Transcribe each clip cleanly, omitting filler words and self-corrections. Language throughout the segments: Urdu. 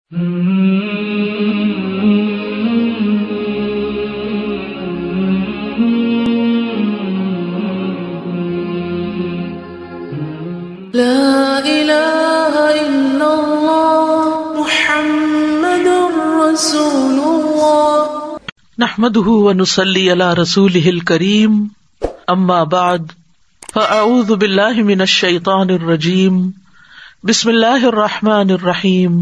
لا إله إلا الله محمد رسول الله نحمده ونصلي على رسوله الكريم اما بعد فاعوذ بالله من الشيطان الرجيم بسم الله الرحمن الرحيم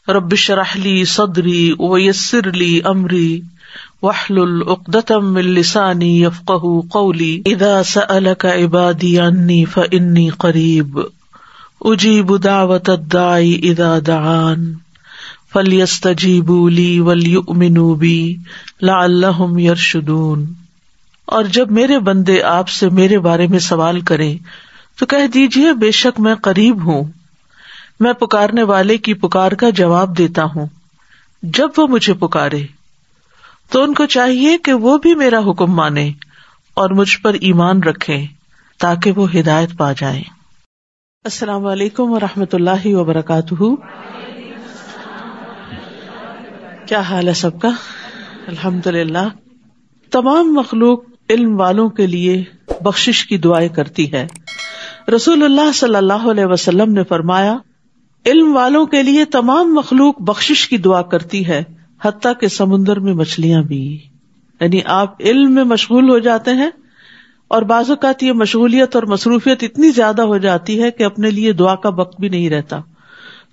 رب اشرح لي صدري ويسر لي امري واحلل عقدة من لساني يفقهوا قولي اذا سألك عبادي عني فاني قريب اجيب دعوة الداعي اذا دعان فَلْيَسْتَجِيبُوا لِي وَلْيُؤْمِنُوا بِي لَعَلَّهُمْ يَرْشُدُونَ۔ اور جب میرے بندے آپ سے میرے بارے میں سوال کریں تو کہہ دیجئے بے شک میں قریب ہوں، میں پکارنے والے کی پکار کا جواب دیتا ہوں۔ جب وہ مجھے پکارے تو ان کو چاہیے کہ وہ بھی میرا حکم مانیں اور مجھ پر ایمان رکھیں تاکہ وہ ہدایت پا جائیں۔ السلام علیکم ورحمۃ اللہ وبرکاتہ۔ کیا حال ہے سب کا؟ الحمدللہ۔ تمام مخلوق علم والوں کے لیے بخشش کی دعائیں کرتی ہے۔ رسول اللہ صلی اللہ علیہ وسلم نے فرمایا، علم والوں کے لیے تمام مخلوق بخشش کی دعا کرتی ہے، حتیٰ کہ سمندر میں مچھلیاں بھی۔ یعنی آپ علم میں مشغول ہو جاتے ہیں اور بعض اوقات یہ مشغولیت اور مصروفیت اتنی زیادہ ہو جاتی ہے کہ اپنے لیے دعا کا وقت بھی نہیں رہتا،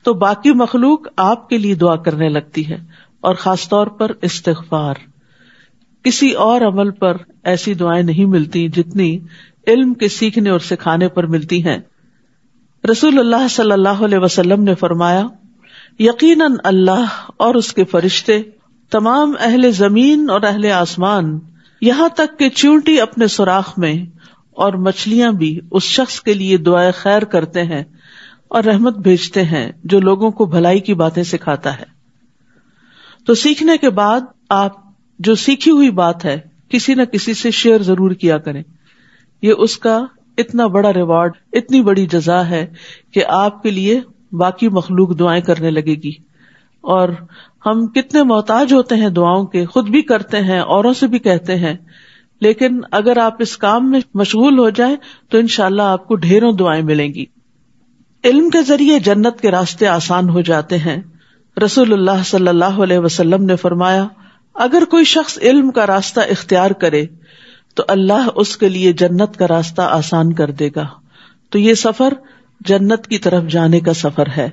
تو باقی مخلوق آپ کے لیے دعا کرنے لگتی ہے، اور خاص طور پر استغفار۔ کسی اور عمل پر ایسی دعائیں نہیں ملتی جتنی علم کے سیکھنے اور سکھانے پر ملتی ہیں۔ رسول اللہ صلی اللہ علیہ وسلم نے فرمایا، یقیناً اللہ اور اس کے فرشتے، تمام اہل زمین اور اہل آسمان، یہاں تک کہ چیونٹی اپنے سوراخ میں، اور مچھلیاں بھی اس شخص کے لیے دعائے خیر کرتے ہیں اور رحمت بھیجتے ہیں جو لوگوں کو بھلائی کی باتیں سکھاتا ہے۔ تو سیکھنے کے بعد آپ جو سیکھی ہوئی بات ہے کسی نہ کسی سے شیئر ضرور کیا کریں۔ یہ اس کا اتنا بڑا ریوارڈ، اتنی بڑی جزا ہے کہ آپ کے لیے باقی مخلوق دعائیں کرنے لگے گی۔ اور ہم کتنے محتاج ہوتے ہیں دعاؤں کے، خود بھی کرتے ہیں، اوروں سے بھی کہتے ہیں، لیکن اگر آپ اس کام میں مشغول ہو جائیں تو انشاءاللہ آپ کو ڈھیروں دعائیں ملیں گی۔ علم کے ذریعے جنت کے راستے آسان ہو جاتے ہیں۔ رسول اللہ صلی اللہ علیہ وسلم نے فرمایا، اگر کوئی شخص علم کا راستہ اختیار کرے تو اللہ اس کے لیے جنت کا راستہ آسان کر دے گا۔ تو یہ سفر جنت کی طرف جانے کا سفر ہے۔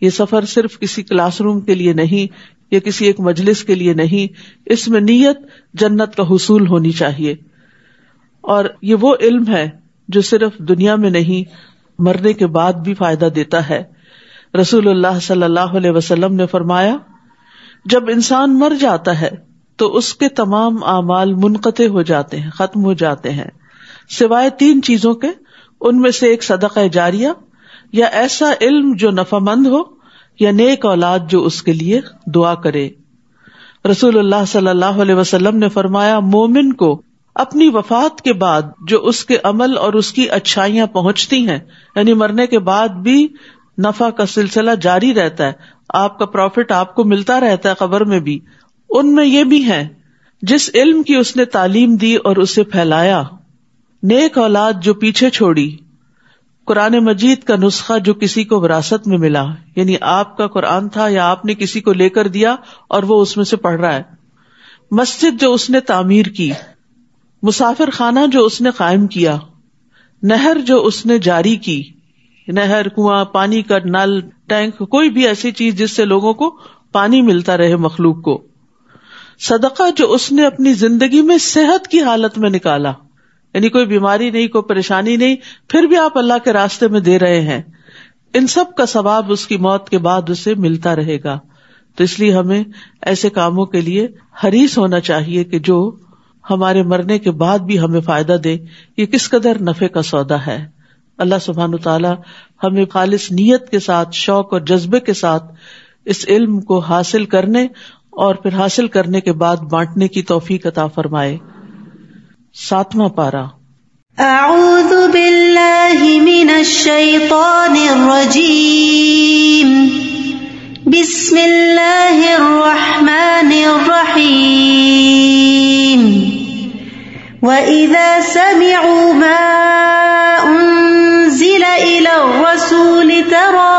یہ سفر صرف کسی کلاس روم کے لیے نہیں یا کسی ایک مجلس کے لیے نہیں، اس میں نیت جنت کا حصول ہونی چاہیے۔ اور یہ وہ علم ہے جو صرف دنیا میں نہیں، مرنے کے بعد بھی فائدہ دیتا ہے۔ رسول اللہ صلی اللہ علیہ وسلم نے فرمایا، جب انسان مر جاتا ہے تو اس کے تمام اعمال منقطع ہو جاتے ہیں، ختم ہو جاتے ہیں، سوائے 3 چیزوں کے۔ ان میں سے ایک صدقہ جاریہ، یا ایسا علم جو نفع مند ہو، یا نیک اولاد جو اس کے لیے دعا کرے۔ رسول اللہ صلی اللہ علیہ وسلم نے فرمایا، مومن کو اپنی وفات کے بعد جو اس کے عمل اور اس کی اچھائیاں پہنچتی ہیں، یعنی مرنے کے بعد بھی نفع کا سلسلہ جاری رہتا ہے، آپ کا پروفٹ آپ کو ملتا رہتا ہے قبر میں بھی، ان میں یہ بھی ہے جس علم کی اس نے تعلیم دی اور اسے پھیلایا، نیک اولاد جو پیچھے چھوڑی، قرآن مجید کا نسخہ جو کسی کو وراثت میں ملا، یعنی آپ کا قرآن تھا یا آپ نے کسی کو لے کر دیا اور وہ اس میں سے پڑھ رہا ہے، مسجد جو اس نے تعمیر کی، مسافر خانہ جو اس نے قائم کیا، نہر جو اس نے جاری کی، نہر، کنواں، پانی کا نل، ٹینک، کوئی بھی ایسی چیز جس سے لوگوں کو پانی ملتا رہے مخلوق کو، صدقہ جو اس نے اپنی زندگی میں صحت کی حالت میں نکالا، یعنی کوئی بیماری نہیں، کوئی پریشانی نہیں، پھر بھی آپ اللہ کے راستے میں دے رہے ہیں، ان سب کا ثواب اس کی موت کے بعد اسے ملتا رہے گا۔ تو اس لیے ہمیں ایسے کاموں کے لیے حریص ہونا چاہیے کہ جو ہمارے مرنے کے بعد بھی ہمیں فائدہ دے۔ یہ کس قدر نفع کا سودا ہے۔ اللہ سبحانہ وتعالی ہمیں خالص نیت کے ساتھ، شوق اور جذبے کے ساتھ اس علم کو حاصل کرنے اور پھر حاصل کرنے کے بعد بانٹنے کی توفیق عطا فرمائے۔ 7واں پارہ۔ اعوذ باللہ من الشیطان الرجیم، بسم اللہ الرحمن الرحیم وَإِذَا سَمِعُوا مَا أُنزِلَ إِلَى الرَّسُولِ تَرَى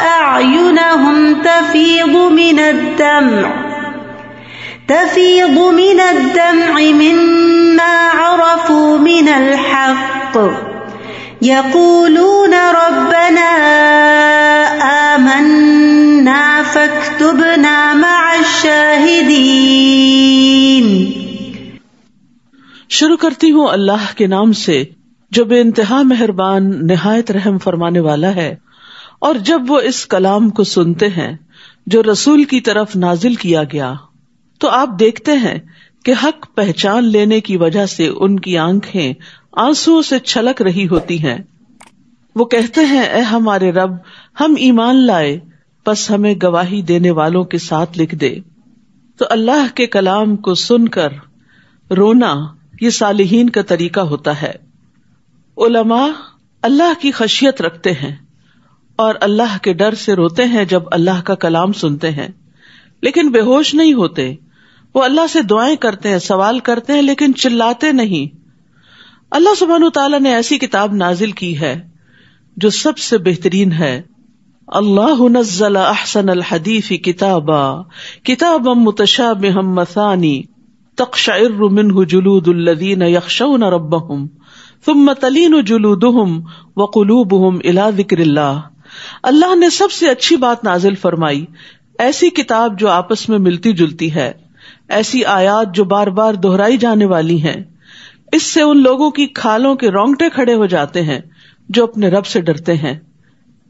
أَعْيُنَهُمْ تَفِيضُ مِنَ الدَّمْعِ مِمَّا عَرَفُوا مِنَ الْحَقِّ يَقُولُونَ رَبَّنَا آمَنَّا فَاكْتُبْنَا مَعَ الشَّاهِدِينَ۔ شروع کرتی ہوں اللہ کے نام سے جو بے انتہا مہربان نہایت رحم فرمانے والا ہے۔ اور جب وہ اس کلام کو سنتے ہیں جو رسول کی طرف نازل کیا گیا تو آپ دیکھتے ہیں کہ حق پہچان لینے کی وجہ سے ان کی آنکھیں آنسوؤں سے چھلک رہی ہوتی ہیں۔ وہ کہتے ہیں اے ہمارے رب، ہم ایمان لائے، پس ہمیں گواہی دینے والوں کے ساتھ لکھ دے۔ تو اللہ کے کلام کو سن کر رونا یہ صالحین کا طریقہ ہوتا ہے۔ علماء اللہ کی خشیت رکھتے ہیں اور اللہ کے ڈر سے روتے ہیں جب اللہ کا کلام سنتے ہیں، لیکن بے ہوش نہیں ہوتے۔ وہ اللہ سے دعائیں کرتے ہیں، سوال کرتے ہیں، لیکن چلاتے نہیں۔ اللہ سبحانہ وتعالیٰ نے ایسی کتاب نازل کی ہے جو سب سے بہترین ہے۔ اللہ نزل احسن الحدیث کتابا متشابہا مثانی تقشعر منہ جلود الذین یخشون ربہم ثم تلین جلودہم وقلوبہم الی ذکر اللہ۔ اللہ نے سب سے اچھی بات نازل فرمائی، ایسی کتاب جو آپس میں ملتی جلتی ہے، ایسی آیات جو بار بار دہرائی جانے والی ہیں۔ اس سے ان لوگوں کی کھالوں کے رونگٹے کھڑے ہو جاتے ہیں جو اپنے رب سے ڈرتے ہیں،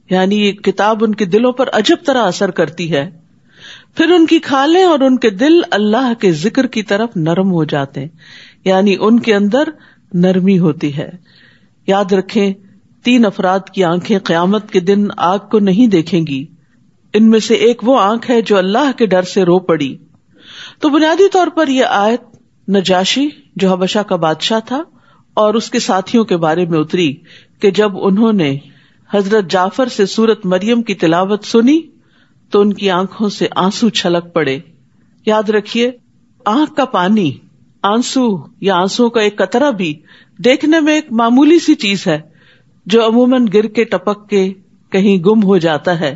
یعنی یہ کتاب ان کے دلوں پر عجب طرح اثر کرتی ہے، پھر ان کی کھالیں اور ان کے دل اللہ کے ذکر کی طرف نرم ہو جاتے ہیں، یعنی ان کے اندر نرمی ہوتی ہے۔ یاد رکھیں 3 افراد کی آنکھیں قیامت کے دن آگ کو نہیں دیکھیں گی۔ ان میں سے ایک وہ آنکھ ہے جو اللہ کے ڈر سے رو پڑی۔ تو بنیادی طور پر یہ آیت نجاشی جو حبشہ کا بادشاہ تھا اور اس کے ساتھیوں کے بارے میں اتری کہ جب انہوں نے حضرت جعفر سے سورت مریم کی تلاوت سنی تو ان کی آنکھوں سے آنسو چھلک پڑے۔ یاد رکھیے آنکھ کا پانی، آنسو یا آنسو کا ایک قطرہ بھی دیکھنے میں ایک معمولی سی چیز ہے جو عموماً گر کے ٹپک کے کہیں گم ہو جاتا ہے،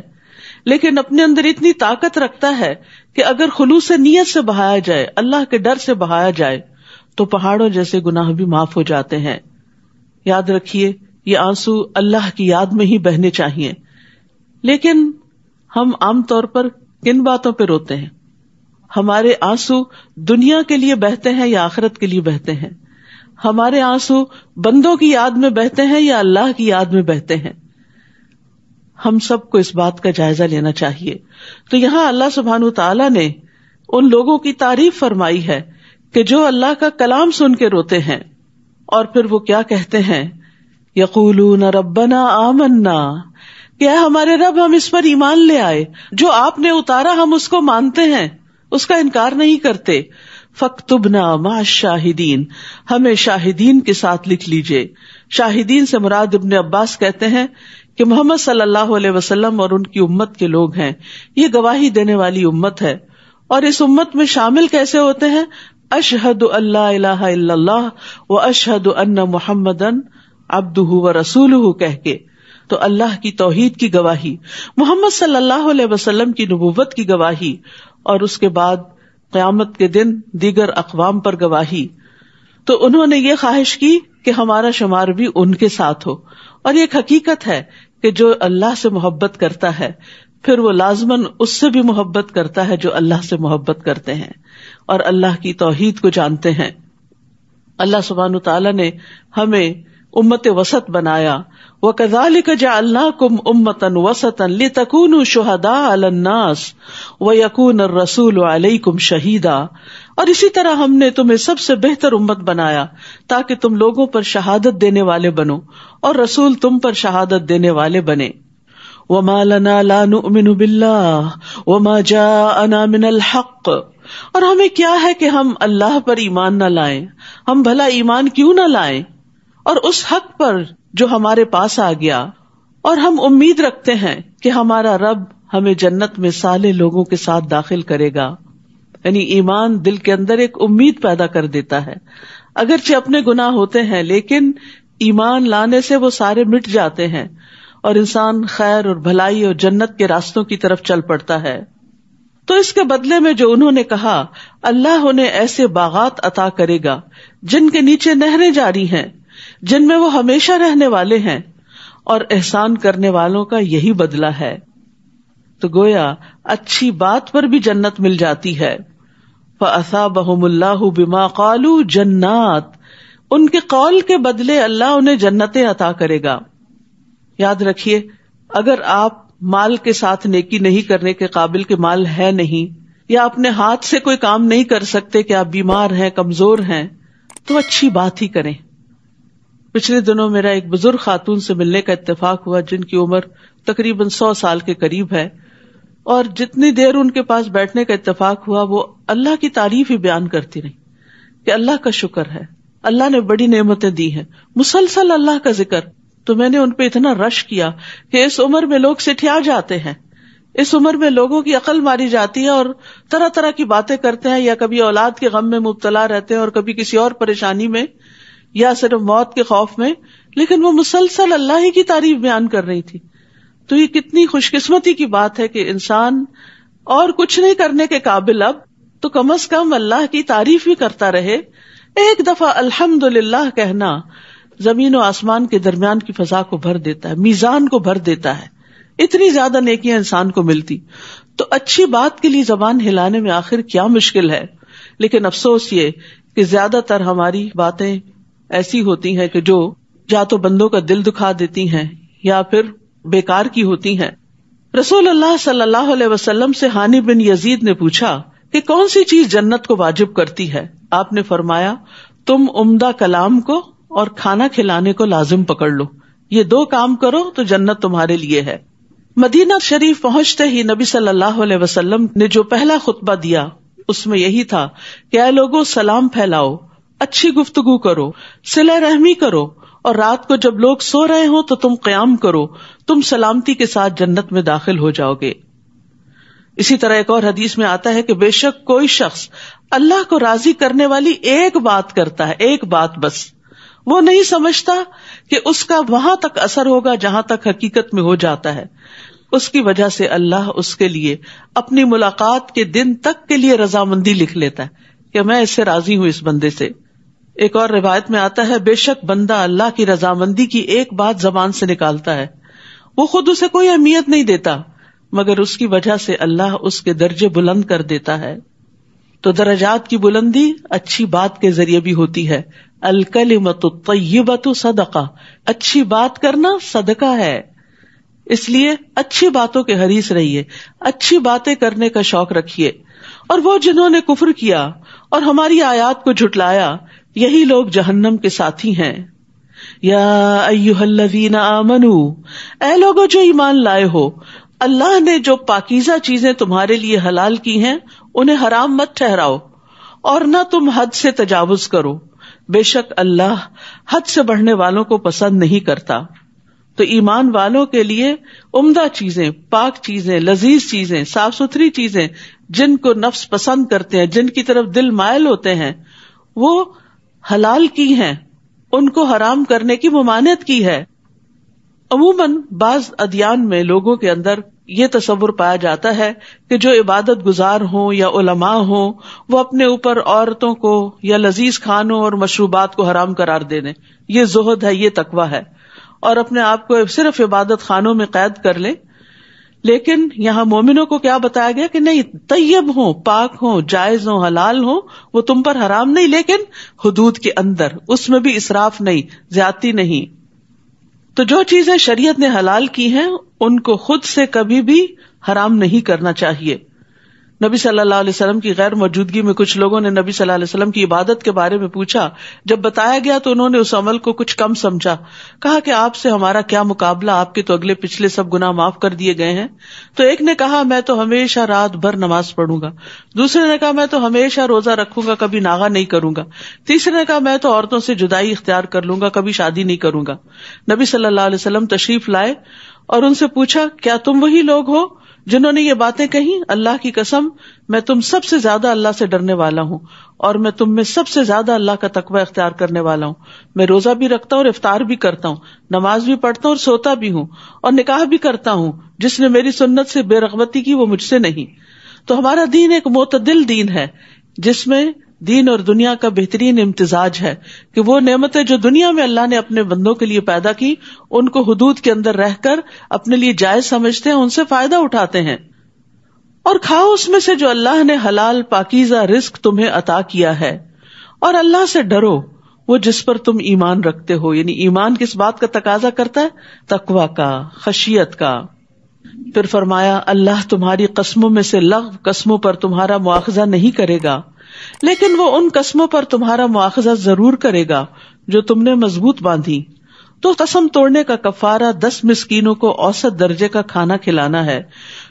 لیکن اپنے اندر اتنی طاقت رکھتا ہے کہ اگر خلوص نیت سے بہایا جائے، اللہ کے ڈر سے بہایا جائے تو پہاڑوں جیسے گناہ بھی معاف ہو جاتے ہیں۔ یاد رکھیے یہ آنسو اللہ کی یاد میں ہی بہنے چاہیے۔ لیکن ہم عام طور پر کن باتوں پہ روتے ہیں؟ ہمارے آنسو دنیا کے لیے بہتے ہیں یا آخرت کے لیے بہتے ہیں؟ ہمارے آنسو بندوں کی یاد میں بہتے ہیں یا اللہ کی یاد میں بہتے ہیں؟ ہم سب کو اس بات کا جائزہ لینا چاہیے۔ تو یہاں اللہ سبحانہ تعالیٰ نے ان لوگوں کی تعریف فرمائی ہے کہ جو اللہ کا کلام سن کے روتے ہیں، اور پھر وہ کیا کہتے ہیں؟ یقولون ربنا آمنا، کہ اے ہمارے رب ہم اس پر ایمان لے آئے، جو آپ نے اتارا ہم اس کو مانتے ہیں، اس کا انکار نہیں کرتے۔ فاکتبنا مع الشاہدین، ہمیں شاہدین کے ساتھ لکھ لیجئے۔ شاہدین سے مراد ابن عباس کہتے ہیں کہ محمد صلی اللہ علیہ وسلم اور ان کی امت کے لوگ ہیں، یہ گواہی دینے والی امت ہے۔ اور اس امت میں شامل کیسے ہوتے ہیں؟ اشہد ان لا الہ الا اللہ و اشہد ان محمدن عبدہ و رسولہ کہہ کے۔ تو اللہ کی توحید کی گواہی، محمد صلی اللہ علیہ وسلم کی نبوت کی گواہی، اور اس کے بعد قیامت کے دن دیگر اقوام پر گواہی۔ تو انہوں نے یہ خواہش کی کہ ہمارا شمار بھی ان کے ساتھ ہو، اور یہ ایک حقیقت ہے کہ جو اللہ سے محبت کرتا ہے پھر وہ لازماً اس سے بھی محبت کرتا ہے جو اللہ سے محبت کرتے ہیں اور اللہ کی توحید کو جانتے ہیں۔ اللہ سبحانہ تعالیٰ نے ہمیں امت وسط بنایا، وَكَذَلِكَ جَعَلْنَاكُمْ أُمَّةً وَسَطًا لِتَكُونُوا شُهَدَاءَ عَلَى النَّاسِ وَيَكُونَ الرَّسُولُ عَلَيْكُمْ شَهِيدًا، اور اسی طرح ہم نے تمہیں سب سے بہتر امت بنایا تاکہ تم لوگوں پر شہادت دینے والے بنو اور رسول تم پر شہادت دینے والے بنے۔ وَمَا لَنَا لَا نُؤْمِنُ بِاللَّهِ وَمَا جَاءَنَا مِنَ الْحَقِّ، اور ہمیں کیا ہے کہ ہم اللہ پر ایمان نہ لائیں، ہم بھلا ایمان کیوں نہ لائیں، اور اس حق پر جو ہمارے پاس آ گیا، اور ہم امید رکھتے ہیں کہ ہمارا رب ہمیں جنت میں صالح لوگوں کے ساتھ داخل کرے گا. یعنی ایمان دل کے اندر ایک امید پیدا کر دیتا ہے. اگرچہ اپنے گناہ ہوتے ہیں لیکن ایمان لانے سے وہ سارے مٹ جاتے ہیں اور انسان خیر اور بھلائی اور جنت کے راستوں کی طرف چل پڑتا ہے. تو اس کے بدلے میں جو انہوں نے کہا اللہ انہیں ایسے باغات عطا کرے گا جن کے نیچے نہریں جاری ہیں، جن میں وہ ہمیشہ رہنے والے ہیں، اور احسان کرنے والوں کا یہی بدلہ ہے. تو گویا اچھی بات پر بھی جنت مل جاتی ہے. فَأَثَابَهُمُ اللَّهُ بِمَا قَالُوا جَنَّاتٍ، ان کے قول کے بدلے اللہ انہیں جنتیں عطا کرے گا. یاد رکھیے، اگر آپ مال کے ساتھ نیکی نہیں کرنے کے قابل کہ مال ہے نہیں، یا اپنے ہاتھ سے کوئی کام نہیں کر سکتے کہ آپ بیمار ہیں، کمزور ہیں، تو اچھی بات ہی کریں. پچھلے دنوں میرا ایک بزرگ خاتون سے ملنے کا اتفاق ہوا جن کی عمر تقریباً 100 سال کے قریب ہے، اور جتنی دیر ان کے پاس بیٹھنے کا اتفاق ہوا وہ اللہ کی تعریف ہی بیان کرتی رہی کہ اللہ کا شکر ہے، اللہ نے بڑی نعمتیں دی ہیں، مسلسل اللہ کا ذکر. تو میں نے ان پہ اتنا رش کیا کہ اس عمر میں لوگ سٹھیا جاتے ہیں، اس عمر میں لوگوں کی عقل ماری جاتی ہے اور طرح طرح کی باتیں کرتے ہیں، یا کبھی اولاد کے غم میں مبتلا رہتے ہیں اور کبھی کسی اور پریشانی میں یا صرف موت کے خوف میں، لیکن وہ مسلسل اللہ ہی کی تعریف بیان کر رہی تھی. تو یہ کتنی خوش قسمتی کی بات ہے کہ انسان اور کچھ نہیں کرنے کے قابل اب تو کم از کم اللہ کی تعریف بھی کرتا رہے. ایک دفعہ الحمدللہ کہنا زمین و آسمان کے درمیان کی فضا کو بھر دیتا ہے، میزان کو بھر دیتا ہے، اتنی زیادہ نیکیاں انسان کو ملتی. تو اچھی بات کے لیے زبان ہلانے میں آخر کیا مشکل ہے. لیکن افسوس یہ کہ زیادہ تر ہماری باتیں ایسی ہوتی ہیں کہ جو یا تو بندوں کا دل دکھا دیتی ہیں یا پھر بیکار کی ہوتی ہیں. رسول اللہ صلی اللہ علیہ وسلم سے ہانی بن یزید نے پوچھا کہ کون سی چیز جنت کو واجب کرتی ہے؟ آپ نے فرمایا تم عمدہ کلام کو اور کھانا کھلانے کو لازم پکڑ لو، یہ 2 کام کرو تو جنت تمہارے لیے ہے. مدینہ شریف پہنچتے ہی نبی صلی اللہ علیہ وسلم نے جو پہلا خطبہ دیا اس میں یہی تھا کہ اے لوگوں سلام پھیلاؤ، اچھی گفتگو کرو، صلہ رحمی کرو، اور رات کو جب لوگ سو رہے ہوں تو تم قیام کرو، تم سلامتی کے ساتھ جنت میں داخل ہو جاؤ گے. اسی طرح ایک اور حدیث میں آتا ہے کہ بے شک کوئی شخص اللہ کو راضی کرنے والی ایک بات کرتا ہے، ایک بات بس، وہ نہیں سمجھتا کہ اس کا وہاں تک اثر ہوگا جہاں تک حقیقت میں ہو جاتا ہے. اس کی وجہ سے اللہ اس کے لیے اپنی ملاقات کے دن تک کے لیے رضامندی لکھ لیتا ہے کہ میں اس سے راضی ہوں، اس بندے سے. ایک اور روایت میں آتا ہے بے شک بندہ اللہ کی رضامندی کی ایک بات زبان سے نکالتا ہے، وہ خود اسے کوئی اہمیت نہیں دیتا مگر اس کی وجہ سے اللہ اس کے درجے بلند کر دیتا ہے. تو درجات کی بلندی اچھی بات کے ذریعے بھی ہوتی ہے. الکلمۃ الطیبۃ صدقہ، اچھی بات کرنا صدقہ ہے. اس لیے اچھی باتوں کے حریص رہیے، اچھی باتیں کرنے کا شوق رکھیے. اور وہ جنہوں نے کفر کیا اور ہماری آیات کو جھٹلایا یہی لوگ جہنم کے ساتھی ہیں. یا ایھا الذین آمنوا، اے لوگوں جو ایمان لائے ہو، اللہ نے جو پاکیزہ چیزیں تمہارے لیے حلال کی ہیں انہیں حرام مت ٹھہراؤ، اور نہ تم حد سے تجاوز کرو، بے شک اللہ حد سے بڑھنے والوں کو پسند نہیں کرتا. تو ایمان والوں کے لیے عمدہ چیزیں، پاک چیزیں، لذیذ چیزیں، صاف ستھری چیزیں جن کو نفس پسند کرتے ہیں، جن کی طرف دل مائل ہوتے ہیں، وہ حلال کی ہیں، ان کو حرام کرنے کی ممانعت کی ہے. عموماً بعض ادیان میں لوگوں کے اندر یہ تصور پایا جاتا ہے کہ جو عبادت گزار ہوں یا علماء ہوں وہ اپنے اوپر عورتوں کو یا لذیذ کھانوں اور مشروبات کو حرام قرار دے دیں. یہ زہد ہے، یہ تقویٰ ہے، اور اپنے آپ کو صرف عبادت خانوں میں قید کر لیں. لیکن یہاں مومنوں کو کیا بتایا گیا کہ نہیں، طیب ہوں، پاک ہوں، جائز ہوں، حلال ہوں، وہ تم پر حرام نہیں، لیکن حدود کے اندر، اس میں بھی اسراف نہیں، زیادتی نہیں. تو جو چیزیں شریعت نے حلال کی ہیں ان کو خود سے کبھی بھی حرام نہیں کرنا چاہیے. نبی صلی اللہ علیہ وسلم کی غیر موجودگی میں کچھ لوگوں نے نبی صلی اللہ علیہ وسلم کی عبادت کے بارے میں پوچھا. جب بتایا گیا تو انہوں نے اس عمل کو کچھ کم سمجھا، کہا کہ آپ سے ہمارا کیا مقابلہ، آپ کے تو اگلے پچھلے سب گناہ معاف کر دیے گئے ہیں. تو ایک نے کہا میں تو ہمیشہ رات بھر نماز پڑھوں گا، دوسرے نے کہا میں تو ہمیشہ روزہ رکھوں گا، کبھی ناغہ نہیں کروں گا، تیسرے نے کہا میں تو عورتوں سے جدائی اختیار کر لوں گا، کبھی شادی نہیں کروں گا. نبی صلی اللہ علیہ وسلم تشریف لائے اور ان سے پوچھا کیا تم وہی لوگ ہو جنہوں نے یہ باتیں کہیں؟ اللہ کی قسم میں تم سب سے زیادہ اللہ سے ڈرنے والا ہوں اور میں تم میں سب سے زیادہ اللہ کا تقوی اختیار کرنے والا ہوں. میں روزہ بھی رکھتا ہوں اور افطار بھی کرتا ہوں, نماز بھی پڑھتا ہوں اور سوتا بھی ہوں, اور نکاح بھی کرتا ہوں. جس نے میری سنت سے بے رغبتی کی وہ مجھ سے نہیں. تو ہمارا دین ایک معتدل دین ہے جس میں دین اور دنیا کا بہترین امتزاج ہے کہ وہ نعمتیں جو دنیا میں اللہ نے اپنے بندوں کے لیے پیدا کی ان کو حدود کے اندر رہ کر اپنے لیے جائز سمجھتے ہیں, ان سے فائدہ اٹھاتے ہیں. اور کھاؤ اس میں سے جو اللہ نے حلال پاکیزہ رزق تمہیں عطا کیا ہے, اور اللہ سے ڈرو وہ جس پر تم ایمان رکھتے ہو. یعنی ایمان کس بات کا تقاضا کرتا ہے؟ تقویٰ کا, خشیت کا. پھر فرمایا اللہ تمہاری قسموں میں سے لغو قسموں پر تمہارا مواخذہ نہیں کرے گا, لیکن وہ ان قسموں پر تمہارا مواخذہ ضرور کرے گا جو تم نے مضبوط باندھی. تو قسم توڑنے کا کفارہ 10 مسکینوں کو اوسط درجے کا کھانا کھلانا ہے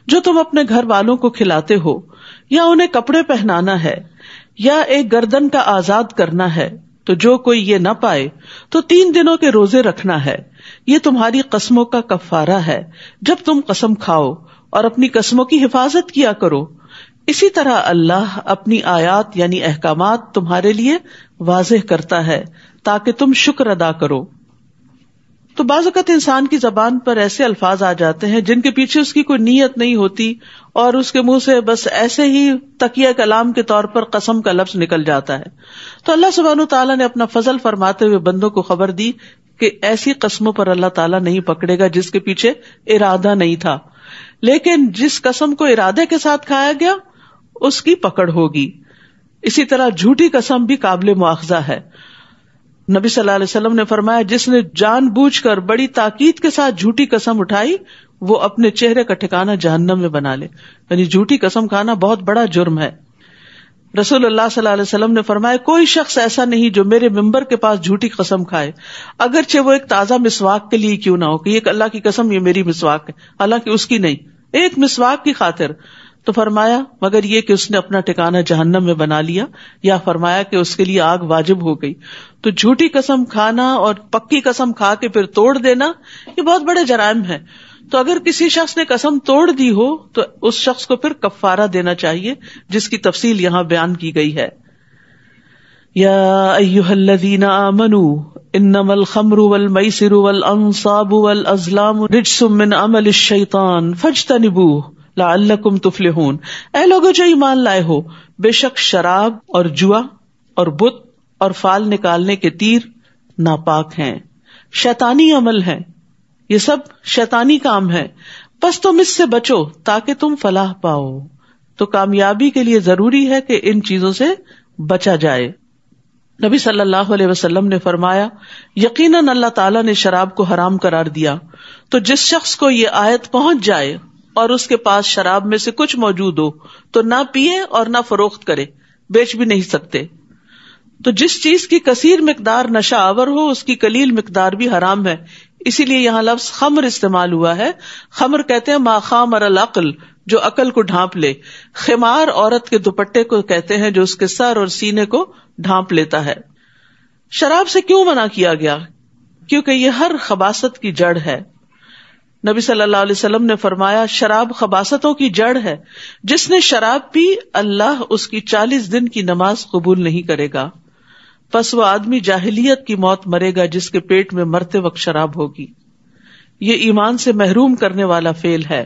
جو تم اپنے گھر والوں کو کھلاتے ہو, یا انہیں کپڑے پہنانا ہے, یا ایک گردن کا آزاد کرنا ہے. تو جو کوئی یہ نہ پائے تو 3 دنوں کے روزے رکھنا ہے. یہ تمہاری قسموں کا کفارہ ہے جب تم قسم کھاؤ, اور اپنی قسموں کی حفاظت کیا کرو. اسی طرح اللہ اپنی آیات یعنی احکامات تمہارے لیے واضح کرتا ہے تاکہ تم شکر ادا کرو. تو بعض اوقات انسان کی زبان پر ایسے الفاظ آ جاتے ہیں جن کے پیچھے اس کی کوئی نیت نہیں ہوتی, اور اس کے منہ سے بس ایسے ہی تکیہ کلام کے طور پر قسم کا لفظ نکل جاتا ہے. تو اللہ سبحانہ وتعالیٰ نے اپنا فضل فرماتے ہوئے بندوں کو خبر دی کہ ایسی قسموں پر اللہ تعالیٰ نہیں پکڑے گا جس کے پیچھے ارادہ نہیں تھا, لیکن جس قسم کو ارادے کے ساتھ کھایا گیا اس کی پکڑ ہوگی. اسی طرح جھوٹی قسم بھی قابل مواخذہ ہے. نبی صلی اللہ علیہ وسلم نے فرمایا جس نے جان بوجھ کر بڑی تاکید کے ساتھ جھوٹی قسم اٹھائی وہ اپنے چہرے کا ٹھکانہ جہنم میں بنا لے. یعنی جھوٹی قسم کھانا بہت بڑا جرم ہے. رسول اللہ صلی اللہ علیہ وسلم نے فرمایا کوئی شخص ایسا نہیں جو میرے ممبر کے پاس جھوٹی قسم کھائے, اگرچہ وہ ایک تازہ مسواک کے لیے کیوں نہ ہو کہ یہ اللہ کی قسم یہ میری مسواک ہے, حالانکہ اس کی نہیں, ایک مسواک کی خاطر. تو فرمایا مگر یہ کہ اس نے اپنا ٹھکانہ جہنم میں بنا لیا, یا فرمایا کہ اس کے لیے آگ واجب ہو گئی. تو جھوٹی قسم کھانا اور پکی قسم کھا کے پھر توڑ دینا یہ بہت بڑے جرائم ہیں. تو اگر کسی شخص نے قسم توڑ دی ہو تو اس شخص کو پھر کفارہ دینا چاہیے, جس کی تفصیل یہاں بیان کی گئی ہے. یا ایھا الذین آمنوا انما الخمر والمیسر والانصاب والازلام رجس من عمل الشیطان فاجتنبوہ لعلکم تفلحون. اے لوگو جو ایمان لائے ہو, بے شک شراب اور جوا اور بت اور فال نکالنے کے تیر ناپاک ہیں, شیطانی عمل ہیں, یہ سب شیطانی کام ہے, پس تم اس سے بچو تاکہ تم فلاح پاؤ. تو کامیابی کے لیے ضروری ہے کہ ان چیزوں سے بچا جائے. نبی صلی اللہ علیہ وسلم نے فرمایا یقیناً اللہ تعالیٰ نے شراب کو حرام قرار دیا, تو جس شخص کو یہ آیت پہنچ جائے اور اس کے پاس شراب میں سے کچھ موجود ہو تو نہ پیے اور نہ فروخت کرے, بیچ بھی نہیں سکتے. تو جس چیز کی کثیر مقدار نشہ آور ہو اس کی قلیل مقدار بھی حرام ہے. اسی لیے یہاں لفظ خمر استعمال ہوا ہے. خمر کہتے ہیں ما خامر العقل, جو عقل کو ڈھانپ لے. خمار عورت کے دوپٹے کو کہتے ہیں جو اس کے سر اور سینے کو ڈھانپ لیتا ہے. شراب سے کیوں منع کیا گیا؟ کیونکہ یہ ہر خباثت کی جڑ ہے. نبی صلی اللہ علیہ وسلم نے فرمایا شراب خباثتوں کی جڑ ہے, جس نے شراب پی اللہ اس کی 40 دن کی نماز قبول نہیں کرے گا. پس وہ آدمی جاہلیت کی موت مرے گا جس کے پیٹ میں مرتے وقت شراب ہوگی. یہ ایمان سے محروم کرنے والا فعل ہے.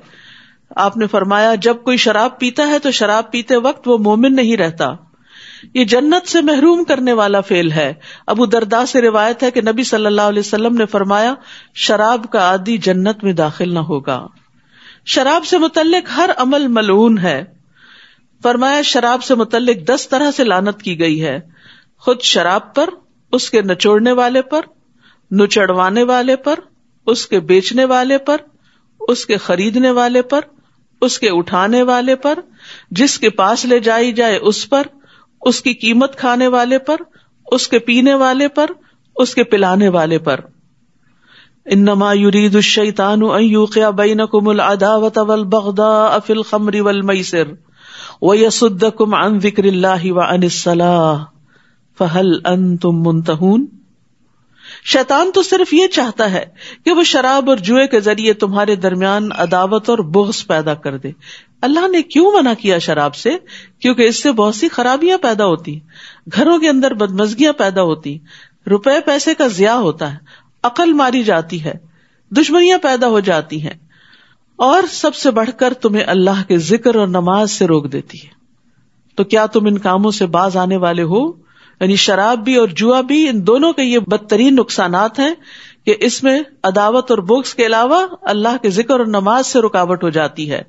آپ نے فرمایا جب کوئی شراب پیتا ہے تو شراب پیتے وقت وہ مومن نہیں رہتا. یہ جنت سے محروم کرنے والا فعل ہے. ابو درداء سے روایت ہے کہ نبی صلی اللہ علیہ وسلم نے فرمایا شراب کا عادی جنت میں داخل نہ ہوگا. شراب سے متعلق ہر عمل ملعون ہے. فرمایا شراب سے متعلق 10 طرح سے لعنت کی گئی ہے. خود شراب پر, اس کے نچوڑنے والے پر, نچڑوانے والے پر, اس کے بیچنے والے پر, اس کے خریدنے والے پر, اس کے اٹھانے والے پر, جس کے پاس لے جائی جائے اس پر, اس کی قیمت کھانے والے پر, اس کے پینے والے پر, اس کے پلانے والے پر. انما یرید الشیطان ان یوقع بینکم العداوۃ والبغضاء فی الخمر والمیسر ویصدکم عن ذکر اللہ وعن الصلاۃ فہل انتم منتہون. شیطان تو صرف یہ چاہتا ہے کہ وہ شراب اور جوئے کے ذریعے تمہارے درمیان عداوت اور بغض پیدا کر دے. اللہ نے کیوں منع کیا شراب سے؟ کیونکہ اس سے بہت سی خرابیاں پیدا ہوتی ہیں، گھروں کے اندر بدمزگیاں پیدا ہوتی ہیں، روپے پیسے کا ضیاع ہوتا ہے، عقل ماری جاتی ہے، دشمنیاں پیدا ہو جاتی ہیں، اور سب سے بڑھ کر تمہیں اللہ کے ذکر اور نماز سے روک دیتی ہے. تو کیا تم ان کاموں سے باز آنے والے ہو؟ یعنی شراب بھی اور جوا بھی، ان دونوں کے یہ بدترین نقصانات ہیں کہ اس میں عداوت اور بغض کے علاوہ اللہ کے ذکر اور نماز سے رکاوٹ ہو جاتی ہے.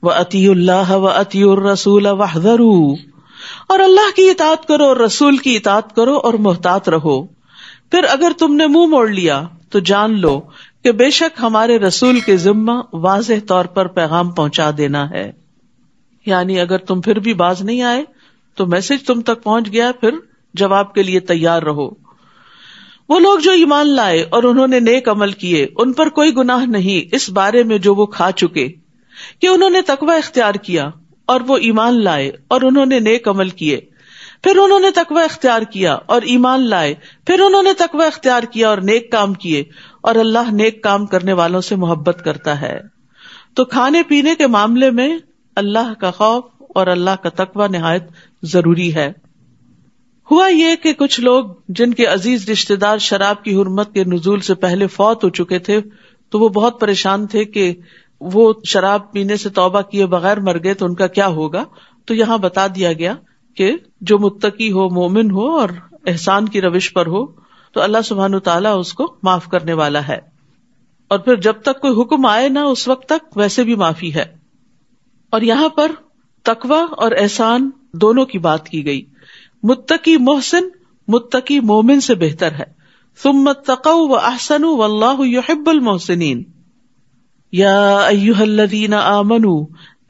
وَأَطِيعُوا اللَّهَ وَأَطِيعُوا الرَّسُولَ وَاحْذَرُوا، اور اللہ کی اطاعت کرو اور رسول کی اطاعت کرو اور محتاط رہو. پھر اگر تم نے منہ موڑ لیا تو جان لو کہ بے شک ہمارے رسول کے ذمہ واضح طور پر پیغام پہنچا دینا ہے. یعنی اگر تم پھر بھی باز نہیں آئے تو میسج تم تک پہنچ گیا، پھر جواب کے لیے تیار رہو. وہ لوگ جو ایمان لائے اور انہوں نے نیک عمل کیے، ان پر کوئی گناہ نہیں اس بارے میں جو وہ کھا چکے، کہ انہوں نے تقوی اختیار کیا اور وہ ایمان لائے اور انہوں نے نیک عمل کیے، پھر انہوں نے تقوی اختیار کیا اور ایمان لائے، پھر انہوں نے تقوی اختیار کیا اور نیک کام کیے، اور اللہ نیک کام کرنے والوں سے محبت کرتا ہے. تو کھانے پینے کے معاملے میں اللہ کا خوف اور اللہ کا تقوی نہایت ضروری ہے. ہوا یہ کہ کچھ لوگ جن کے عزیز رشتہ دار شراب کی حرمت کے نزول سے پہلے فوت ہو چکے تھے، تو وہ بہت پریشان تھے کہ وہ شراب پینے سے توبہ کیے بغیر مر گئے تو ان کا کیا ہوگا. تو یہاں بتا دیا گیا کہ جو متقی ہو، مومن ہو اور احسان کی روش پر ہو تو اللہ سبحانہ وتعالیٰ اس کو معاف کرنے والا ہے، اور پھر جب تک کوئی حکم آئے نہ اس وقت تک ویسے بھی معافی ہے. اور یہاں پر تقوی اور احسان دونوں کی بات کی گئی. متقی محسن متقی مومن سے بہتر ہے. ثم اتقوا واحسنوا واللہ یحب المحسنین. یا ایھا الذین آمنوا،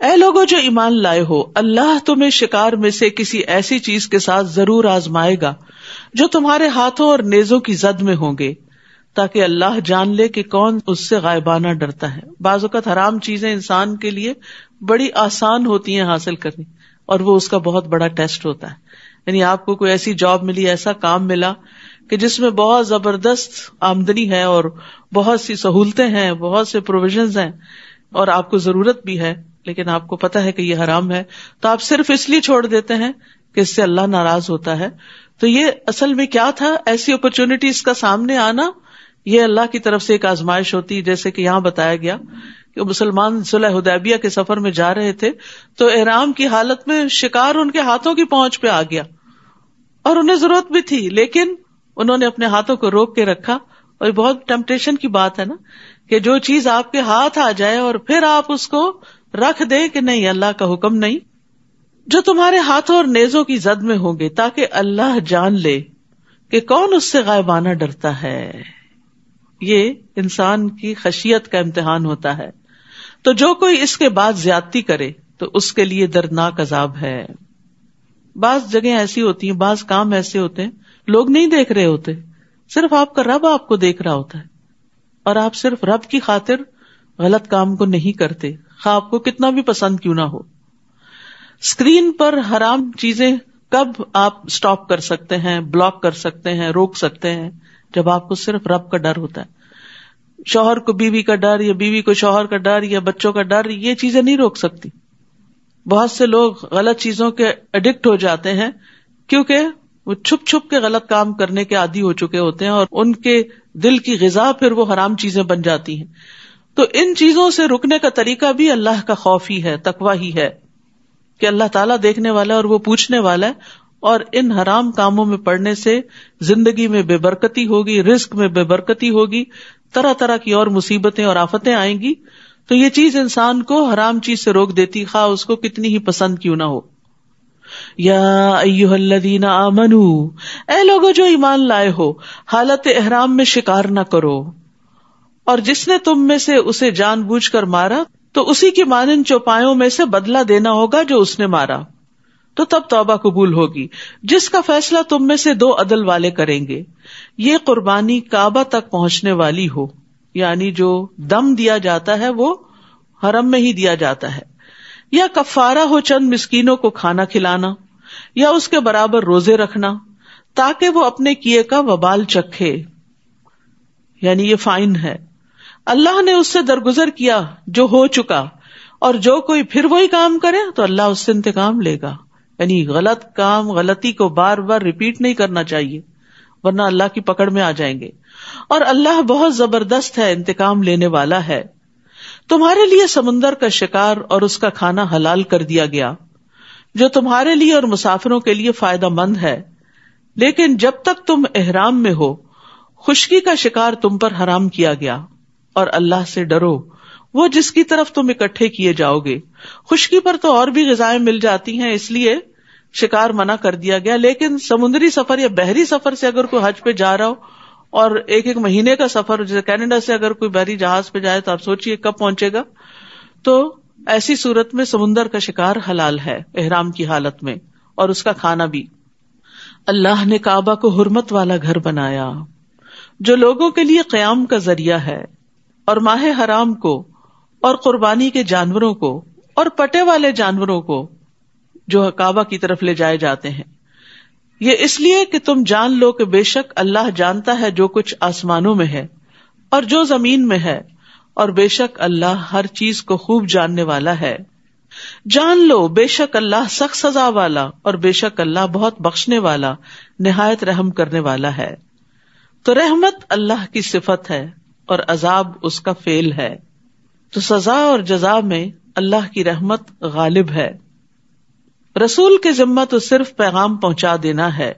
اے لوگو جو ایمان لائے ہو، اللہ تمہیں شکار میں سے کسی ایسی چیز کے ساتھ ضرور آزمائے گا جو تمہارے ہاتھوں اور نیزوں کی زد میں ہوں گے، تاکہ اللہ جان لے کہ کون اس سے غائبانہ ڈرتا ہے. بعض اوقات حرام چیزیں انسان کے لیے بڑی آسان ہوتی ہیں حاصل کرنی، اور وہ اس کا بہت بڑا ٹیسٹ ہوتا ہے. یعنی آپ کو کوئی ایسی جاب ملی، ایسا کام ملا کہ جس میں بہت زبردست آمدنی ہے اور بہت سی سہولتیں ہیں، بہت سے پروویژنز ہیں، اور آپ کو ضرورت بھی ہے، لیکن آپ کو پتا ہے کہ یہ حرام ہے، تو آپ صرف اس لیے چھوڑ دیتے ہیں کہ اس سے اللہ ناراض ہوتا ہے. تو یہ اصل میں کیا تھا؟ ایسی اپرچونٹیز کا سامنے آنا یہ اللہ کی طرف سے ایک آزمائش ہوتی. جیسے کہ یہاں بتایا گیا کہ مسلمان صلح حدیبیہ کے سفر میں جا رہے تھے تو احرام کی حالت میں شکار ان کے ہاتھوں کی پہنچ پہ آ گیا، اور انہیں ضرورت بھی تھی، لیکن انہوں نے اپنے ہاتھوں کو روک کے رکھا. اور بہت ٹیمپٹیشن کی بات ہے نا کہ جو چیز آپ کے ہاتھ آ جائے اور پھر آپ اس کو رکھ دیں کہ نہیں، اللہ کا حکم نہیں. جو تمہارے ہاتھوں اور نیزوں کی زد میں ہوں گے، تاکہ اللہ جان لے کہ کون اس سے غائبانہ ڈرتا ہے. یہ انسان کی خشیت کا امتحان ہوتا ہے. تو جو کوئی اس کے بعد زیادتی کرے تو اس کے لیے دردناک عذاب ہے. بعض جگہیں ایسی ہوتی ہیں، بعض کام ایسے ہوتے ہیں لوگ نہیں دیکھ رہے ہوتے، صرف آپ کا رب آپ کو دیکھ رہا ہوتا ہے، اور آپ صرف رب کی خاطر غلط کام کو نہیں کرتے، خواہ آپ کو کتنا بھی پسند کیوں نہ ہو. اسکرین پر حرام چیزیں کب آپ سٹاپ کر سکتے ہیں، بلاک کر سکتے ہیں، روک سکتے ہیں؟ جب آپ کو صرف رب کا ڈر ہوتا ہے. شوہر کو بیوی کا ڈر، یا بیوی کو شوہر کا ڈر، یا بچوں کا ڈر، یہ چیزیں نہیں روک سکتی. بہت سے لوگ غلط چیزوں کے ایڈکٹ ہو جاتے ہیں کیونکہ وہ چھپ چھپ کے غلط کام کرنے کے عادی ہو چکے ہوتے ہیں، اور ان کے دل کی غذا پھر وہ حرام چیزیں بن جاتی ہیں. تو ان چیزوں سے رکنے کا طریقہ بھی اللہ کا خوف ہی ہے، تقویٰ ہی ہے کہ اللہ تعالیٰ دیکھنے والا ہے اور وہ پوچھنے والا ہے. اور ان حرام کاموں میں پڑنے سے زندگی میں بے برکتی ہوگی، رزق میں بے برکتی ہوگی، طرح طرح کی اور مصیبتیں اور آفتیں آئیں گی. تو یہ چیز انسان کو حرام چیز سے روک دیتی، خواہ اس کو کتنی ہی پسند کیوں نہ ہو. یا ایھا الذین آمنوا، اے لوگو جو ایمان لائے ہو، حالت احرام میں شکار نہ کرو، اور جس نے تم میں سے اسے جان بوجھ کر مارا تو اسی کی مانند چوپایوں میں سے بدلہ دینا ہوگا جو اس نے مارا، تو تب توبہ قبول ہوگی. جس کا فیصلہ تم میں سے 2 عدل والے کریں گے، یہ قربانی کعبہ تک پہنچنے والی ہو، یعنی جو دم دیا جاتا ہے وہ حرم میں ہی دیا جاتا ہے، یا کفارہ ہو چند مسکینوں کو کھانا کھلانا، یا اس کے برابر روزے رکھنا، تاکہ وہ اپنے کیے کا وبال چکھے، یعنی یہ فائن ہے. اللہ نے اس سے درگزر کیا جو ہو چکا، اور جو کوئی پھر وہی کام کرے تو اللہ اس سے انتقام لے گا. یعنی غلط کام، غلطی کو بار بار ریپیٹ نہیں کرنا چاہیے، ورنہ اللہ کی پکڑ میں آ جائیں گے. اور اللہ بہت زبردست ہے، انتقام لینے والا ہے. تمہارے لیے سمندر کا شکار اور اس کا کھانا حلال کر دیا گیا، جو تمہارے لیے اور مسافروں کے لیے فائدہ مند ہے، لیکن جب تک تم احرام میں ہو خشکی کا شکار تم پر حرام کیا گیا. اور اللہ سے ڈرو، وہ جس کی طرف تم اکٹھے کیے جاؤ گے. خشکی پر تو اور بھی غذائیں مل جاتی ہیں، اس لیے شکار منع کر دیا گیا. لیکن سمندری سفر یا بحری سفر سے اگر کوئی حج پہ جا رہا ہو اور ایک مہینے کا سفر، جیسے کینیڈا سے اگر کوئی بحری جہاز پہ جائے تو آپ سوچئے کب پہنچے گا. تو ایسی صورت میں سمندر کا شکار حلال ہے احرام کی حالت میں، اور اس کا کھانا بھی. اللہ نے کعبہ کو حرمت والا گھر بنایا جو لوگوں کے لیے قیام کا ذریعہ ہے، اور ماہ حرام کو اور قربانی کے جانوروں کو اور پٹے والے جانوروں کو جو کعبہ کی طرف لے جائے جاتے ہیں، یہ اس لیے کہ تم جان لو کہ بے شک اللہ جانتا ہے جو کچھ آسمانوں میں ہے اور جو زمین میں ہے، اور بے شک اللہ ہر چیز کو خوب جاننے والا ہے. جان لو بے شک اللہ سخت سزا والا، اور بے شک اللہ بہت بخشنے والا، نہایت رحم کرنے والا ہے. تو رحمت اللہ کی صفت ہے اور عذاب اس کا فعل ہے. تو سزا اور جزا میں اللہ کی رحمت غالب ہے. رسول کے ذمہ تو صرف پیغام پہنچا دینا ہے،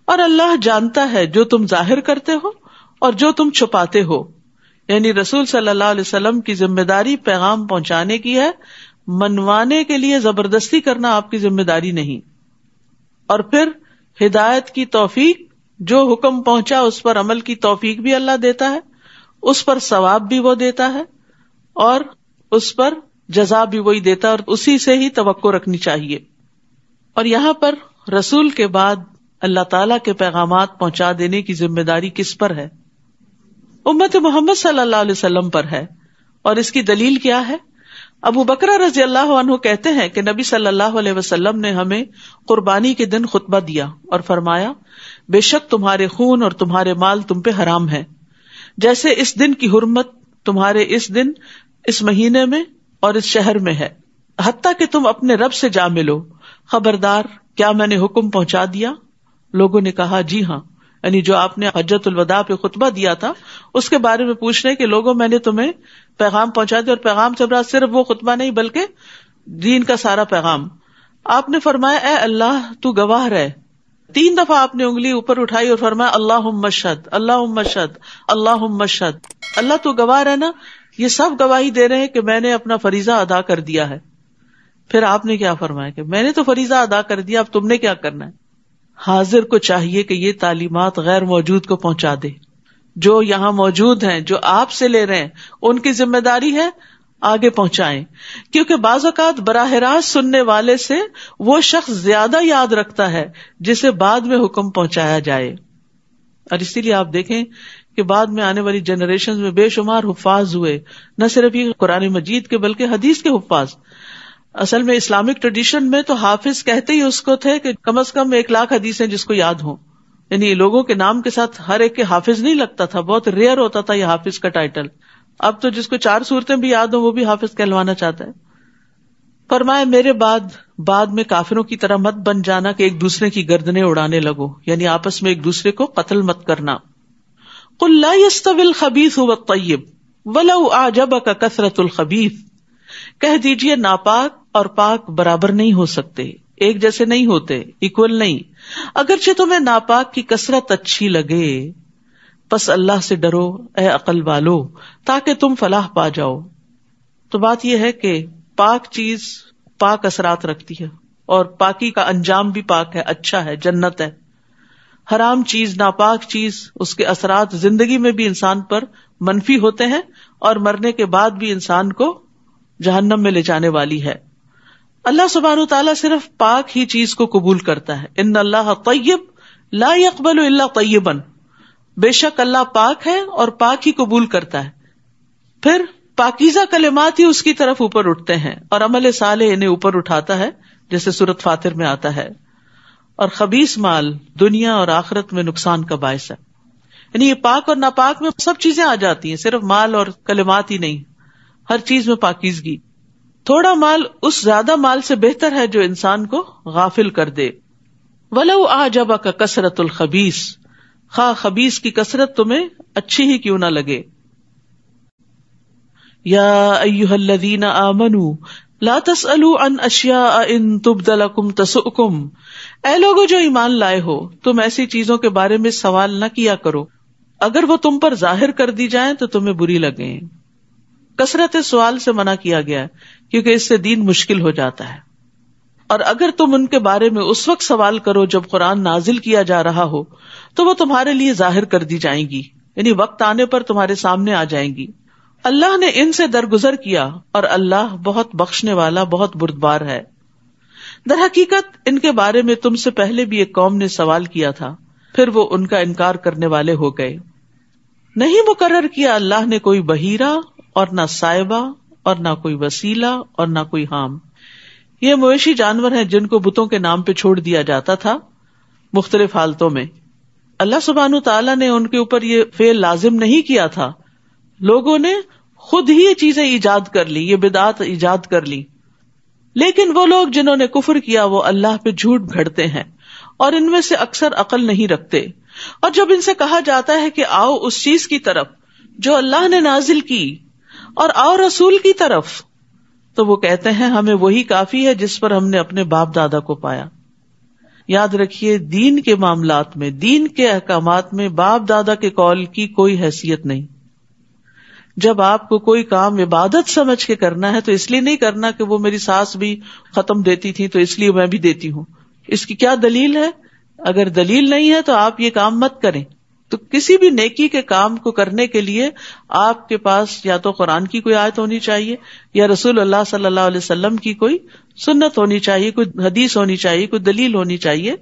اور اللہ جانتا ہے جو تم ظاہر کرتے ہو اور جو تم چھپاتے ہو. یعنی رسول صلی اللہ علیہ وسلم کی ذمہ داری پیغام پہنچانے کی ہے، منوانے کے لیے زبردستی کرنا آپ کی ذمہ داری نہیں. اور پھر ہدایت کی توفیق، جو حکم پہنچا اس پر عمل کی توفیق بھی اللہ دیتا ہے، اس پر ثواب بھی وہ دیتا ہے، اور اس پر جزا بھی وہی دیتا ہے، اور اسی سے ہی توقع رکھنی چاہیے. اور یہاں پر رسول کے بعد اللہ تعالیٰ کے پیغامات پہنچا دینے کی ذمہ داری کس پر ہے؟ امت محمد صلی اللہ علیہ وسلم پر ہے. اور اس کی دلیل کیا ہے؟ ابو بکر رضی اللہ عنہ کہتے ہیں کہ نبی صلی اللہ علیہ وسلم نے ہمیں قربانی کے دن خطبہ دیا اور فرمایا، بے شک تمہارے خون اور تمہارے مال تم پہ حرام ہے، جیسے اس دن کی حرمت تمہارے اس دن، اس مہینے میں اور اس شہر میں ہے، حتیٰ کہ تم اپنے رب سے جا ملو. خبردار، کیا میں نے حکم پہنچا دیا؟ لوگوں نے کہا جی ہاں. یعنی جو آپ نے حجۃ الوداع پہ خطبہ دیا تھا اس کے بارے میں پوچھ رہے کہ لوگوں میں نے تمہیں پیغام پہنچا دیا. اور پیغام سے مراد صرف وہ خطبہ نہیں بلکہ دین کا سارا پیغام. آپ نے فرمایا اے اللہ تو گواہ رہے. 3 دفعہ آپ نے انگلی اوپر اٹھائی اور فرمایا اللہم اشہد، اللہم اشہد، اللہم اشہد. اللہ تو گواہ رہنا، یہ سب گواہی دے رہے ہیں کہ میں نے اپنا فریضہ ادا کر دیا ہے. پھر آپ نے کیا فرمایا کہ میں نے تو فریضہ ادا کر دیا، اب تم نے کیا کرنا ہے؟ حاضر کو چاہیے کہ یہ تعلیمات غیر موجود کو پہنچا دے. جو یہاں موجود ہیں، جو آپ سے لے رہے ہیں، ان کی ذمہ داری ہے آگے پہنچائیں، کیونکہ بعض اوقات براہ راست سننے والے سے وہ شخص زیادہ یاد رکھتا ہے جسے بعد میں حکم پہنچایا جائے. اور اسی لیے آپ دیکھیں کہ بعد میں آنے والی جنریشن میں بے شمار حفاظ ہوئے، نہ صرف یہ قرآن مجید کے بلکہ حدیث کے حفاظ. اصل میں اسلامک ٹریڈیشن میں تو حافظ کہتے ہی اس کو تھے کہ کم از کم 1 لاکھ حدیثیں جس کو یاد ہوں. یعنی لوگوں کے نام کے ساتھ ہر ایک کے حافظ نہیں لگتا تھا، بہت ریئر ہوتا تھا یہ حافظ کا ٹائٹل. اب تو جس کو 4 سورتیں بھی یاد ہوں وہ بھی حافظ کہلوانا چاہتا ہے. فرمایا میرے بعد میں کافروں کی طرح مت بن جانا کہ ایک دوسرے کی گردنیں اڑانے لگو، یعنی آپس میں ایک دوسرے کو قتل مت کرنا. قل لا يستوي الخبيث والطيب ولو اعجبك كثرة الخبيث، کہہ دیجئے ناپاک اور پاک برابر نہیں ہو سکتے، ایک جیسے نہیں ہوتے، ایکول نہیں، اگرچہ تمہیں ناپاک کی کثرت اچھی لگے. پس اللہ سے ڈرو اے عقل والو تاکہ تم فلاح پا جاؤ. تو بات یہ ہے کہ پاک چیز پاک اثرات رکھتی ہے، اور پاکی کا انجام بھی پاک ہے، اچھا ہے، جنت ہے. حرام چیز، ناپاک چیز، اس کے اثرات زندگی میں بھی انسان پر منفی ہوتے ہیں اور مرنے کے بعد بھی انسان کو جہنم میں لے جانے والی ہے. اللہ سبحانہ وتعالیٰ صرف پاک ہی چیز کو قبول کرتا ہے. ان اللہ طیب لا يقبل الا طیبا، بے شک اللہ پاک ہے اور پاک ہی قبول کرتا ہے. پھر پاکیزہ کلمات ہی اس کی طرف اوپر اٹھتے ہیں اور عمل صالح انہیں اوپر اٹھاتا ہے، جیسے سورۃ فاطر میں آتا ہے. اور خبیث مال دنیا اور آخرت میں نقصان کا باعث ہے. یعنی یہ پاک اور ناپاک میں سب چیزیں آ جاتی ہیں، صرف مال اور کلمات ہی نہیں، ہر چیز میں پاکیزگی. تھوڑا مال اس زیادہ مال سے بہتر ہے جو انسان کو غافل کر دے. وَلَوْ أَعْجَبَكَ كَثْرَةُ الْخَبِيثِ، خواہ خبیث کی کثرت تمہیں اچھی ہی کیوں نہ لگے. یا ایھا الذین آمنوا لا تسألوا عن اشیاء ان تبد لکم تسؤکم، اے لوگو جو ایمان لائے ہو تم ایسی چیزوں کے بارے میں سوال نہ کیا کرو اگر وہ تم پر ظاہر کر دی جائیں تو تمہیں بری لگیں. کثرت سوال سے منع کیا گیا ہے کیونکہ اس سے دین مشکل ہو جاتا ہے. اور اگر تم ان کے بارے میں اس وقت سوال کرو جب قرآن نازل کیا جا رہا ہو تو وہ تمہارے لیے ظاہر کر دی جائیں گی، یعنی وقت آنے پر تمہارے سامنے آ جائیں گی. اللہ نے ان سے درگزر کیا اور اللہ بہت بخشنے والا بہت بردبار ہے. در حقیقت ان کے بارے میں تم سے پہلے بھی ایک قوم نے سوال کیا تھا، پھر وہ ان کا انکار کرنے والے ہو گئے. نہیں مقرر کیا اللہ نے کوئی بحیرہ اور نہ سائبہ اور نہ کوئی وسیلہ اور نہ کوئی حام. یہ مویشی جانور ہیں جن کو بتوں کے نام پہ چھوڑ دیا جاتا تھا مختلف حالتوں میں. اللہ سبحانہ تعالیٰ نے ان کے اوپر یہ فعل لازم نہیں کیا تھا، لوگوں نے خود ہی یہ چیزیں ایجاد کر لی، یہ بدعات ایجاد کر لی. لیکن وہ لوگ جنہوں نے کفر کیا وہ اللہ پہ جھوٹ گھڑتے ہیں اور ان میں سے اکثر عقل نہیں رکھتے. اور جب ان سے کہا جاتا ہے کہ آؤ اس چیز کی طرف جو اللہ نے نازل کی اور آؤ رسول کی طرف، تو وہ کہتے ہیں ہمیں وہی کافی ہے جس پر ہم نے اپنے باپ دادا کو پایا. یاد رکھیے دین کے معاملات میں، دین کے احکامات میں باپ دادا کے قول کی کوئی حیثیت نہیں. جب آپ کو کوئی کام عبادت سمجھ کے کرنا ہے تو اس لیے نہیں کرنا کہ وہ میری ساس بھی ختم دیتی تھی تو اس لیے میں بھی دیتی ہوں. اس کی کیا دلیل ہے؟ اگر دلیل نہیں ہے تو آپ یہ کام مت کریں. تو کسی بھی نیکی کے کام کو کرنے کے لیے آپ کے پاس یا تو قرآن کی کوئی آیت ہونی چاہیے یا رسول اللہ صلی اللہ علیہ وسلم کی کوئی سنت ہونی چاہیے، کوئی حدیث ہونی چاہیے، کوئی دلیل ہونی چاہیے.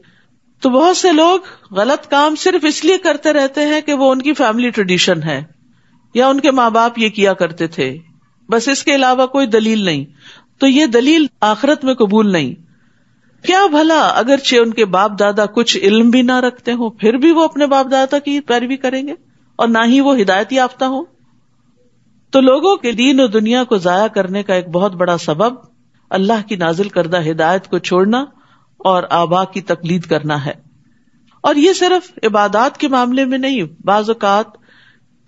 تو بہت سے لوگ غلط کام صرف اس لیے کرتے رہتے ہیں کہ وہ ان کی فیملی ٹریڈیشن ہے یا ان کے ماں باپ یہ کیا کرتے تھے، بس اس کے علاوہ کوئی دلیل نہیں. تو یہ دلیل آخرت میں قبول نہیں. کیا بھلا اگرچہ ان کے باپ دادا کچھ علم بھی نہ رکھتے ہوں پھر بھی وہ اپنے باپ دادا کی پیروی کریں گے اور نہ ہی وہ ہدایت یافتہ ہوں. تو لوگوں کے دین و دنیا کو ضائع کرنے کا ایک بہت بڑا سبب اللہ کی نازل کردہ ہدایت کو چھوڑنا اور آبا کی تقلید کرنا ہے. اور یہ صرف عبادات کے معاملے میں نہیں، بعض اوقات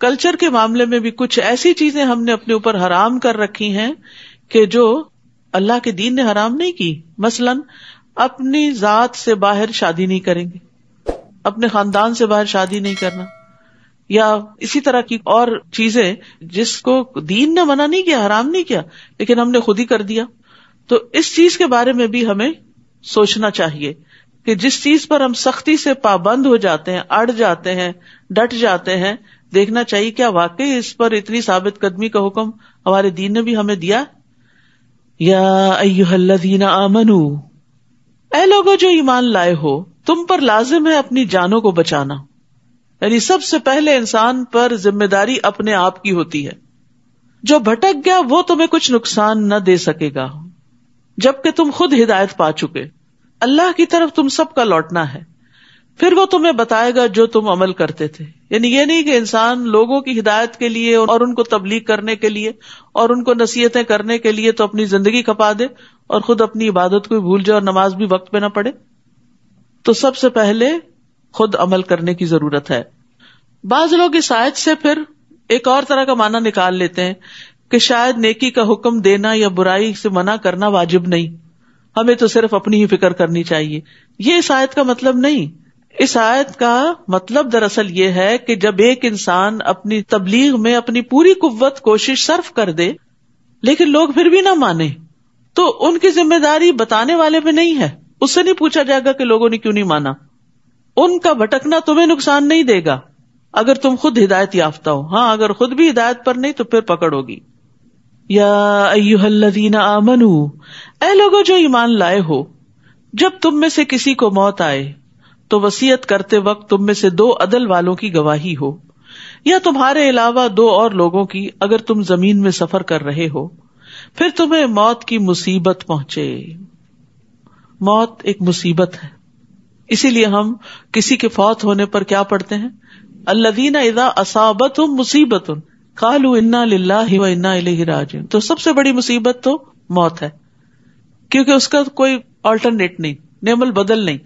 کلچر کے معاملے میں بھی کچھ ایسی چیزیں ہم نے اپنے اوپر حرام کر رکھی ہیں کہ جو اللہ کے دین نے حرام نہیں کی. مثلاً اپنی ذات سے باہر شادی نہیں کریں گے، اپنے خاندان سے باہر شادی نہیں کرنا، یا اسی طرح کی اور چیزیں جس کو دین نے منع نہیں کیا، حرام نہیں کیا، لیکن ہم نے خود ہی کر دیا. تو اس چیز کے بارے میں بھی ہمیں سوچنا چاہیے کہ جس چیز پر ہم سختی سے پابند ہو جاتے ہیں، اڑ جاتے ہیں، ڈٹ جاتے ہیں، دیکھنا چاہیے کیا واقعی اس پر اتنی ثابت قدمی کا حکم ہمارے دین نے بھی ہمیں دیا. یا ایھا الذین آمنوا، اے لوگو جو ایمان لائے ہو تم پر لازم ہے اپنی جانوں کو بچانا. یعنی سب سے پہلے انسان پر ذمہ داری اپنے آپ کی ہوتی ہے. جو بھٹک گیا وہ تمہیں کچھ نقصان نہ دے سکے گا جبکہ تم خود ہدایت پا چکے. اللہ کی طرف تم سب کا لوٹنا ہے، پھر وہ تمہیں بتائے گا جو تم عمل کرتے تھے. یعنی یہ نہیں کہ انسان لوگوں کی ہدایت کے لیے اور ان کو تبلیغ کرنے کے لیے اور ان کو نصیحتیں کرنے کے لیے تو اپنی زندگی کھپا دے اور خود اپنی عبادت کو بھول جائے اور نماز بھی وقت پہ نہ پڑھے. تو سب سے پہلے خود عمل کرنے کی ضرورت ہے. بعض لوگ اس آیت سے پھر ایک اور طرح کا معنی نکال لیتے ہیں کہ شاید نیکی کا حکم دینا یا برائی سے منع کرنا واجب نہیں، ہمیں تو صرف اپنی ہی فکر کرنی چاہیے. یہ اس آیت کا مطلب نہیں. اس آیت کا مطلب دراصل یہ ہے کہ جب ایک انسان اپنی تبلیغ میں اپنی پوری قوت کوشش صرف کر دے لیکن لوگ پھر بھی نہ مانے تو ان کی ذمہ داری بتانے والے پہ نہیں ہے. اس سے نہیں پوچھا جائے گا کہ لوگوں نے کیوں نہیں مانا. ان کا بھٹکنا تمہیں نقصان نہیں دے گا اگر تم خود ہدایت یافتہ ہو. ہاں اگر خود بھی ہدایت پر نہیں تو پھر پکڑ ہوگی. یا ایھا الذین آمنوا، اے لوگو جو ایمان لائے ہو جب تم میں سے کسی کو موت آئے تو وصیت کرتے وقت تم میں سے 2 عدل والوں کی گواہی ہو یا تمہارے علاوہ 2 اور لوگوں کی اگر تم زمین میں سفر کر رہے ہو پھر تمہیں موت کی مصیبت پہنچے. موت ایک مصیبت ہے، اسی لیے ہم کسی کے فوت ہونے پر کیا پڑھتے ہیں؟ الذین اذا اصابتہم مصیبۃ قالوا انا للہ و انا الیہ راجعون. تو سب سے بڑی مصیبت تو موت ہے، کیونکہ اس کا کوئی آلٹرنیٹ نہیں، نعم البدل نہیں.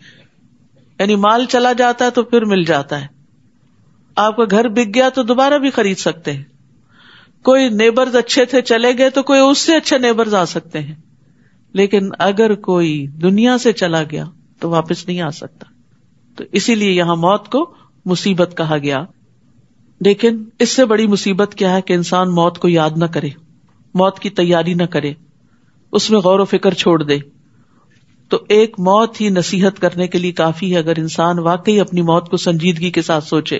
یعنی مال چلا جاتا ہے تو پھر مل جاتا ہے، آپ کا گھر بک گیا تو دوبارہ بھی خرید سکتے ہیں، کوئی نیبرز اچھے تھے چلے گئے تو کوئی اس سے اچھے نیبرز آ سکتے ہیں، لیکن اگر کوئی دنیا سے چلا گیا تو واپس نہیں آ سکتا. تو اسی لیے یہاں موت کو مصیبت کہا گیا. لیکن اس سے بڑی مصیبت کیا ہے کہ انسان موت کو یاد نہ کرے، موت کی تیاری نہ کرے، اس میں غور و فکر چھوڑ دے. تو ایک موت ہی نصیحت کرنے کے لیے کافی ہے اگر انسان واقعی اپنی موت کو سنجیدگی کے ساتھ سوچے.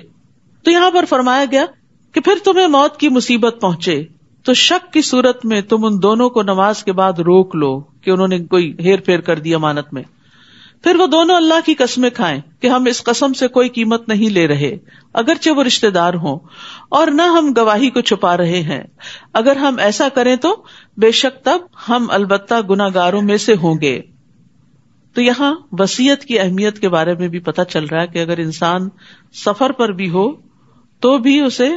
تو یہاں پر فرمایا گیا کہ پھر تمہیں موت کی مصیبت پہنچے تو شک کی صورت میں تم ان دونوں کو نماز کے بعد روک لو کہ انہوں نے کوئی ہیر پھیر کر دی امانت میں. پھر وہ دونوں اللہ کی قسمیں کھائیں کہ ہم اس قسم سے کوئی قیمت نہیں لے رہے اگرچہ وہ رشتہ دار ہوں، اور نہ ہم گواہی کو چھپا رہے ہیں. اگر ہم ایسا کریں تو بے شک تب ہم البتہ گناہگاروں میں سے ہوں گے. تو یہاں وصیت کی اہمیت کے بارے میں بھی پتہ چل رہا ہے کہ اگر انسان سفر پر بھی ہو تو بھی اسے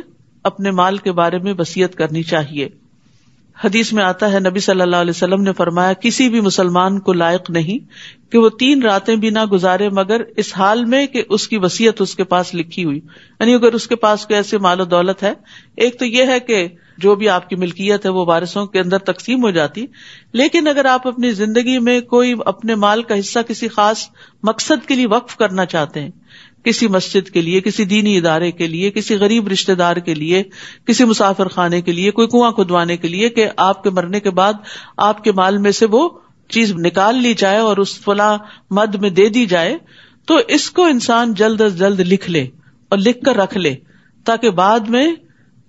اپنے مال کے بارے میں وصیت کرنی چاہیے. حدیث میں آتا ہے نبی صلی اللہ علیہ وسلم نے فرمایا کسی بھی مسلمان کو لائق نہیں کہ وہ 3 راتیں بھی نہ گزارے مگر اس حال میں کہ اس کی وصیت اس کے پاس لکھی ہوئی. یعنی اگر اس کے پاس کوئی ایسے مال و دولت ہے، ایک تو یہ ہے کہ جو بھی آپ کی ملکیت ہے وہ وارثوں کے اندر تقسیم ہو جاتی، لیکن اگر آپ اپنی زندگی میں کوئی اپنے مال کا حصہ کسی خاص مقصد کے لیے وقف کرنا چاہتے ہیں، کسی مسجد کے لیے، کسی دینی ادارے کے لیے، کسی غریب رشتہ دار کے لیے، کسی مسافر خانے کے لیے، کوئی کنواں کھدوانے کے لیے، کہ آپ کے مرنے کے بعد آپ کے مال میں سے وہ چیز نکال لی جائے اور اس فلاں مد میں دے دی جائے، تو اس کو انسان جلد از جلد لکھ لے اور لکھ کر رکھ لے تاکہ بعد میں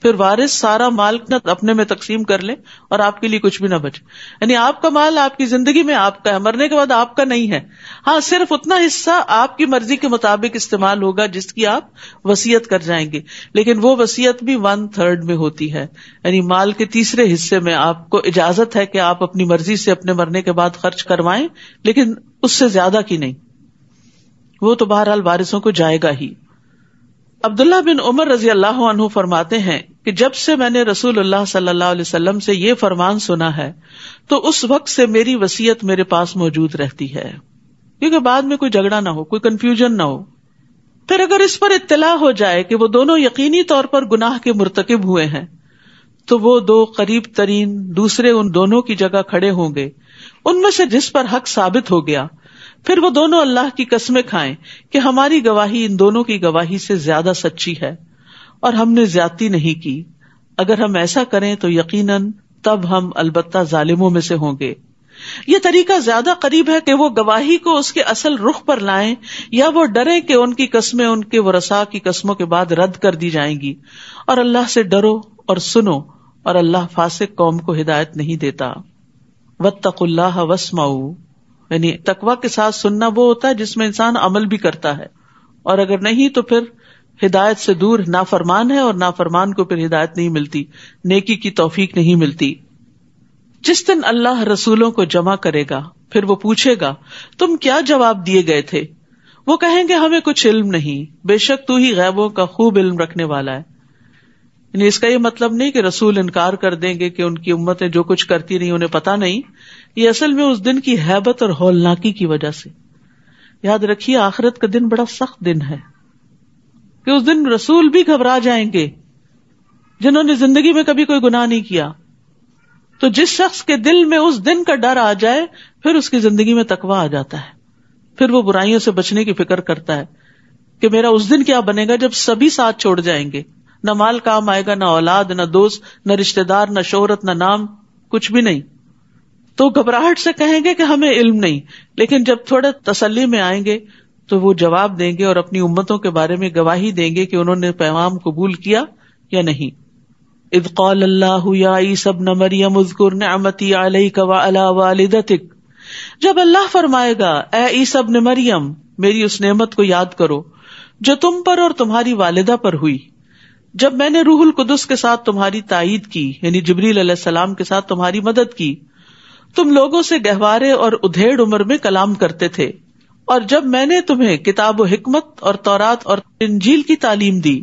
پھر وارث سارا مال اپنے میں تقسیم کر لے اور آپ کے لیے کچھ بھی نہ بچے. یعنی آپ کا مال آپ کی زندگی میں آپ کا ہے، مرنے کے بعد آپ کا نہیں ہے. ہاں صرف اتنا حصہ آپ کی مرضی کے مطابق استعمال ہوگا جس کی آپ وصیت کر جائیں گے، لیکن وہ وصیت بھی 1/3 میں ہوتی ہے. یعنی مال کے تیسرے حصے میں آپ کو اجازت ہے کہ آپ اپنی مرضی سے اپنے مرنے کے بعد خرچ کروائیں، لیکن اس سے زیادہ کی نہیں، وہ تو بہرحال وارثوں کو جائے گا ہی. عبداللہ بن عمر رضی اللہ عنہ فرماتے ہیں کہ جب سے میں نے رسول اللہ صلی اللہ علیہ وسلم سے یہ فرمان سنا ہے تو اس وقت سے میری وصیت میرے پاس موجود رہتی ہے، کیونکہ بعد میں کوئی جھگڑا نہ ہو، کوئی کنفیوژن نہ ہو. پھر اگر اس پر اطلاع ہو جائے کہ وہ دونوں یقینی طور پر گناہ کے مرتکب ہوئے ہیں تو وہ 2 قریب ترین دوسرے ان دونوں کی جگہ کھڑے ہوں گے، ان میں سے جس پر حق ثابت ہو گیا پھر وہ دونوں اللہ کی قسمیں کھائیں کہ ہماری گواہی ان دونوں کی گواہی سے زیادہ سچی ہے اور ہم نے زیادتی نہیں کی. اگر ہم ایسا کریں تو یقیناً تب ہم البتہ ظالموں میں سے ہوں گے. یہ طریقہ زیادہ قریب ہے کہ وہ گواہی کو اس کے اصل رخ پر لائیں یا وہ ڈریں کہ ان کی قسمیں ان کے ورثاء کی قسموں کے بعد رد کر دی جائیں گی. اور اللہ سے ڈرو اور سنو، اور اللہ فاسق قوم کو ہدایت نہیں دیتا. واتقوا اللہ واسمعوا، یعنی تقوی کے ساتھ سننا وہ ہوتا ہے جس میں انسان عمل بھی کرتا ہے، اور اگر نہیں تو پھر ہدایت سے دور نافرمان ہے، اور نافرمان کو پھر ہدایت نہیں ملتی، نیکی کی توفیق نہیں ملتی. جس دن اللہ رسولوں کو جمع کرے گا پھر وہ پوچھے گا تم کیا جواب دیے گئے تھے؟ وہ کہیں گے ہمیں کچھ علم نہیں، بے شک تو ہی غیبوں کا خوب علم رکھنے والا ہے. یعنی اس کا یہ مطلب نہیں کہ رسول انکار کر دیں گے کہ ان کی امتیں جو کچھ کرتی رہی انہیں پتا نہیں. یہ اصل میں اس دن کی ہیبت اور ہولناکی کی وجہ سے. یاد رکھیے آخرت کا دن بڑا سخت دن ہے کہ اس دن رسول بھی گھبرا جائیں گے جنہوں نے زندگی میں کبھی کوئی گناہ نہیں کیا. تو جس شخص کے دل میں اس دن کا ڈر آ جائے پھر اس کی زندگی میں تقویٰ آ جاتا ہے، پھر وہ برائیوں سے بچنے کی فکر کرتا ہے کہ میرا اس دن کیا بنے گا جب سبھی ساتھ چھوڑ جائیں گے، نہ مال کام آئے گا، نہ اولاد، نہ دوست، نہ رشتہ دار، نہ شہرت، نہ نام، کچھ بھی نہیں. تو گھبراہٹ سے کہیں گے کہ ہمیں علم نہیں، لیکن جب تھوڑے تسلی میں آئیں گے تو وہ جواب دیں گے اور اپنی امتوں کے بارے میں گواہی دیں گے کہ انہوں نے پیغام قبول کیا یا نہیں. اذ قال اللہ یا عیسی ابن مریم اذکر نعمتی علیک وعلی والدتک، جب اللہ فرمائے گا اے عیسی ابن مریم میری اس نعمت کو یاد کرو جو تم پر اور تمہاری والدہ پر ہوئی، جب میں نے روح القدس کے ساتھ تمہاری تائید کی، یعنی جبریل علیہ السلام کے ساتھ تمہاری مدد کی، تم لوگوں سے گہوارے اور ادھیڑ عمر میں کلام کرتے تھے اور جب میں نے تمہیں کتاب و حکمت اور تورات اور انجیل کی تعلیم دی،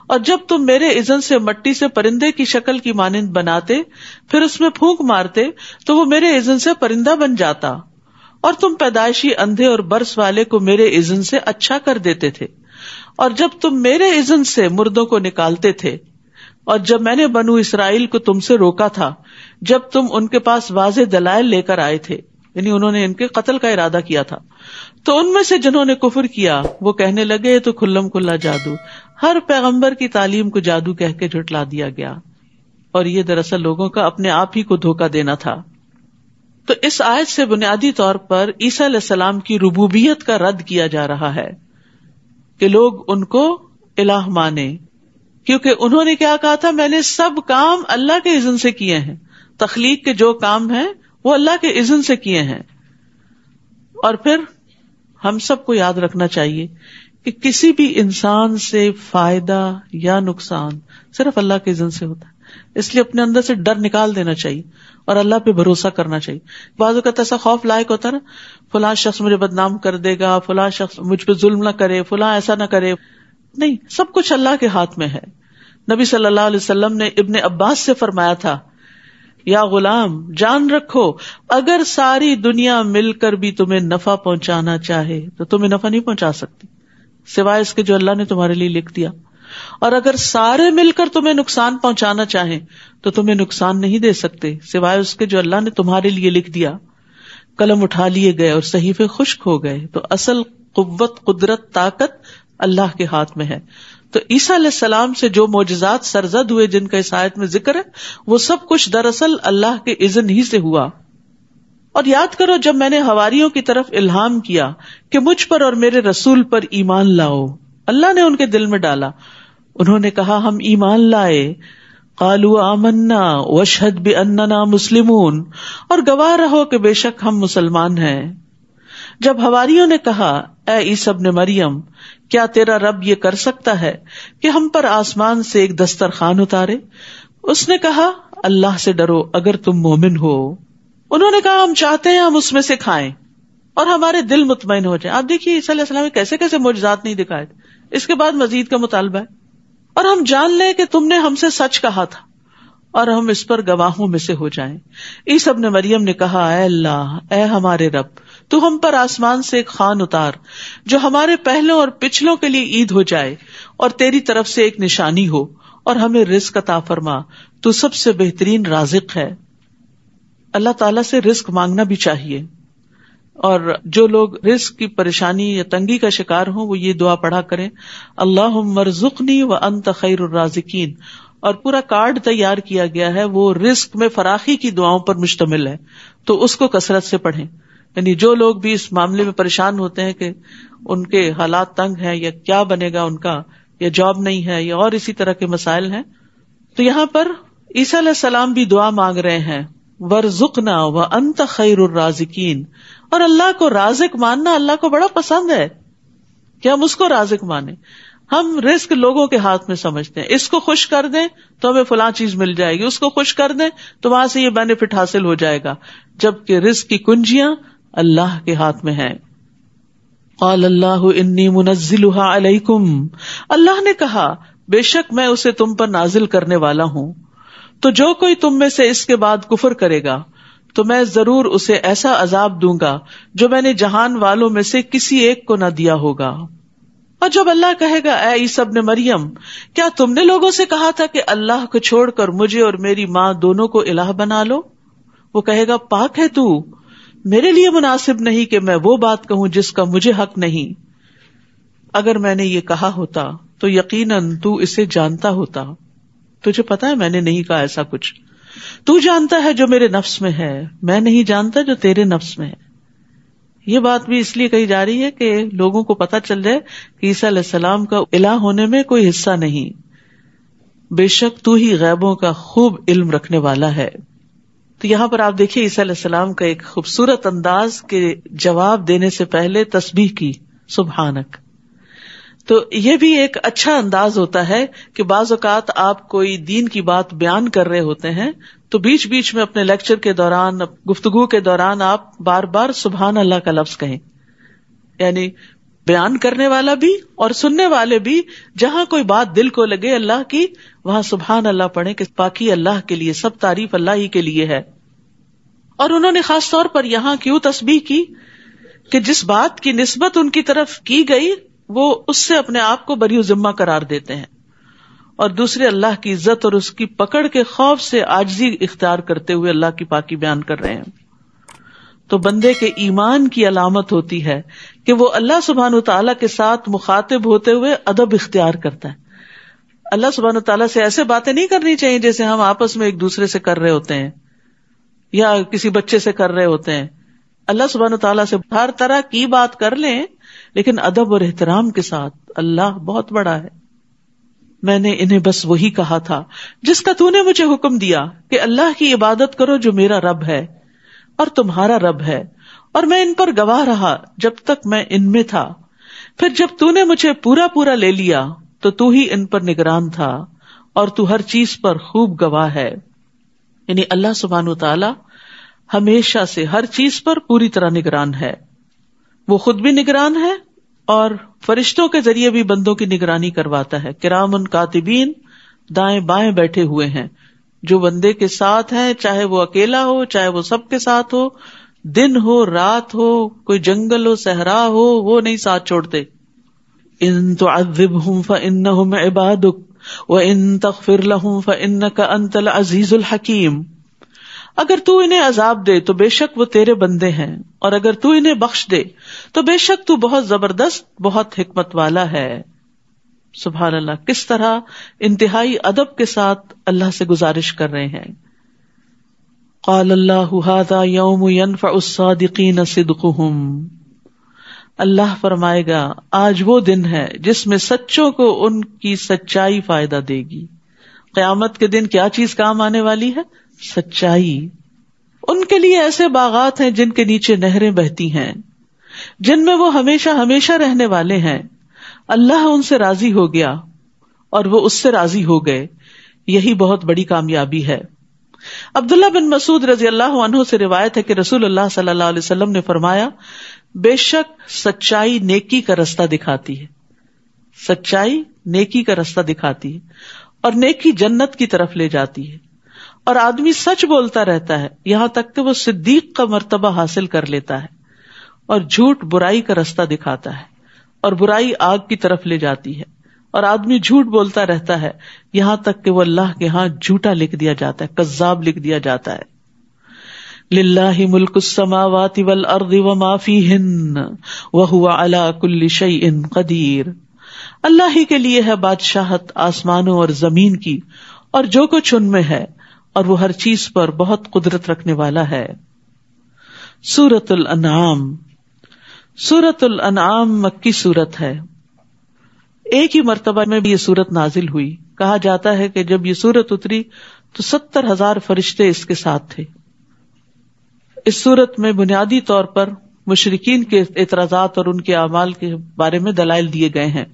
اور جب تم میرے اذن سے مٹی سے پرندے کی شکل کی مانند بناتے پھر اس میں پھونک مارتے تو وہ میرے اذن سے پرندہ بن جاتا، اور تم پیدائشی اندھے اور برس والے کو میرے اذن سے اچھا کر دیتے تھے، اور جب تم میرے اذن سے مردوں کو نکالتے تھے، اور جب میں نے بنو اسرائیل کو تم سے روکا تھا جب تم ان کے پاس واضح دلائل لے کر آئے تھے، یعنی انہوں نے ان کے قتل کا ارادہ کیا تھا، تو ان میں سے جنہوں نے کفر کیا وہ کہنے لگے یہ تو کھلم کھلا جادو، ہر پیغمبر کی تعلیم کو جادو کہہ کے جھٹلا دیا گیا، اور یہ دراصل لوگوں کا اپنے آپ ہی کو دھوکہ دینا تھا۔ تو اس آیت سے بنیادی طور پر عیسیٰ علیہ السلام کی ربوبیت کا رد کیا جا رہا ہے کہ لوگ ان کو الہ مانے، کیونکہ انہوں نے کیا کہا تھا، میں نے سب کام اللہ کے اذن سے کیے ہیں، تخلیق کے جو کام ہیں وہ اللہ کے اذن سے کیے ہیں۔ اور پھر ہم سب کو یاد رکھنا چاہیے کہ کسی بھی انسان سے فائدہ یا نقصان صرف اللہ کے اذن سے ہوتا ہے، اس لیے اپنے اندر سے ڈر نکال دینا چاہیے اور اللہ پہ بھروسہ کرنا چاہیے۔ بعض اوقات ایسا خوف لائق ہوتا ہے نا، فلاں شخص مجھے بدنام کر دے گا، فلاں شخص مجھ پہ ظلم نہ کرے، فلاں ایسا نہ کرے، نہیں، سب کچھ اللہ کے ہاتھ میں ہے۔ نبی صلی اللہ علیہ وسلم نے ابن عباس سے فرمایا تھا، یا غلام جان رکھو اگر ساری دنیا مل کر بھی تمہیں نفع پہنچانا چاہے تو تمہیں نفع نہیں پہنچا سکتی سوائے اس کے جو اللہ نے تمہارے لیے لکھ دیا، اور اگر سارے مل کر تمہیں نقصان پہنچانا چاہیں تو تمہیں نقصان نہیں دے سکتے سوائے اس کے جو اللہ نے تمہارے لیے لکھ دیا۔ قلم اٹھا لیے گئے اور صحیفے خشک ہو گئے، تو اصل قوت، قدرت، طاقت اللہ کے ہاتھ میں ہے۔ تو عیسیٰ علیہ السلام سے جو معجزات سرزد ہوئے جن کا اس آیت میں ذکر ہے، وہ سب کچھ دراصل اللہ کے اذن ہی سے ہوا۔ اور یاد کرو جب میں نے حواریوں کی طرف الہام کیا کہ مجھ پر اور میرے رسول پر ایمان لاؤ، اللہ نے ان کے دل میں ڈالا، انہوں نے کہا ہم ایمان لائے، قالوا آمنا واشہد باننا مسلمون، اور گواہ رہو کہ بے شک ہم مسلمان ہیں۔ جب حواریوں نے کہا اے عیسیٰ ابن مریم، کیا تیرا رب یہ کر سکتا ہے کہ ہم پر آسمان سے ایک دسترخوان اتارے؟ اس نے کہا اللہ سے ڈرو اگر تم مومن ہو۔ انہوں نے کہا ہم چاہتے ہیں ہم اس میں سے کھائیں اور ہمارے دل مطمئن ہو جائیں۔ آپ دیکھیے عیسیٰ علیہ السلام نے کیسے کیسے معجزات نہیں دکھائے تھے، اس کے بعد مزید کا مطالبہ ہے، اور ہم جان لیں کہ تم نے ہم سے سچ کہا تھا اور ہم اس پر گواہوں میں سے ہو جائیں۔ عیسیٰ ابن مریم نے کہا اے اللہ، اے ہمارے رب، تو ہم پر آسمان سے ایک خوان اتار جو ہمارے پہلوں اور پچھلوں کے لیے عید ہو جائے اور تیری طرف سے ایک نشانی ہو، اور ہمیں رزق عطا فرما، تو سب سے بہترین رازق ہے۔ اللہ تعالیٰ سے رزق مانگنا بھی چاہیے، اور جو لوگ رزق کی پریشانی یا تنگی کا شکار ہوں وہ یہ دعا پڑھا کریں، اللہم ارزقنی وانت خیر الرازقین، اور پورا کارڈ تیار کیا گیا ہے، وہ رزق میں فراخی کی دعاؤں پر مشتمل ہے، تو اس کو کثرت سے پڑھیں۔ یعنی جو لوگ بھی اس معاملے میں پریشان ہوتے ہیں کہ ان کے حالات تنگ ہیں یا کیا بنے گا ان کا، یا جاب نہیں ہے یا اور اسی طرح کے مسائل ہیں، تو یہاں پر عیسیٰ علیہ السلام بھی دعا مانگ رہے ہیں، وارزقنا وانت خیر الرازقین، اور اللہ کو رازق ماننا اللہ کو بڑا پسند ہے کہ ہم اس کو رازق مانیں۔ ہم رزق لوگوں کے ہاتھ میں سمجھتے ہیں، اس کو خوش کر دیں تو ہمیں فلاں چیز مل جائے گی، اس کو خوش کر دیں تو وہاں سے یہ بینیفٹ حاصل ہو جائے گا، جبکہ رزق کی کنجیاں اللہ کے ہاتھ میں ہیں۔ قال اللہ انی منزلها علیکم، اللہ نے کہا بے شک میں اسے تم پر نازل کرنے والا ہوں، تو جو کوئی تم میں سے اس کے بعد کفر کرے گا تو میں ضرور اسے ایسا عذاب دوں گا جو میں نے جہان والوں میں سے کسی ایک کو نہ دیا ہوگا۔ اور جب اللہ کہے گا اے عیسیٰ ابن مریم، کیا تم نے لوگوں سے کہا تھا کہ اللہ کو چھوڑ کر مجھے اور میری ماں دونوں کو الہ بنا لو؟ وہ کہے گا پاک ہے تو، میرے لیے مناسب نہیں کہ میں وہ بات کہوں جس کا مجھے حق نہیں۔ اگر میں نے یہ کہا ہوتا تو یقیناً تو اسے جانتا ہوتا، تجھے پتا ہے میں نے نہیں کہا ایسا کچھ، تو جانتا ہے جو میرے نفس میں ہے، میں نہیں جانتا جو تیرے نفس میں ہے۔ یہ بات بھی اس لیے کہی جا رہی ہے کہ لوگوں کو پتہ چل جائے کہ عیسیٰ علیہ السلام کا الہ ہونے میں کوئی حصہ نہیں، بے شک تو ہی غیبوں کا خوب علم رکھنے والا ہے۔ تو یہاں پر آپ دیکھیے عیسیٰ علیہ السلام کا ایک خوبصورت انداز کے جواب دینے سے پہلے تسبیح کی، سبحانک۔ تو یہ بھی ایک اچھا انداز ہوتا ہے کہ بعض اوقات آپ کوئی دین کی بات بیان کر رہے ہوتے ہیں تو بیچ بیچ میں اپنے لیکچر کے دوران، گفتگو کے دوران آپ بار بار سبحان اللہ کا لفظ کہیں، یعنی بیان کرنے والا بھی اور سننے والے بھی جہاں کوئی بات دل کو لگے اللہ کی، وہاں سبحان اللہ پڑھیں کہ پاکی اللہ کے لیے، سب تعریف اللہ ہی کے لیے ہے. اور انہوں نے خاص طور پر یہاں کیوں تسبیح کی کہ جس بات کی نسبت ان کی طرف کی گئی وہ اس سے اپنے آپ کو بری ذمہ قرار دیتے ہیں، اور دوسرے اللہ کی عزت اور اس کی پکڑ کے خوف سے عاجزی اختیار کرتے ہوئے اللہ کی پاکی بیان کر رہے ہیں. تو بندے کے ایمان کی علامت ہوتی ہے کہ وہ اللہ سبحانہ وتعالیٰ کے ساتھ مخاطب ہوتے ہوئے ادب اختیار کرتا ہے. اللہ سبحانہ وتعالیٰ سے ایسے باتیں نہیں کرنی چاہیے جیسے ہم آپس میں ایک دوسرے سے کر رہے ہوتے ہیں یا کسی بچے سے کر رہے ہوتے ہیں. اللہ سبحانہ وتعالیٰ سے ہر طرح کی بات کر لیں لیکن ادب اور احترام کے ساتھ. اللہ بہت بڑا ہے. میں نے انہیں بس وہی کہا تھا جس کا تو نے مجھے حکم دیا کہ اللہ کی عبادت کرو جو میرا رب ہے اور تمہارا رب ہے، اور میں ان پر گواہ رہا جب تک میں ان میں تھا. پھر جب تو نے مجھے پورا لے لیا تو تو ہی ان پر نگران تھا اور تو ہر چیز پر خوب گواہ ہے. یعنی اللہ سبحانہ وتعالی ہمیشہ سے ہر چیز پر پوری طرح نگران ہے. وہ خود بھی نگران ہے اور فرشتوں کے ذریعے بھی بندوں کی نگرانی کرواتا ہے. کرامن کاتبین دائیں بائیں بیٹھے ہوئے ہیں جو بندے کے ساتھ ہیں، چاہے وہ اکیلا ہو چاہے وہ سب کے ساتھ ہو، دن ہو رات ہو، کوئی جنگل ہو صحرا ہو، وہ نہیں ساتھ چھوڑتے. ان تعذبہم فانہم عبادک وان تغفر لہم فانک انت العزیز الحکیم. اگر تو انہیں عذاب دے تو بے شک وہ تیرے بندے ہیں، اور اگر تو انہیں بخش دے تو بے شک تو بہت زبردست، بہت حکمت والا ہے. سبحان اللہ، کس طرح انتہائی ادب کے ساتھ اللہ سے گزارش کر رہے ہیں. قال اللہ ھذا یوم ینفع الصادقین صدقہم. اللہ فرمائے گا آج وہ دن ہے جس میں سچوں کو ان کی سچائی فائدہ دے گی. قیامت کے دن کیا چیز کام آنے والی ہے؟ سچائی. ان کے لیے ایسے باغات ہیں جن کے نیچے نہریں بہتی ہیں، جن میں وہ ہمیشہ ہمیشہ رہنے والے ہیں. اللہ ان سے راضی ہو گیا اور وہ اس سے راضی ہو گئے. یہی بہت بڑی کامیابی ہے. عبداللہ بن مسعود رضی اللہ عنہ سے روایت ہے کہ رسول اللہ صلی اللہ علیہ وسلم نے فرمایا، بے شک سچائی نیکی کا رستہ دکھاتی ہے. سچائی نیکی کا رستہ دکھاتی ہے اور نیکی جنت کی طرف لے جاتی ہے. اور آدمی سچ بولتا رہتا ہے یہاں تک کہ وہ صدیق کا مرتبہ حاصل کر لیتا ہے. اور جھوٹ برائی کا رستہ دکھاتا ہے اور برائی آگ کی طرف لے جاتی ہے. اور آدمی جھوٹ بولتا رہتا ہے یہاں تک کہ وہ اللہ کے ہاں جھوٹا لکھ دیا جاتا ہے، کذاب لکھ دیا جاتا ہے. للہ ملک السماوات والارض وما فیہن وہو علی کل شیء قدیر. اللہ ہی کے لیے ہے بادشاہت آسمانوں اور زمین کی اور جو کچھ ان میں ہے، اور وہ ہر چیز پر بہت قدرت رکھنے والا ہے. سورۃ الانعام. سورۃ الانعام مکی سورت ہے. ایک ہی مرتبہ میں بھی یہ سورت نازل ہوئی. کہا جاتا ہے کہ جب یہ سورت اتری تو 70,000 فرشتے اس کے ساتھ تھے. اس سورت میں بنیادی طور پر مشرکین کے اعتراضات اور ان کے اعمال کے بارے میں دلائل دیے گئے ہیں.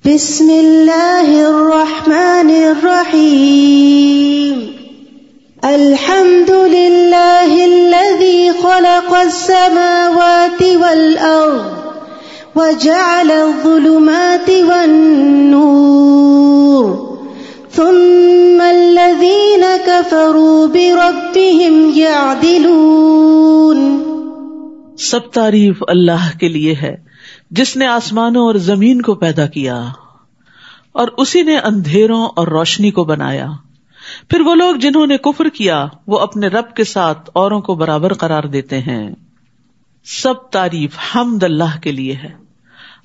بسم اللہ الرحمن الرحیم. الحمد للہ الذی خلق السماوات والارض وجعل الظلمات والنور ثم الذین کفروا بربهم یعدلون. سب تعریف اللہ کے لیے ہے جس نے آسمانوں اور زمین کو پیدا کیا اور اسی نے اندھیروں اور روشنی کو بنایا. پھر وہ لوگ جنہوں نے کفر کیا وہ اپنے رب کے ساتھ اوروں کو برابر قرار دیتے ہیں. سب تعریف حمد اللہ کے لیے ہے.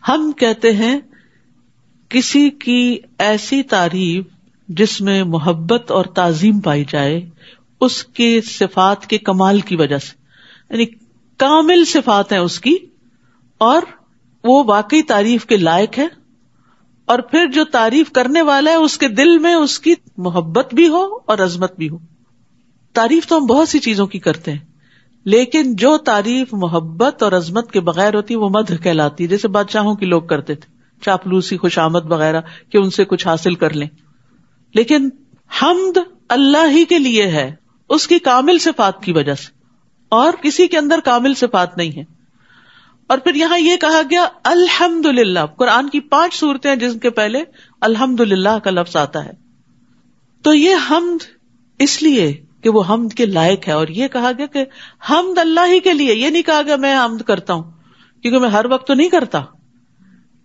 ہم کہتے ہیں کسی کی ایسی تعریف جس میں محبت اور تعظیم پائی جائے اس کے صفات کے کمال کی وجہ سے، یعنی کامل صفات ہیں اس کی اور وہ واقعی تعریف کے لائق ہے. اور پھر جو تعریف کرنے والا ہے اس کے دل میں اس کی محبت بھی ہو اور عظمت بھی ہو. تعریف تو ہم بہت سی چیزوں کی کرتے ہیں لیکن جو تعریف محبت اور عظمت کے بغیر ہوتی وہ مدح کہلاتی ہے، جیسے بادشاہوں کی لوگ کرتے تھے، چاپلوسی، خوشامد وغیرہ کہ ان سے کچھ حاصل کر لیں. لیکن حمد اللہ ہی کے لیے ہے اس کی کامل صفات کی وجہ سے، اور کسی کے اندر کامل صفات نہیں ہے. اور پھر یہاں یہ کہا گیا الحمدللہ. قرآن کی 5 سورتیں ہیں جن کے پہلے الحمدللہ کا لفظ آتا ہے. تو یہ حمد اس لیے کہ وہ حمد کے لائق ہے, اور یہ کہا گیا کہ حمد اللہ ہی کے لیے. یہ نہیں کہا گیا میں حمد کرتا ہوں, کیونکہ میں ہر وقت تو نہیں کرتا.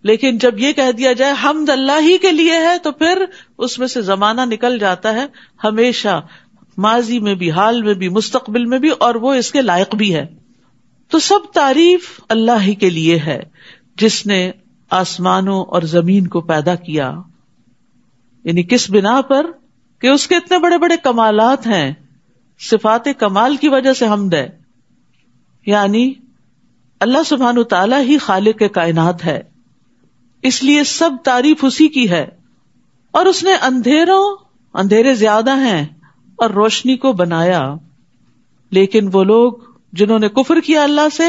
لیکن جب یہ کہہ دیا جائے حمد اللہ ہی کے لیے ہے تو پھر اس میں سے زمانہ نکل جاتا ہے ہمیشہ, ماضی میں بھی, حال میں بھی, مستقبل میں بھی, اور وہ اس کے لائق بھی ہے. تو سب تعریف اللہ ہی کے لیے ہے جس نے آسمانوں اور زمین کو پیدا کیا. یعنی کس بنا پر کہ اس کے اتنے بڑے بڑے کمالات ہیں, صفات کمال کی وجہ سے حمد ہے. یعنی اللہ سبحانہ تعالیٰ ہی خالق کائنات ہے, اس لیے سب تعریف اسی کی ہے. اور اس نے اندھیرے زیادہ ہیں اور روشنی کو بنایا. لیکن وہ لوگ جنہوں نے کفر کیا اللہ سے,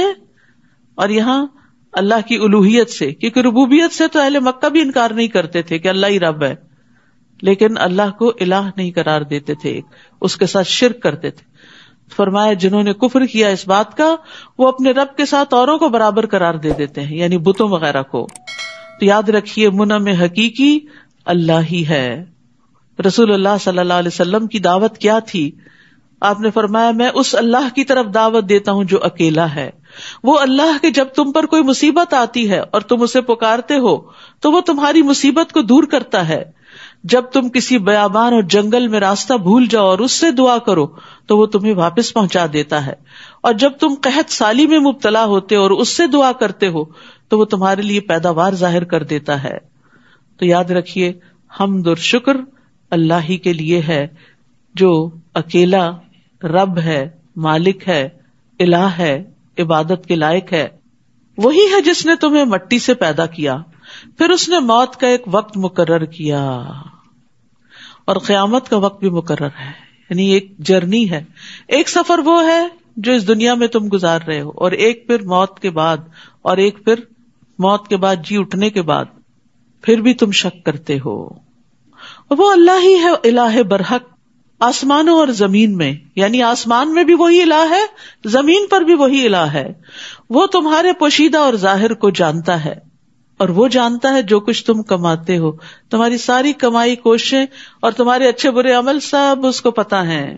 اور یہاں اللہ کی الوہیت سے, کیونکہ ربوبیت سے تو اہل مکہ بھی انکار نہیں کرتے تھے کہ اللہ ہی رب ہے, لیکن اللہ کو الہ نہیں قرار دیتے تھے, اس کے ساتھ شرک کرتے تھے. فرمایا جنہوں نے کفر کیا اس بات کا, وہ اپنے رب کے ساتھ اوروں کو برابر قرار دے دیتے ہیں, یعنی بتوں وغیرہ کو. تو یاد رکھیے منعم حقیقی اللہ ہی ہے. رسول اللہ صلی اللہ علیہ وسلم کی دعوت کیا تھی؟ آپ نے فرمایا میں اس اللہ کی طرف دعوت دیتا ہوں جو اکیلا ہے. وہ اللہ کہ جب تم پر کوئی مصیبت آتی ہے اور تم اسے پکارتے ہو تو وہ تمہاری مصیبت کو دور کرتا ہے. جب تم کسی بیابان اور جنگل میں راستہ بھول جاؤ اور اس سے دعا کرو تو وہ تمہیں واپس پہنچا دیتا ہے. اور جب تم قحط سالی میں مبتلا ہوتے اور اس سے دعا کرتے ہو تو وہ تمہارے لیے پیداوار ظاہر کر دیتا ہے. تو یاد رکھیے حمد اور شکر اللہ ہی کے لیے ہے جو اکیلا رب ہے, مالک ہے, الہ ہے, عبادت کے لائق ہے. وہی ہے جس نے تمہیں مٹی سے پیدا کیا, پھر اس نے موت کا ایک وقت مقرر کیا اور قیامت کا وقت بھی مقرر ہے. یعنی ایک جرنی ہے, ایک سفر وہ ہے جو اس دنیا میں تم گزار رہے ہو, اور ایک پھر موت کے بعد, اور ایک پھر موت کے بعد جی اٹھنے کے بعد, پھر بھی تم شک کرتے ہو. وہ اللہ ہی ہے الہ برحق آسمانوں اور زمین میں, یعنی آسمان میں بھی وہی الہ ہے, زمین پر بھی وہی الہ ہے. وہ تمہارے پوشیدہ اور ظاہر کو جانتا ہے, اور وہ جانتا ہے جو کچھ تم کماتے ہو. تمہاری ساری کمائی, کوششیں اور تمہارے اچھے برے عمل سب اس کو پتا ہیں.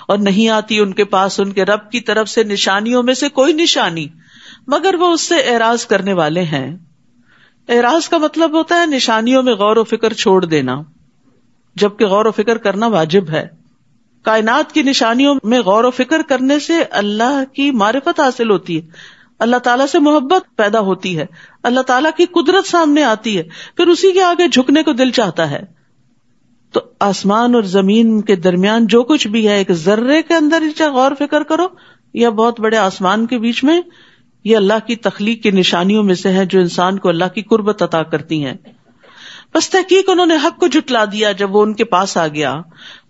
اور نہیں آتی ان کے پاس ان کے رب کی طرف سے نشانیوں میں سے کوئی نشانی مگر وہ اس سے اعراض کرنے والے ہیں. اعراض کا مطلب ہوتا ہے نشانیوں میں غور و فکر چھوڑ دینا, جبکہ غور و فکر کرنا واجب ہے. کائنات کی نشانیوں میں غور و فکر کرنے سے اللہ کی معرفت حاصل ہوتی ہے, اللہ تعالیٰ سے محبت پیدا ہوتی ہے, اللہ تعالیٰ کی قدرت سامنے آتی ہے, پھر اسی کے آگے جھکنے کو دل چاہتا ہے. تو آسمان اور زمین کے درمیان جو کچھ بھی ہے, ایک ذرے کے اندر چاہے غور فکر کرو یا بہت بڑے آسمان کے بیچ میں, یہ اللہ کی تخلیق کی نشانیوں میں سے ہیں جو انسان کو اللہ کی قربت عطا کرتی ہیں. بس تحقیق انہوں نے حق کو جھٹلا دیا جب وہ ان کے پاس آ گیا,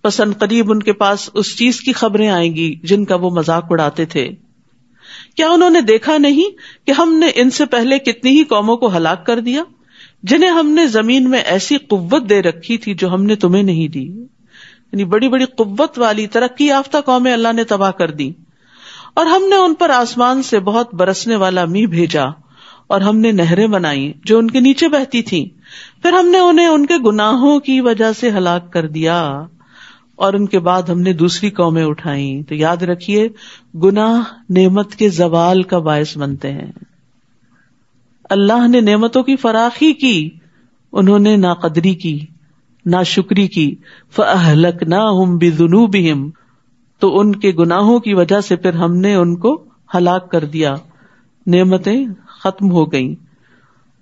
بس ان قریب ان کے پاس اس چیز کی خبریں آئیں گی جن کا وہ مذاق اڑاتے تھے. کیا انہوں نے دیکھا نہیں کہ ہم نے ان سے پہلے کتنی ہی قوموں کو ہلاک کر دیا جنہیں ہم نے زمین میں ایسی قوت دے رکھی تھی جو ہم نے تمہیں نہیں دی. یعنی بڑی بڑی قوت والی ترقی یافتہ قومیں اللہ نے تباہ کر دی. اور ہم نے ان پر آسمان سے بہت برسنے والا میਂہ بھیجا, اور ہم نے نہریں بنائی جو ان کے نیچے بہتی تھیں. پھر ہم نے انہیں ان کے گناہوں کی وجہ سے ہلاک کر دیا, اور ان کے بعد ہم نے دوسری قومیں اٹھائیں. تو یاد رکھیے گناہ نعمت کے زوال کا باعث بنتے ہیں. اللہ نے نعمتوں کی فراخی کی, انہوں نے ناقدری کی, ناشکری کی. فَأَهْلَكْنَاهُمْ بِذُنُوبِهِمْ, تو ان کے گناہوں کی وجہ سے پھر ہم نے ان کو ہلاک کر دیا, نعمتیں ختم ہو گئیں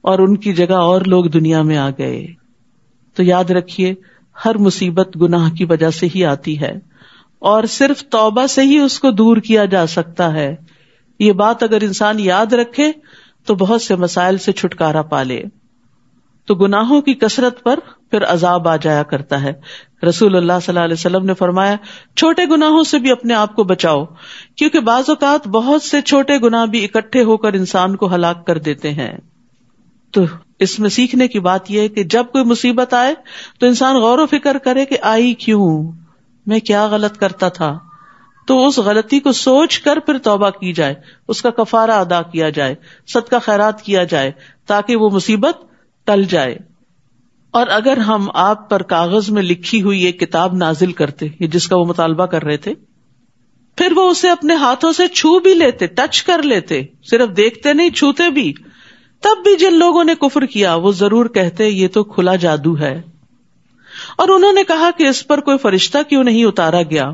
اور ان کی جگہ اور لوگ دنیا میں آ گئے. تو یاد رکھیے ہر مصیبت گناہ کی وجہ سے ہی آتی ہے, اور صرف توبہ سے ہی اس کو دور کیا جا سکتا ہے. یہ بات اگر انسان یاد رکھے تو بہت سے مسائل سے چھٹکارا پا لے. تو گناہوں کی کثرت پر پھر عذاب آ جایا کرتا ہے. رسول اللہ صلی اللہ علیہ وسلم نے فرمایا چھوٹے گناہوں سے بھی اپنے آپ کو بچاؤ, کیونکہ بعض اوقات بہت سے چھوٹے گناہ بھی اکٹھے ہو کر انسان کو ہلاک کر دیتے ہیں. تو اس میں سیکھنے کی بات یہ ہے کہ جب کوئی مصیبت آئے تو انسان غور و فکر کرے کہ آئی کیوں, میں کیا غلط کرتا تھا, تو اس غلطی کو سوچ کر پھر توبہ کی جائے، اس کا کفارہ ادا کیا جائے، صدقہ خیرات کیا جائے تاکہ وہ مصیبت ٹل جائے. اور اگر ہم آپ پر کاغذ میں لکھی ہوئی ایک کتاب نازل کرتے جس کا وہ مطالبہ کر رہے تھے، پھر وہ اسے اپنے ہاتھوں سے چھو بھی لیتے، ٹچ کر لیتے، صرف دیکھتے نہیں چھوتے بھی، تب بھی جن لوگوں نے کفر کیا وہ ضرور کہتے یہ تو کھلا جادو ہے. اور انہوں نے کہا کہ اس پر کوئی فرشتہ کیوں نہیں اتارا گیا،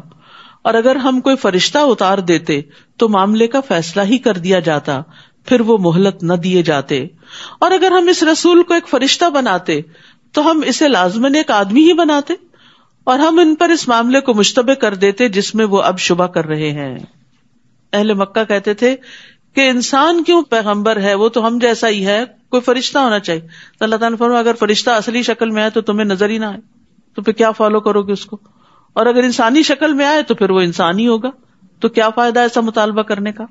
اور اگر ہم کوئی فرشتہ اتار دیتے تو معاملے کا فیصلہ ہی کر دیا جاتا، پھر وہ مہلت نہ دیے جاتے. اور اگر ہم اس رسول کو ایک فرشتہ بناتے تو ہم اسے لازماً ایک آدمی ہی بناتے، اور ہم ان پر اس معاملے کو مشتبہ کر دیتے جس میں وہ اب شبہ کر رہے ہیں. اہل مکہ کہتے تھے کہ انسان کیوں پیغمبر ہے، وہ تو ہم جیسا ہی ہے، کوئی فرشتہ ہونا چاہیے. تو اللہ تعالیٰ نے فرمایا اگر فرشتہ اصلی شکل میں آئے تو تمہیں نظر ہی نہ آئے تو پھر کیا فالو کرو گے اس کو، اور اگر انسانی شکل میں آئے تو پھر وہ انسان ہی ہوگا، تو کیا فائدہ ایسا مطالبہ کرنے کا.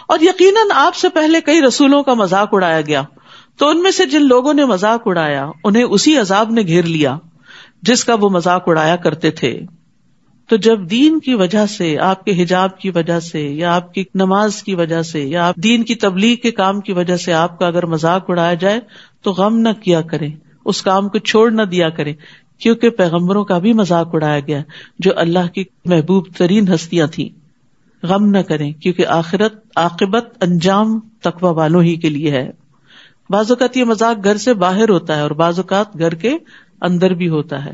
اور یقیناً آپ سے پہلے کئی رسولوں کا مذاق اڑایا گیا، تو ان میں سے جن لوگوں نے مذاق اڑایا انہیں اسی عذاب نے گھیر لیا جس کا وہ مذاق اڑایا کرتے تھے. تو جب دین کی وجہ سے، آپ کے حجاب کی وجہ سے، یا آپ کی نماز کی وجہ سے، یا آپ دین کی تبلیغ کے کام کی وجہ سے آپ کا اگر مذاق اڑایا جائے تو غم نہ کیا کریں، اس کام کو چھوڑ نہ دیا کریں، کیونکہ پیغمبروں کا بھی مذاق اڑایا گیا جو اللہ کی محبوب ترین ہستیاں تھیں. غم نہ کریں کیونکہ عاقبت انجام تقوی والوں ہی کے لیے ہے. بعض اوقات یہ مذاق گھر سے باہر ہوتا ہے اور بعض اوقات گھر کے اندر بھی ہوتا ہے،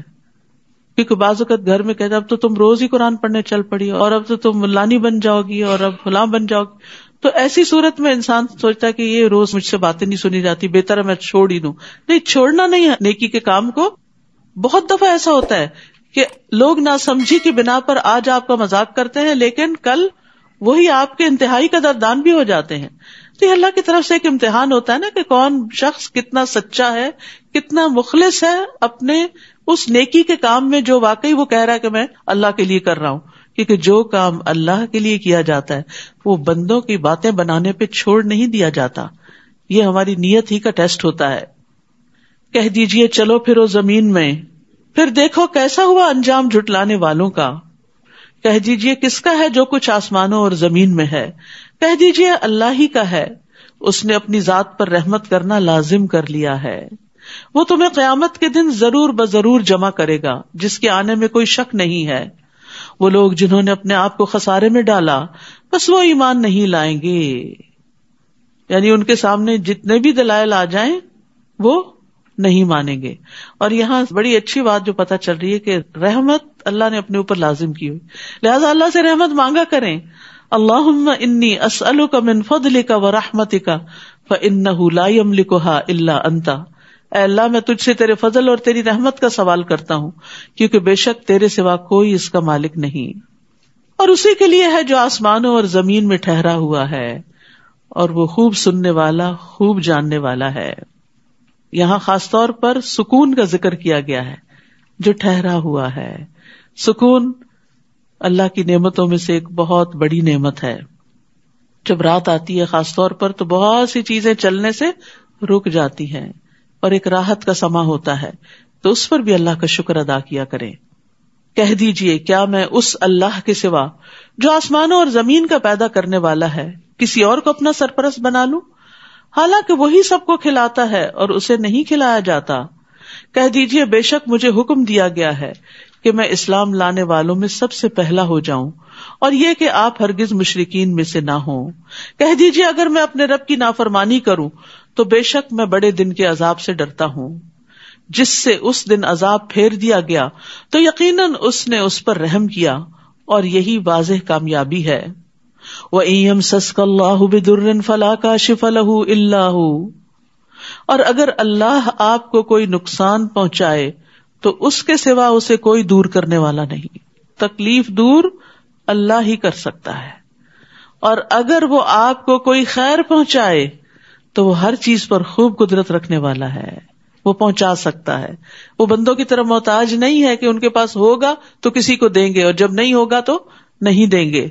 کیونکہ بعض اوقات گھر میں کہتے ہیں اب تو تم روز ہی قرآن پڑھنے چل پڑی، اور اب تو تم ملانی بن جاؤ گی، اور اب فلاں بن جاؤ گی. تو ایسی صورت میں انسان سوچتا ہے کہ یہ روز مجھ سے باتیں نہیں سنی جاتی، بہتر ہے میں چھوڑ ہی دوں. نہیں، چھوڑنا نہیں ہے نیکی کے کام کو. بہت دفعہ ایسا ہوتا ہے کہ لوگ ناسمجھی کی بنا پر آج آپ کا مذاق کرتے ہیں لیکن کل وہی آپ کے انتہائی قدردان بھی ہو جاتے ہیں. تو یہ اللہ کی طرف سے ایک امتحان ہوتا ہے نا کہ کون شخص کتنا سچا ہے، کتنا مخلص ہے اپنے اس نیکی کے کام میں جو واقعی وہ کہہ رہا ہے کہ میں اللہ کے لیے کر رہا ہوں. کیونکہ جو کام اللہ کے لیے کیا جاتا ہے وہ بندوں کی باتیں بنانے پہ چھوڑ نہیں دیا جاتا. یہ ہماری نیت ہی کا ٹیسٹ ہوتا ہے. کہہ دیجئے چلو پھرو زمین میں، پھر دیکھو کیسا ہوا انجام جھٹلانے والوں کا. کہہ دیجئے کس کا ہے جو کچھ آسمانوں اور زمین میں ہے. کہہ دیجئے اللہ ہی کا ہے، اس نے اپنی ذات پر رحمت کرنا لازم کر لیا ہے. وہ تمہیں قیامت کے دن ضرور بضرور جمع کرے گا جس کے آنے میں کوئی شک نہیں ہے. وہ لوگ جنہوں نے اپنے آپ کو خسارے میں ڈالا بس وہ ایمان نہیں لائیں گے. یعنی ان کے سامنے جتنے بھی دلائل آ جائیں وہ نہیں مانیں گے. اور یہاں بڑی اچھی بات جو پتہ چل رہی ہے کہ رحمت اللہ نے اپنے اوپر لازم کی ہوئی، لہذا اللہ سے رحمت مانگا کریں. اللہم انی اسألک من فضلک ورحمتک فإنہ لا یملکھا الا انت. اے اللہ میں تجھ سے تیرے فضل اور تیری رحمت کا سوال کرتا ہوں کیونکہ بے شک تیرے سوا کوئی اس کا مالک نہیں، اور اسی کے لیے ہے جو آسمانوں اور زمین میں ٹھہرا ہوا ہے، اور وہ خوب سننے والا خوب جاننے والا ہے. یہاں خاص طور پر سکون کا ذکر کیا گیا ہے جو ٹھہرا ہوا ہے. سکون اللہ کی نعمتوں میں سے ایک بہت بڑی نعمت ہے. جب رات آتی ہے خاص طور پر تو بہت سی چیزیں چلنے سے رک جاتی ہیں اور ایک راحت کا سما ہوتا ہے، تو اس پر بھی اللہ کا شکر ادا کیا کریں. کہہ دیجئے کیا میں اس اللہ کے سوا جو آسمانوں اور زمین کا پیدا کرنے والا ہے کسی اور کو اپنا سرپرست بنا لوں، حالانکہ وہی سب کو کھلاتا ہے اور اسے نہیں کھلایا جاتا. کہہ دیجئے بے شک مجھے حکم دیا گیا ہے کہ میں اسلام لانے والوں میں سب سے پہلا ہو جاؤں، اور یہ کہ آپ ہرگز مشرکین میں سے نہ ہوں. کہہ دیجئے اگر میں اپنے رب کی نافرمانی کروں تو بے شک میں بڑے دن کے عذاب سے ڈرتا ہوں. جس سے اس دن عذاب پھیر دیا گیا تو یقیناً اس نے اس پر رحم کیا، اور یہی واضح کامیابی ہے. وَإِن يَمْسَسْكَ اللَّهُ بِضُرٍّ فَلَا كَاشِفَ لَهُ إِلَّا هُوَ. اور اگر اللہ آپ کو کوئی نقصان پہنچائے تو اس کے سوا اسے کوئی دور کرنے والا نہیں. تکلیف دور اللہ ہی کر سکتا ہے. اور اگر وہ آپ کو کوئی خیر پہنچائے تو وہ ہر چیز پر خوب قدرت رکھنے والا ہے، وہ پہنچا سکتا ہے. وہ بندوں کی طرح محتاج نہیں ہے کہ ان کے پاس ہوگا تو کسی کو دیں گے اور جب نہیں ہوگا تو نہیں دیں گے.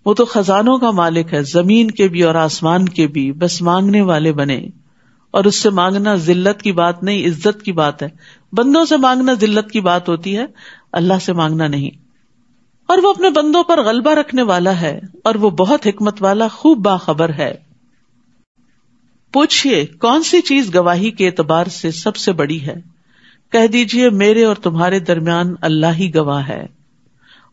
وہ تو خزانوں کا مالک ہے، زمین کے بھی اور آسمان کے بھی. بس مانگنے والے بنے، اور اس سے مانگنا ذلت کی بات نہیں، عزت کی بات ہے. بندوں سے مانگنا ذلت کی بات ہوتی ہے، اللہ سے مانگنا نہیں. اور وہ اپنے بندوں پر غلبہ رکھنے والا ہے اور وہ بہت حکمت والا خوب باخبر ہے. پوچھئے کون سی چیز گواہی کے اعتبار سے سب سے بڑی ہے؟ کہہ دیجئے میرے اور تمہارے درمیان اللہ ہی گواہ ہے،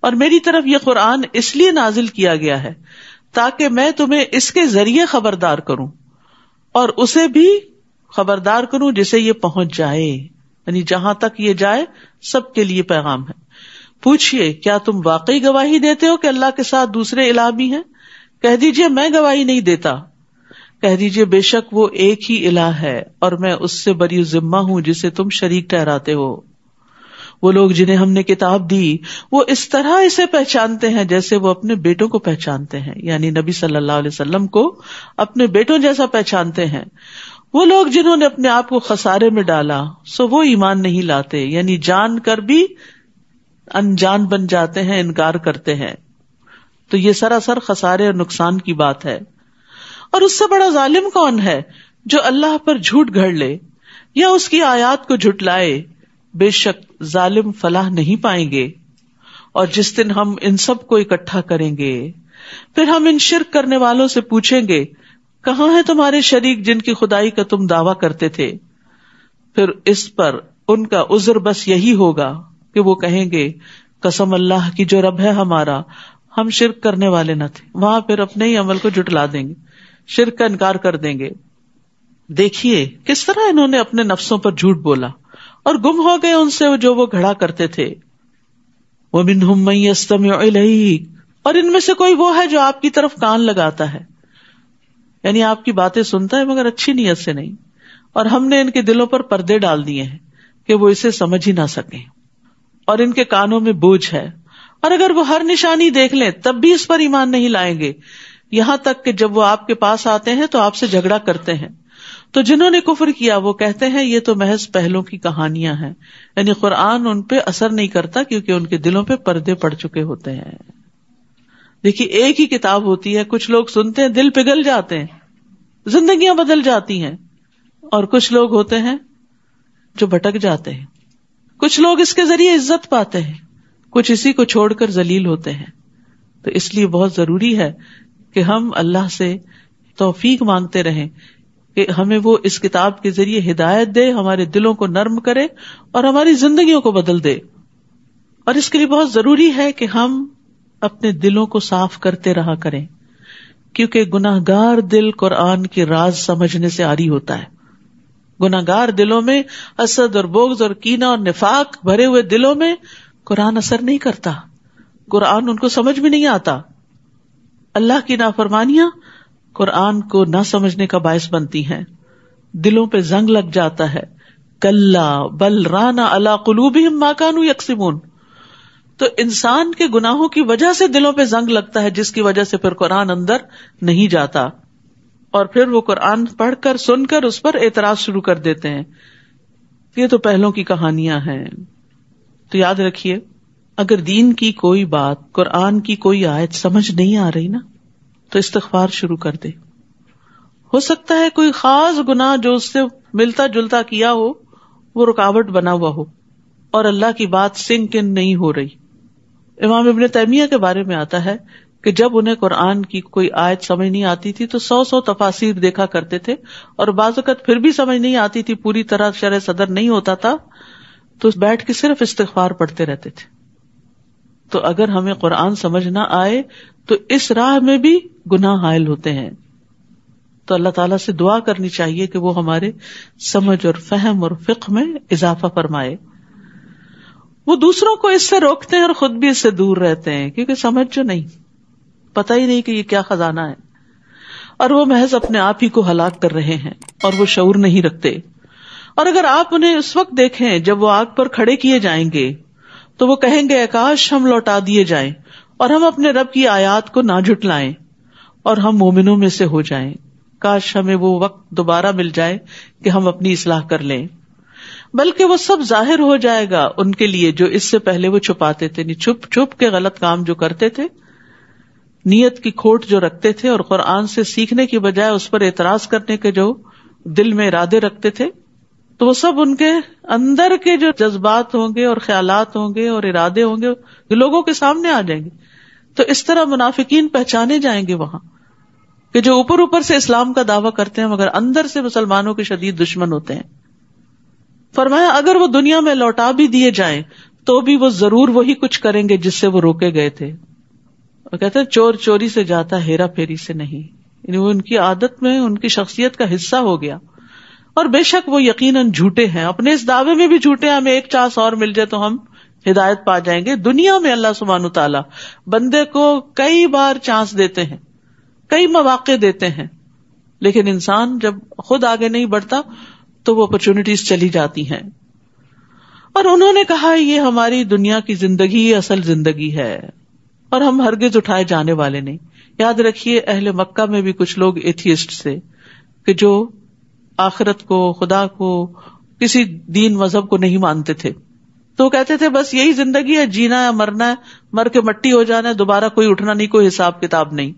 اور میری طرف یہ قرآن اس لیے نازل کیا گیا ہے تاکہ میں تمہیں اس کے ذریعے خبردار کروں اور اسے بھی خبردار کروں جسے یہ پہنچ جائے، یعنی جہاں تک یہ جائے سب کے لیے پیغام ہے. پوچھئے کیا تم واقعی گواہی دیتے ہو کہ اللہ کے ساتھ دوسرے الہ بھی ہیں؟ کہہ دیجئے میں گواہی نہیں دیتا. کہہ دیجئے بے شک وہ ایک ہی الہ ہے اور میں اس سے بری ذمہ ہوں جسے تم شریک ٹھہراتے ہو. وہ لوگ جنہیں ہم نے کتاب دی وہ اس طرح اسے پہچانتے ہیں جیسے وہ اپنے بیٹوں کو پہچانتے ہیں، یعنی نبی صلی اللہ علیہ وسلم کو اپنے بیٹوں جیسا پہچانتے ہیں. وہ لوگ جنہوں نے اپنے آپ کو خسارے میں ڈالا سو وہ ایمان نہیں لاتے، یعنی جان کر بھی انجان بن جاتے ہیں، انکار کرتے ہیں. تو یہ سراسر خسارے اور نقصان کی بات ہے. اور اس سے بڑا ظالم کون ہے جو اللہ پر جھوٹ گھڑ لے یا اس کی آیات کو جھٹلائے؟ بے شک ظالم فلاح نہیں پائیں گے. اور جس دن ہم ان سب کو اکٹھا کریں گے پھر ہم ان شرک کرنے والوں سے پوچھیں گے کہاں ہیں تمہارے شریک جن کی خدائی کا تم دعویٰ کرتے تھے؟ پھر اس پر ان کا عذر بس یہی ہوگا کہ وہ کہیں گے قسم اللہ کی جو رب ہے ہمارا، ہم شرک کرنے والے نہ تھے. وہاں پھر اپنے ہی عمل کو جھٹلا دیں گے، شرک کا انکار کر دیں گے. دیکھیے کس طرح انہوں نے اپنے نفسوں پر جھوٹ بولا اور گم ہو گئے ان سے جو وہ گھڑا کرتے تھے. وَمِنْهُمْ مَن يَسْتَمِعُ إِلَيْكَ، اور ان میں سے کوئی وہ ہے جو آپ کی طرف کان لگاتا ہے، یعنی آپ کی باتیں سنتا ہے مگر اچھی نیت سے نہیں، اور ہم نے ان کے دلوں پر پردے ڈال دیے ہیں کہ وہ اسے سمجھ ہی نہ سکیں، اور ان کے کانوں میں بوجھ ہے، اور اگر وہ ہر نشانی دیکھ لیں تب بھی اس پر ایمان نہیں لائیں گے، یہاں تک کہ جب وہ آپ کے پاس آتے ہیں تو آپ سے جھگڑا کرتے ہیں. تو جنہوں نے کفر کیا وہ کہتے ہیں یہ تو محض پہلوں کی کہانیاں ہیں، یعنی قرآن ان پہ اثر نہیں کرتا کیونکہ ان کے دلوں پہ پردے پڑ چکے ہوتے ہیں. دیکھیے ایک ہی کتاب ہوتی ہے، کچھ لوگ سنتے ہیں دل پگھل جاتے ہیں، زندگیاں بدل جاتی ہیں، اور کچھ لوگ ہوتے ہیں جو بھٹک جاتے ہیں. کچھ لوگ اس کے ذریعے عزت پاتے ہیں، کچھ اسی کو چھوڑ کر ذلیل ہوتے ہیں. تو اس لیے بہت ضروری ہے کہ ہم اللہ سے توفیق مانگتے رہیں کہ ہمیں وہ اس کتاب کے ذریعے ہدایت دے، ہمارے دلوں کو نرم کرے اور ہماری زندگیوں کو بدل دے. اور اس کے لیے بہت ضروری ہے کہ ہم اپنے دلوں کو صاف کرتے رہا کریں، کیونکہ گناہگار دل قرآن کی راز سمجھنے سے عاری ہوتا ہے. گناہگار دلوں میں حسد اور بغض اور کینہ اور نفاق بھرے ہوئے دلوں میں قرآن اثر نہیں کرتا، قرآن ان کو سمجھ بھی نہیں آتا. اللہ کی نافرمانیاں قرآن کو نہ سمجھنے کا باعث بنتی ہیں، دلوں پہ زنگ لگ جاتا ہے. کلا بل ران علی قلوبہم ما کانوا یکسبون. تو انسان کے گناہوں کی وجہ سے دلوں پہ زنگ لگتا ہے، جس کی وجہ سے پھر قرآن اندر نہیں جاتا، اور پھر وہ قرآن پڑھ کر سن کر اس پر اعتراض شروع کر دیتے ہیں، یہ تو پہلوں کی کہانیاں ہیں. تو یاد رکھیے اگر دین کی کوئی بات، قرآن کی کوئی آیت سمجھ نہیں آ رہی نا تو استغفار شروع کر دے. ہو سکتا ہے کوئی خاص گناہ جو اس سے ملتا جلتا کیا ہو وہ رکاوٹ بنا ہوا ہو اور اللہ کی بات سنک ان نہیں ہو رہی. امام ابن تیمیہ کے بارے میں آتا ہے کہ جب انہیں قرآن کی کوئی آیت سمجھ نہیں آتی تھی تو 100 تفاسیر دیکھا کرتے تھے، اور بعض اوقات پھر بھی سمجھ نہیں آتی تھی، پوری طرح شرح صدر نہیں ہوتا تھا، تو بیٹھ کے صرف استغفار پڑھتے رہتے تھے. تو اگر ہمیں قرآن سمجھ نہ آئے تو اس راہ میں بھی گناہ حائل ہوتے ہیں. تو اللہ تعالیٰ سے دعا کرنی چاہیے کہ وہ ہمارے سمجھ اور فہم اور فقہ میں اضافہ فرمائے. وہ دوسروں کو اس سے روکتے ہیں اور خود بھی اس سے دور رہتے ہیں، کیونکہ سمجھ جو نہیں، پتہ ہی نہیں کہ یہ کیا خزانہ ہے، اور وہ محض اپنے آپ ہی کو ہلاک کر رہے ہیں اور وہ شعور نہیں رکھتے. اور اگر آپ انہیں اس وقت دیکھیں جب وہ آگ پر کھڑے کیے جائیں گے تو وہ کہیں گے کاش ہم لوٹا دیے جائیں اور ہم اپنے رب کی آیات کو نہ جھٹلائیں اور ہم مومنوں میں سے ہو جائیں. کاش ہمیں وہ وقت دوبارہ مل جائے کہ ہم اپنی اصلاح کر لیں. بلکہ وہ سب ظاہر ہو جائے گا ان کے لیے جو اس سے پہلے وہ چھپاتے تھے، چھپ چھپ کے غلط کام جو کرتے تھے، نیت کی کھوٹ جو رکھتے تھے، اور قرآن سے سیکھنے کی بجائے اس پر اعتراض کرنے کے جو دل میں ارادے رکھتے تھے، تو وہ سب ان کے اندر کے جو جذبات ہوں گے اور خیالات ہوں گے اور ارادے ہوں گے لوگوں کے سامنے آ جائیں گے. تو اس طرح منافقین پہچانے جائیں گے وہاں کہ جو اوپر اوپر سے اسلام کا دعویٰ کرتے ہیں مگر اندر سے مسلمانوں کے شدید دشمن ہوتے ہیں. فرمایا اگر وہ دنیا میں لوٹا بھی دیے جائیں تو بھی وہ ضرور وہی کچھ کریں گے جس سے وہ روکے گئے تھے. وہ کہتے ہیں چور چوری سے جاتا ہیرا پھیری سے نہیں، یعنی وہ ان کی عادت میں ان کی شخصیت کا حصہ ہو گیا. اور بے شک وہ یقیناً جھوٹے ہیں، اپنے اس دعوے میں بھی جھوٹے ہیں ہمیں ایک چانس اور مل جائے تو ہم ہدایت پا جائیں گے. دنیا میں اللہ سبحانہ تعالیٰ بندے کو کئی بار چانس دیتے ہیں، کئی مواقع دیتے ہیں، لیکن انسان جب خود آگے نہیں بڑھتا تو وہ اپرچونٹیز چلی جاتی ہیں. اور انہوں نے کہا یہ ہماری دنیا کی زندگی اصل زندگی ہے اور ہم ہرگز اٹھائے جانے والے نہیں. یاد رکھیے اہل مکہ میں بھی کچھ لوگ ایتھیسٹ تھے کہ جو آخرت کو، خدا کو، کسی دین مذہب کو نہیں مانتے تھے. تو وہ کہتے تھے بس یہی زندگی ہے، جینا ہے، مرنا ہے، مر کے مٹی ہو جانا ہے، دوبارہ کوئی اٹھنا نہیں، کوئی حساب کتاب نہیں.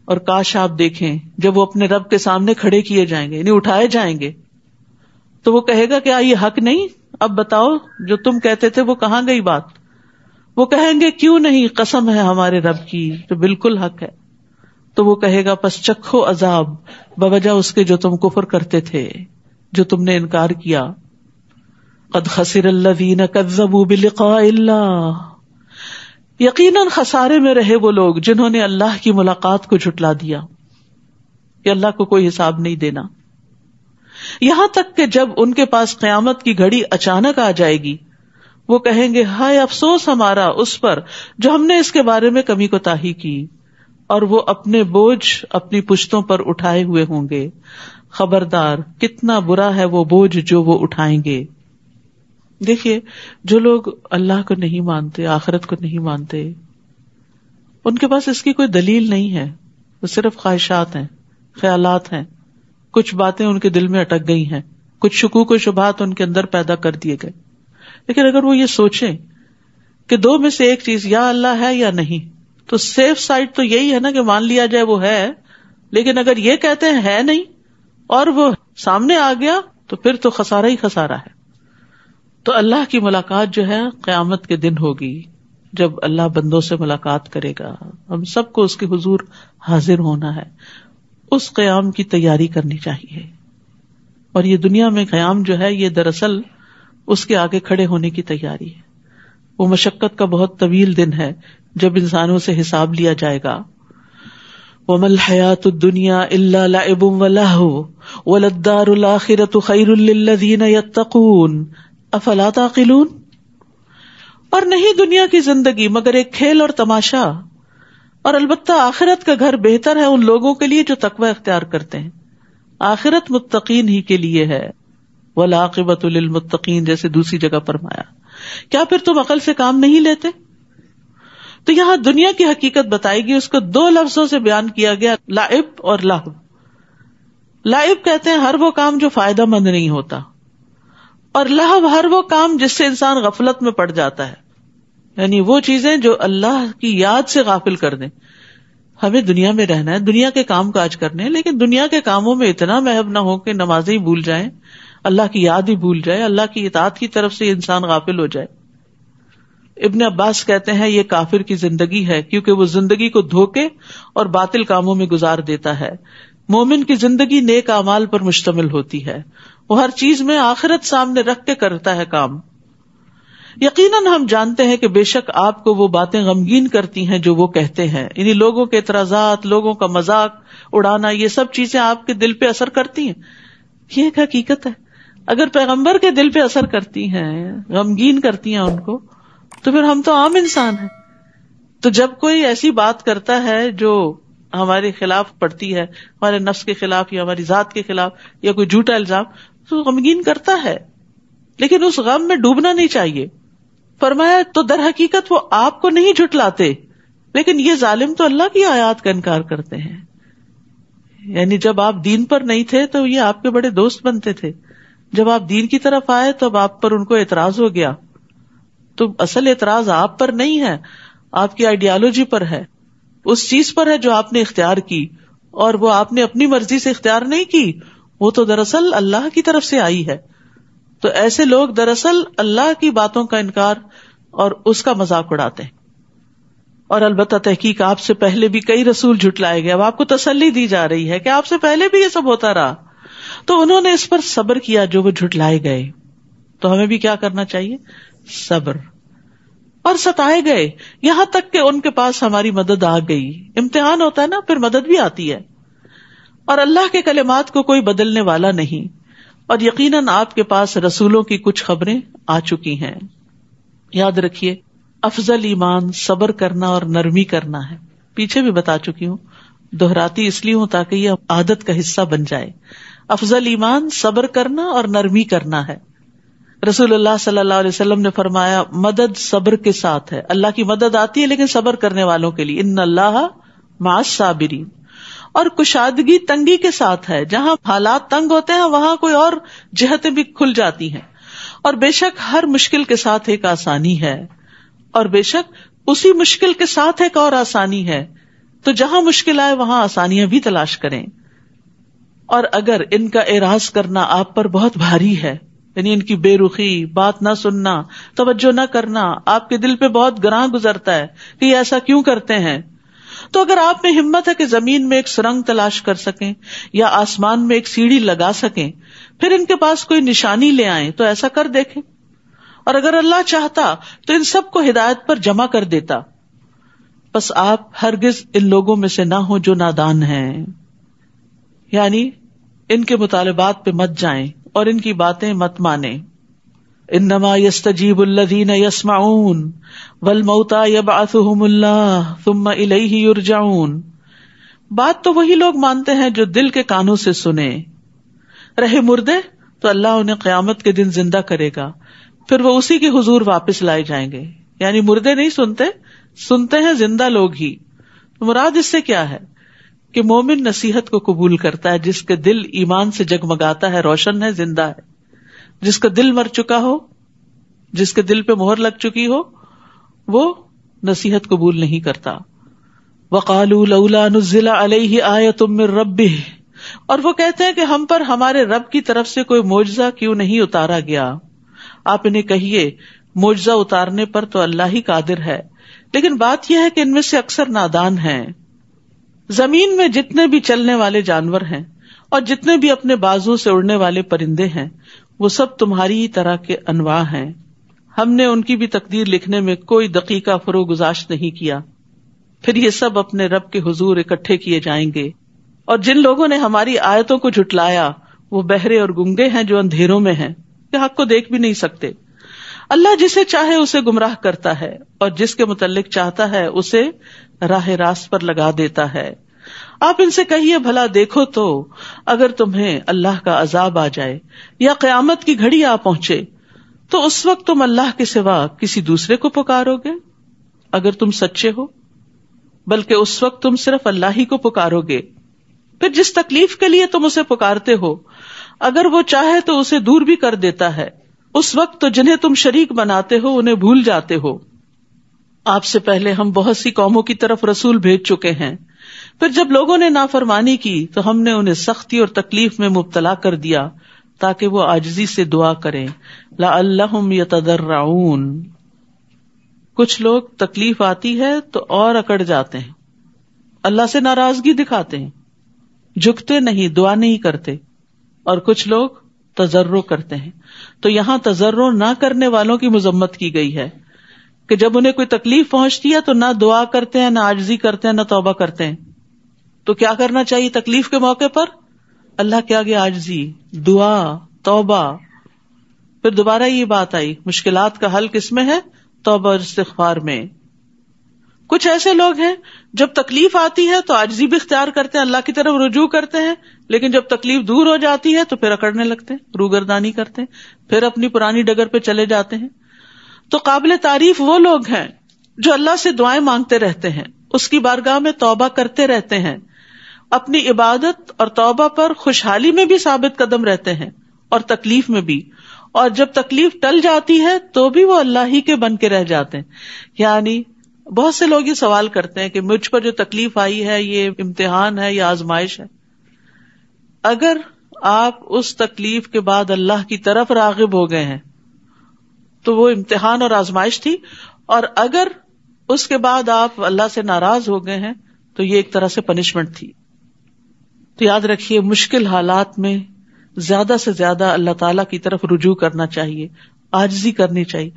اور کاش آپ دیکھیں جب وہ اپنے رب کے سامنے کھڑے کیے جائیں گے، یعنی اٹھائے جائیں گے، تو وہ کہے گا کیا یہ حق نہیں؟ اب بتاؤ جو تم کہتے تھے وہ کہاں گئی بات؟ وہ کہیں گے کیوں نہیں، قسم ہے ہمارے رب کی تو بالکل حق ہے. تو وہ کہے گا پس چکھو عذاب بوجہ اس کے جو تم کفر کرتے تھے، جو تم نے انکار کیا. قد خسر الذین کذبوا بلقاء اللہ، یقیناً خسارے میں رہے وہ لوگ جنہوں نے اللہ کی ملاقات کو جھٹلا دیا کہ اللہ کو کوئی حساب نہیں دینا. یہاں تک کہ جب ان کے پاس قیامت کی گھڑی اچانک آ جائے گی وہ کہیں گے ہائے افسوس ہمارا اس پر جو ہم نے اس کے بارے میں کمی کوتاہی کی، اور وہ اپنے بوجھ اپنی پشتوں پر اٹھائے ہوئے ہوں گے. خبردار کتنا برا ہے وہ بوجھ جو وہ اٹھائیں گے. دیکھیے جو لوگ اللہ کو نہیں مانتے، آخرت کو نہیں مانتے، ان کے پاس اس کی کوئی دلیل نہیں ہے، وہ صرف خواہشات ہیں، خیالات ہیں، کچھ باتیں ان کے دل میں اٹک گئی ہیں، کچھ شکوک و شبہات ان کے اندر پیدا کر دیے گئے. لیکن اگر وہ یہ سوچیں کہ دو میں سے ایک چیز یا اللہ ہے یا نہیں، تو سیف سائڈ تو یہی ہے نا کہ مان لیا جائے وہ ہے. لیکن اگر یہ کہتے ہیں ہے نہیں اور وہ سامنے آ گیا تو پھر تو خسارہ ہی خسارہ ہے. تو اللہ کی ملاقات جو ہے قیامت کے دن ہوگی جب اللہ بندوں سے ملاقات کرے گا. ہم سب کو اس کے حضور حاضر ہونا ہے، اس قیام کی تیاری کرنی چاہیے. اور یہ دنیا میں قیام جو ہے یہ دراصل اس کے آگے کھڑے ہونے کی تیاری ہے. وہ مشقت کا بہت طویل دن ہے جب انسانوں سے حساب لیا جائے گا. وَمَا الْحَيَاةُ الدُّنْيَا إِلَّا لَعِبٌ وَلَهْوٌ وَلَلدَّارُ الْآخِرَةُ خَيْرٌ لِلَّذِينَ يَتَّقُونَ أَفَلَا تَعْقِلُونَ. اور نہیں دنیا کی زندگی مگر ایک کھیل اور تماشا، اور البتہ آخرت کا گھر بہتر ہے ان لوگوں کے لیے جو تقوی اختیار کرتے ہیں. آخرت متقین ہی کے لیے ہے. وَالْعَاقِبَةُ لِلْمُتَّقِينَ جیسے دوسری جگہ فرمایا. کیا پھر تم عقل سے کام نہیں لیتے؟ تو یہاں دنیا کی حقیقت بتائی گئی، اس کو دو لفظوں سے بیان کیا گیا، لعب اور لہو. لعب کہتے ہیں ہر وہ کام جو فائدہ مند نہیں ہوتا، اور لہو ہر وہ کام جس سے انسان غفلت میں پڑ جاتا ہے، یعنی وہ چیزیں جو اللہ کی یاد سے غافل کر دیں. ہمیں دنیا میں رہنا ہے، دنیا کے کام کاج کرنے ہیں، لیکن دنیا کے کاموں میں اتنا محب نہ ہو کہ نمازیں ہی بھول جائیں، اللہ کی یاد ہی بھول جائے، اللہ کی اطاعت کی طرف سے انسان غافل ہو جائے. ابن عباس کہتے ہیں یہ کافر کی زندگی ہے کیونکہ وہ زندگی کو دھوکے اور باطل کاموں میں گزار دیتا ہے. مومن کی زندگی نیک اعمال پر مشتمل ہوتی ہے، وہ ہر چیز میں آخرت سامنے رکھ کے کرتا ہے کام. یقیناً ہم جانتے ہیں کہ بے شک آپ کو وہ باتیں غمگین کرتی ہیں جو وہ کہتے ہیں، یعنی لوگوں کے اعتراضات، لوگوں کا مذاق اڑانا، یہ سب چیزیں آپ کے دل پہ اثر کرتی ہیں. یہ ایک حقیقت ہے. اگر پیغمبر کے دل پہ اثر کرتی ہیں، غمگین کرتی ہیں ان کو، تو پھر ہم تو عام انسان ہیں. تو جب کوئی ایسی بات کرتا ہے جو ہمارے خلاف پڑتی ہے، ہمارے نفس کے خلاف یا ہماری ذات کے خلاف، یا کوئی جھوٹا الزام، تو غمگین کرتا ہے، لیکن اس غم میں ڈوبنا نہیں چاہیے. فرمایا تو در حقیقت وہ آپ کو نہیں جھٹلاتے، لیکن یہ ظالم تو اللہ کی آیات کا انکار کرتے ہیں. یعنی جب آپ دین پر نہیں تھے تو یہ آپ کے بڑے دوست بنتے تھے، جب آپ دین کی طرف آئے تو آپ پر ان کو اعتراض ہو گیا. تو اصل اعتراض آپ پر نہیں ہے، آپ کی آئیڈیالوجی پر ہے، اس چیز پر ہے جو آپ نے اختیار کی، اور وہ آپ نے اپنی مرضی سے اختیار نہیں کی، وہ تو دراصل اللہ کی طرف سے آئی ہے. تو ایسے لوگ دراصل اللہ کی باتوں کا انکار اور اس کا مذاق اڑاتے ہیں. اور البتہ تحقیق آپ سے پہلے بھی کئی رسول جھٹلائے گئے. اب آپ کو تسلی دی جا رہی ہے کہ آپ سے پہلے بھی یہ سب ہوتا رہا, تو انہوں نے اس پر صبر کیا جو وہ جھٹلائے گئے. تو ہمیں بھی کیا کرنا چاہیے؟ صبر. اور ستائے گئے یہاں تک کہ ان کے پاس ہماری مدد آ گئی. امتحان ہوتا ہے نا, پھر مدد بھی آتی ہے. اور اللہ کے کلمات کو کوئی بدلنے والا نہیں. اور یقیناً آپ کے پاس رسولوں کی کچھ خبریں آ چکی ہیں. یاد رکھیے, افضل ایمان صبر کرنا اور نرمی کرنا ہے. پیچھے بھی بتا چکی ہوں, دہراتی اس لیے ہوں تاکہ یہ عادت کا حصہ بن جائے. افضل ایمان صبر کرنا اور نرمی کرنا ہے. رسول اللہ صلی اللہ علیہ وسلم نے فرمایا, مدد صبر کے ساتھ ہے. اللہ کی مدد آتی ہے لیکن صبر کرنے والوں کے لیے. ان اللہ مع الصابرین. اور کشادگی تنگی کے ساتھ ہے. جہاں حالات تنگ ہوتے ہیں وہاں کوئی اور جہتیں بھی کھل جاتی ہیں. اور بے شک ہر مشکل کے ساتھ ایک آسانی ہے, اور بے شک اسی مشکل کے ساتھ ایک اور آسانی ہے. تو جہاں مشکل آئے وہاں آسانیاں بھی تلاش کریں. اور اگر ان کا اعراض کرنا آپ پر بہت بھاری ہے, یعنی ان کی بے رخی, بات نہ سننا, توجہ نہ کرنا آپ کے دل پہ بہت گراں گزرتا ہے کہ یہ ایسا کیوں کرتے ہیں, تو اگر آپ میں ہمت ہے کہ زمین میں ایک سرنگ تلاش کر سکیں یا آسمان میں ایک سیڑھی لگا سکیں, پھر ان کے پاس کوئی نشانی لے آئیں تو ایسا کر دیکھیں. اور اگر اللہ چاہتا تو ان سب کو ہدایت پر جمع کر دیتا. بس آپ ہرگز ان لوگوں میں سے نہ ہو جو نادان ہیں, یعنی ان کے مطالبات پہ مت جائیں اور ان کی باتیں مت مانیں. انما یستجیب الذین یسمعون والموتى یبعثهم اللہ ثم الیہ یرجعون. بات تو وہی لوگ مانتے ہیں جو دل کے کانوں سے سنے. رہے مردے تو اللہ انہیں قیامت کے دن زندہ کرے گا, پھر وہ اسی کے حضور واپس لائے جائیں گے. یعنی مردے نہیں سنتے, سنتے ہیں زندہ لوگ ہی. مراد اس سے کیا ہے کہ مومن نصیحت کو قبول کرتا ہے جس کے دل ایمان سے جگمگاتا ہے, روشن ہے, زندہ ہے. جس کا دل مر چکا ہو, جس کے دل پہ مہر لگ چکی ہو, وہ نصیحت قبول نہیں کرتا. وَقَالُوا لَوْلَا نُزِّلَ عَلَيْهِ آيَةٌ مِّن رَبِّهِ. اور وہ کہتے ہیں کہ ہم پر ہمارے رب کی طرف سے کوئی معجزہ کیوں نہیں اتارا گیا. آپ انہیں کہیے معجزہ اتارنے پر تو اللہ ہی قادر ہے, لیکن بات یہ ہے کہ ان میں سے اکثر نادان ہیں. زمین میں جتنے بھی چلنے والے جانور ہیں اور جتنے بھی اپنے بازو سے اڑنے والے پرندے ہیں وہ سب تمہاری ہی طرح کے انواع ہیں. ہم نے ان کی بھی تقدیر لکھنے میں کوئی دقیقہ فروغ گزاشت نہیں کیا. پھر یہ سب اپنے رب کے حضور اکٹھے کیے جائیں گے. اور جن لوگوں نے ہماری آیتوں کو جھٹلایا وہ بہرے اور گنگے ہیں جو اندھیروں میں ہیں, کہ حق کو دیکھ بھی نہیں سکتے. اللہ جسے چاہے اسے گمراہ کرتا ہے اور جس کے متعلق چاہتا ہے اسے راہ راست پر لگا دیتا ہے. آپ ان سے کہیے بھلا دیکھو تو اگر تمہیں اللہ کا عذاب آ جائے یا قیامت کی گھڑی آ پہنچے تو اس وقت تم اللہ کے سوا کسی دوسرے کو پکارو گے اگر تم سچے ہو؟ بلکہ اس وقت تم صرف اللہ ہی کو پکارو گے. پھر جس تکلیف کے لیے تم اسے پکارتے ہو اگر وہ چاہے تو اسے دور بھی کر دیتا ہے. اس وقت تو جنہیں تم شریک بناتے ہو انہیں بھول جاتے ہو. آپ سے پہلے ہم بہت سی قوموں کی طرف رسول بھیج چکے ہیں, پھر جب لوگوں نے نافرمانی کی تو ہم نے انہیں سختی اور تکلیف میں مبتلا کر دیا تاکہ وہ عاجزی سے دعا کریں. لعلہم یتضرعون. کچھ لوگ تکلیف آتی ہے تو اور اکڑ جاتے ہیں, اللہ سے ناراضگی دکھاتے ہیں, جھکتے نہیں, دعا نہیں کرتے. اور کچھ لوگ تضرع کرتے ہیں. تو یہاں تضرع نہ کرنے والوں کی مذمت کی گئی ہے کہ جب انہیں کوئی تکلیف پہنچتی ہے تو نہ دعا کرتے ہیں, نہ عاجزی کرتے ہیں, نہ توبہ کرتے ہیں. تو کیا کرنا چاہیے تکلیف کے موقع پر؟ اللہ کے آگے عاجزی, دعا, توبہ. پھر دوبارہ یہ بات آئی مشکلات کا حل کس میں ہے؟ توبہ اور استغفار میں. کچھ ایسے لوگ ہیں جب تکلیف آتی ہے تو عاجزی بھی اختیار کرتے ہیں, اللہ کی طرف رجوع کرتے ہیں, لیکن جب تکلیف دور ہو جاتی ہے تو پھر اکڑنے لگتے ہیں, روگردانی کرتے ہیں, پھر اپنی پرانی ڈگر پہ چلے جاتے ہیں. تو قابل تعریف وہ لوگ ہیں جو اللہ سے دعائیں مانگتے رہتے ہیں, اس کی بارگاہ میں توبہ کرتے رہتے ہیں, اپنی عبادت اور توبہ پر خوشحالی میں بھی ثابت قدم رہتے ہیں اور تکلیف میں بھی. اور جب تکلیف ٹل جاتی ہے تو بھی وہ اللہ ہی کے بن کے رہ جاتے ہیں. یعنی بہت سے لوگ یہ سوال کرتے ہیں کہ مجھ پر جو تکلیف آئی ہے یہ امتحان ہے یا آزمائش ہے. اگر آپ اس تکلیف کے بعد اللہ کی طرف راغب ہو گئے ہیں تو وہ امتحان اور آزمائش تھی، اور اگر اس کے بعد آپ اللہ سے ناراض ہو گئے ہیں تو یہ ایک طرح سے پنشمنٹ تھی. تو یاد رکھیے مشکل حالات میں زیادہ سے زیادہ اللہ تعالیٰ کی طرف رجوع کرنا چاہیے، عاجزی کرنی چاہیے،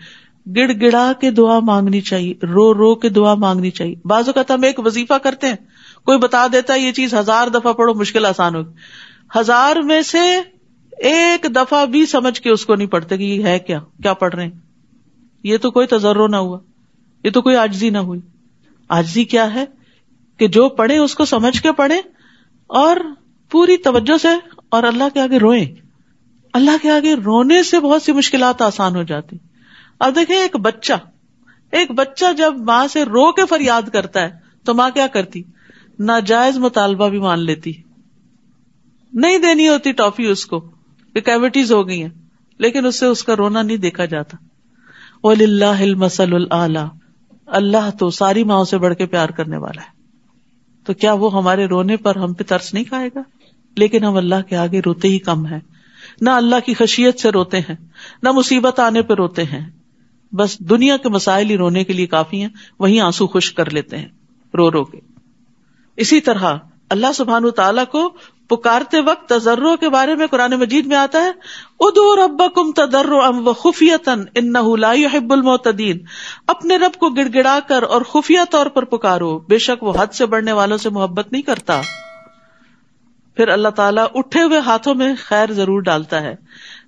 گڑ گڑا کے دعا مانگنی چاہیے، رو رو کے دعا مانگنی چاہیے. بعض اوقات ہم ایک وظیفہ کرتے ہیں، کوئی بتا دیتا ہے یہ چیز 1000 دفعہ پڑھو مشکل آسان ہوگی، 1000 میں سے ایک دفعہ بھی سمجھ کے اس کو نہیں پڑھتے کہ یہ ہے کیا پڑھ رہے ہیں. یہ تو کوئی تضرع نہ ہوا، یہ تو کوئی عاجزی نہ ہوئی. عاجزی کیا ہے کہ جو پڑھے اس کو سمجھ کے پڑھے اور پوری توجہ سے، اور اللہ کے آگے روئیں. اللہ کے آگے رونے سے بہت سی مشکلات آسان ہو جاتی. اب دیکھیں ایک بچہ جب ماں سے رو کے فریاد کرتا ہے تو ماں کیا کرتی؟ ناجائز مطالبہ بھی مان لیتی، نہیں دینی ہوتی ٹافی اس کو کہ کیوٹیز ہو گئی ہیں، لیکن اس سے اس کا رونا نہیں دیکھا جاتا. وَلِلَّهِ الْمَثَلُ الْأَعْلَى، اللہ تو ساری ماؤں سے بڑھ کے پیار کرنے والا ہے. تو کیا وہ ہمارے رونے پر ہم پہ ترس نہیں کھائے گا؟ لیکن ہم اللہ کے آگے روتے ہی کم ہیں، نہ اللہ کی خشیت سے روتے ہیں، نہ مصیبت آنے پہ روتے ہیں. بس دنیا کے مسائل ہی رونے کے لیے کافی ہیں، وہیں آنسو خشک کر لیتے ہیں رو رو کے. اسی طرح اللہ سبحانہ تعالیٰ کو پکارتے وقت تضرع کے بارے میں قرآن مجید میں آتا ہے ادعوا ربکم تضرعا وخفیۃ انہ لا یحب المعتدین، اپنے رب کو گڑ گڑا کر اور خفیہ طور پر پکارو، بے شک وہ حد سے بڑھنے والوں سے محبت نہیں کرتا. پھر اللہ تعالیٰ اٹھے ہوئے ہاتھوں میں خیر ضرور ڈالتا ہے.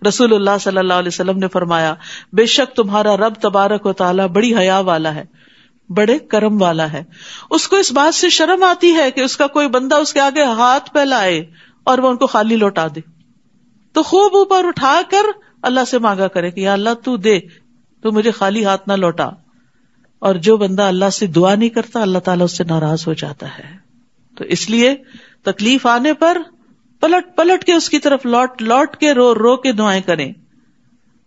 رسول اللہ صلی اللہ علیہ وسلم نے فرمایا بے شک تمہارا رب تبارک و تعالیٰ بڑی حیا والا ہے، بڑے کرم والا ہے. اس کو اس بات سے شرم آتی ہے کہ اس کا کوئی بندہ اس کے آگے ہاتھ پھیلائے اور وہ ان کو خالی لوٹا دے، تو خوب اوپر اٹھا کر اللہ سے مانگا کرے کہ یا اللہ تو دے، تو مجھے خالی ہاتھ نہ لوٹا. اور جو بندہ اللہ سے دعا نہیں کرتا اللہ تعالیٰ اس سے ناراض ہو جاتا ہے. تو اس لیے تکلیف آنے پر پلٹ کے اس کی طرف لوٹ کے رو کے دعائیں کریں.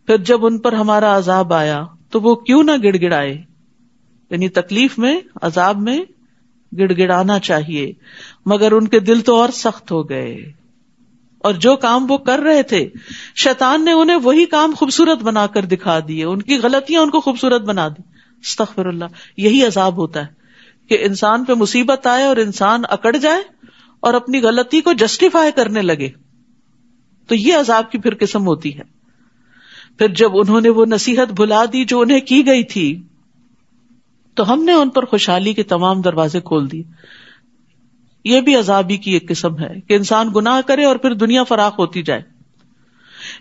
پھر جب ان پر ہمارا عذاب آیا تو وہ کیوں نہ گڑ گڑائے، یعنی تکلیف میں عذاب میں گڑ گڑانا چاہیے، مگر ان کے دل تو اور سخت ہو گئے، اور جو کام وہ کر رہے تھے شیطان نے انہیں وہی کام خوبصورت بنا کر دکھا دیے، ان کی غلطیاں ان کو خوبصورت بنا دی. استغفر اللہ. یہی عذاب ہوتا ہے کہ انسان پہ مصیبت آئے اور انسان اکڑ جائے اور اپنی غلطی کو جسٹیفائی کرنے لگے، تو یہ عذاب کی پھر قسم ہوتی ہے. پھر جب انہوں نے وہ نصیحت بھلا دی جو انہیں کی گئی تھی تو ہم نے ان پر خوشحالی کے تمام دروازے کھول دیے. یہ بھی عذابی کی ایک قسم ہے کہ انسان گناہ کرے اور پھر دنیا فراخ ہوتی جائے،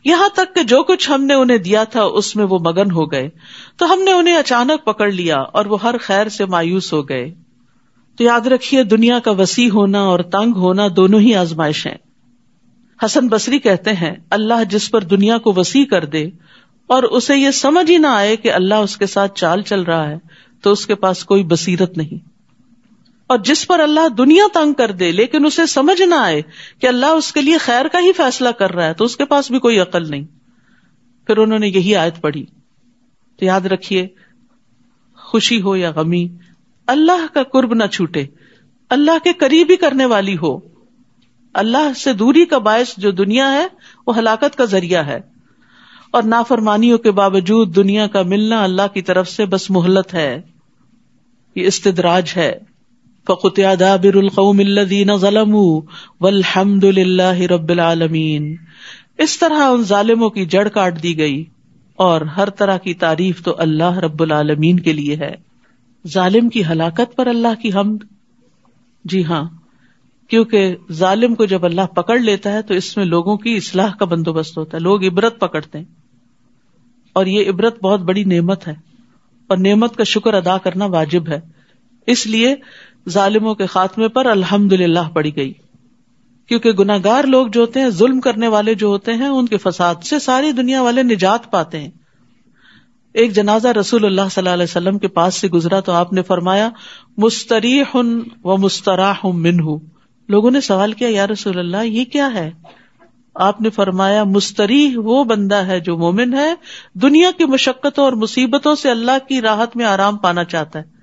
یہاں تک کہ جو کچھ ہم نے انہیں دیا تھا اس میں وہ مگن ہو گئے، تو ہم نے انہیں اچانک پکڑ لیا اور وہ ہر خیر سے مایوس ہو گئے. تو یاد رکھیے دنیا کا وسیع ہونا اور تنگ ہونا دونوں ہی آزمائش ہیں. حسن بصری کہتے ہیں اللہ جس پر دنیا کو وسیع کر دے اور اسے یہ سمجھ ہی نہ آئے کہ اللہ اس کے ساتھ چال چل رہا ہے تو اس کے پاس کوئی بصیرت نہیں، اور جس پر اللہ دنیا تنگ کر دے لیکن اسے سمجھ نہ آئے کہ اللہ اس کے لیے خیر کا ہی فیصلہ کر رہا ہے تو اس کے پاس بھی کوئی عقل نہیں. پھر انہوں نے یہی آیت پڑھی. تو یاد رکھیے خوشی ہو یا غمی اللہ کا قرب نہ چھوٹے، اللہ کے قریب ہی کرنے والی ہو. اللہ سے دوری کا باعث جو دنیا ہے وہ ہلاکت کا ذریعہ ہے، اور نافرمانیوں کے باوجود دنیا کا ملنا اللہ کی طرف سے بس مہلت ہے، یہ استدراج ہے. فَقُطِعَ دَابِرُ الْقَوْمِ الَّذِينَ ظَلَمُوا وَالْحَمْدُ لِلَّهِ رَبِّ الْعَالَمِينَ. اس طرح ان ظالموں کی جڑ کاٹ دی گئی اور ہر طرح کی تعریف تو اللہ رب العالمین کے لیے ہے. ظالم کی ہلاکت پر اللہ کی حمد. جی ہاں، کیونکہ ظالم کو جب اللہ پکڑ لیتا ہے تو اس میں لوگوں کی اصلاح کا بندوبست ہوتا ہے، لوگ عبرت پکڑتے ہیں، اور یہ عبرت بہت بڑی نعمت ہے اور نعمت کا شکر ادا کرنا واجب ہے. اس لیے ظالموں کے خاتمے پر الحمدللہ پڑھی گئی، کیونکہ گناہگار لوگ جو ہوتے ہیں، ظلم کرنے والے جو ہوتے ہیں، ان کے فساد سے ساری دنیا والے نجات پاتے ہیں. ایک جنازہ رسول اللہ صلی اللہ علیہ وسلم کے پاس سے گزرا تو آپ نے فرمایا مستریح و مستراح منہ. لوگوں نے سوال کیا یا رسول اللہ یہ کیا ہے؟ آپ نے فرمایا مستریح وہ بندہ ہے جو مومن ہے، دنیا کی مشقتوں اور مصیبتوں سے اللہ کی راحت میں آرام پانا چاہتا ہے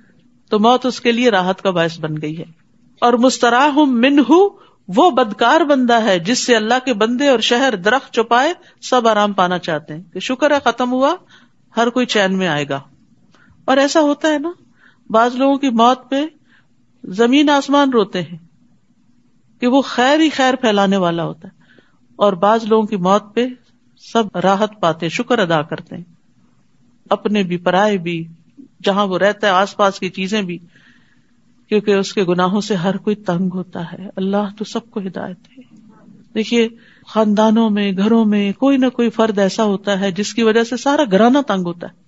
تو موت اس کے لیے راحت کا باعث بن گئی ہے. اور مستراح منہ وہ بدکار بندہ ہے جس سے اللہ کے بندے اور شہر درخت چوپائے سب آرام پانا چاہتے ہیں کہ شکر ہے ختم ہوا، ہر کوئی چین میں آئے گا. اور ایسا ہوتا ہے نا، بعض لوگوں کی موت پہ زمین آسمان روتے ہیں کہ وہ خیر ہی خیر پھیلانے والا ہوتا ہے، اور بعض لوگوں کی موت پہ سب راحت پاتے، شکر ادا کرتے ہیں، اپنے بھی پرائے بھی، جہاں وہ رہتا ہے آس پاس کی چیزیں بھی، کیونکہ اس کے گناہوں سے ہر کوئی تنگ ہوتا ہے. اللہ تو سب کو ہدایت ہے. دیکھیے خاندانوں میں، گھروں میں کوئی نہ کوئی فرد ایسا ہوتا ہے جس کی وجہ سے سارا گھرانہ تنگ ہوتا ہے.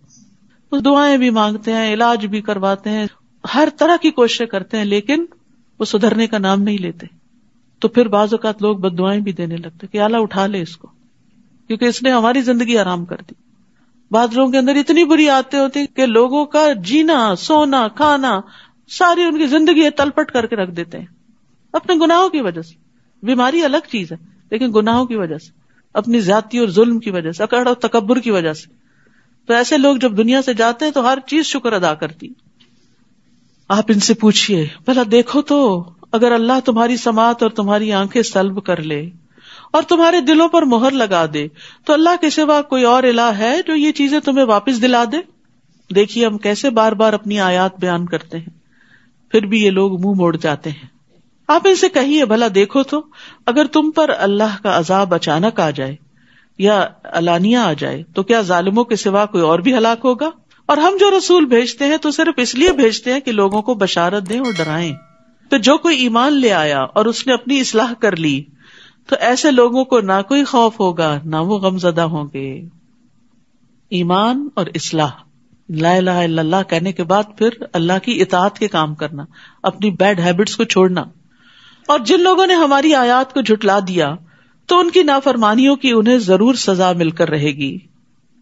وہ دعائیں بھی مانگتے ہیں، علاج بھی کرواتے ہیں، ہر طرح کی کوششیں کرتے ہیں، لیکن وہ سدھرنے کا نام نہیں لیتے. تو پھر بعض اوقات لوگ بد دعائیں بھی دینے لگتے کہ اللہ اٹھا لے اس کو، کیونکہ اس نے ہماری زندگی آرام کر دی. بعض لوگوں کے اندر اتنی بری عادتیں ہوتی کہ لوگوں کا جینا، سونا، کھانا، ساری ان کی زندگی تلپٹ کر کے رکھ دیتے ہیں اپنے گناہوں کی وجہ سے. بیماری الگ چیز ہے، لیکن گناہوں کی وجہ سے، اپنی زیادتی اور ظلم کی وجہ سے، اکڑ اور تکبر کی وجہ سے. تو ایسے لوگ جب دنیا سے جاتے ہیں تو ہر چیز شکر ادا کرتی. آپ ان سے پوچھئے بھلا دیکھو تو اگر اللہ تمہاری سماعت اور تمہاری آنکھیں سلب کر لے اور تمہارے دلوں پر مہر لگا دے تو اللہ کے سوا کوئی اور الہ ہے جو یہ چیزیں تمہیں واپس دلا دے؟ دیکھیے ہم کیسے بار بار اپنی آیات بیان کرتے ہیں، پھر بھی یہ لوگ منہ موڑ جاتے ہیں. آپ ان سے کہیے بھلا دیکھو تو اگر تم پر اللہ کا عذاب اچانک آ جائے یا علانیہ آ جائے تو کیا ظالموں کے سوا کوئی اور بھی ہلاک ہوگا؟ اور ہم جو رسول بھیجتے ہیں تو صرف اس لیے بھیجتے ہیں کہ لوگوں کو بشارت دیں اور ڈرائیں. تو جو کوئی ایمان لے آیا اور اس نے اپنی اصلاح کر لی تو ایسے لوگوں کو نہ کوئی خوف ہوگا نہ وہ غم زدہ ہوں گے. ایمان اور اصلاح، لا الہ الا اللہ کہنے کے بعد پھر اللہ کی اطاعت کے کام کرنا، اپنی بیڈ ہیبٹس کو چھوڑنا. اور جن لوگوں نے ہماری آیات کو جھٹلا دیا تو ان کی نافرمانیوں کی انہیں ضرور سزا مل کر رہے گی.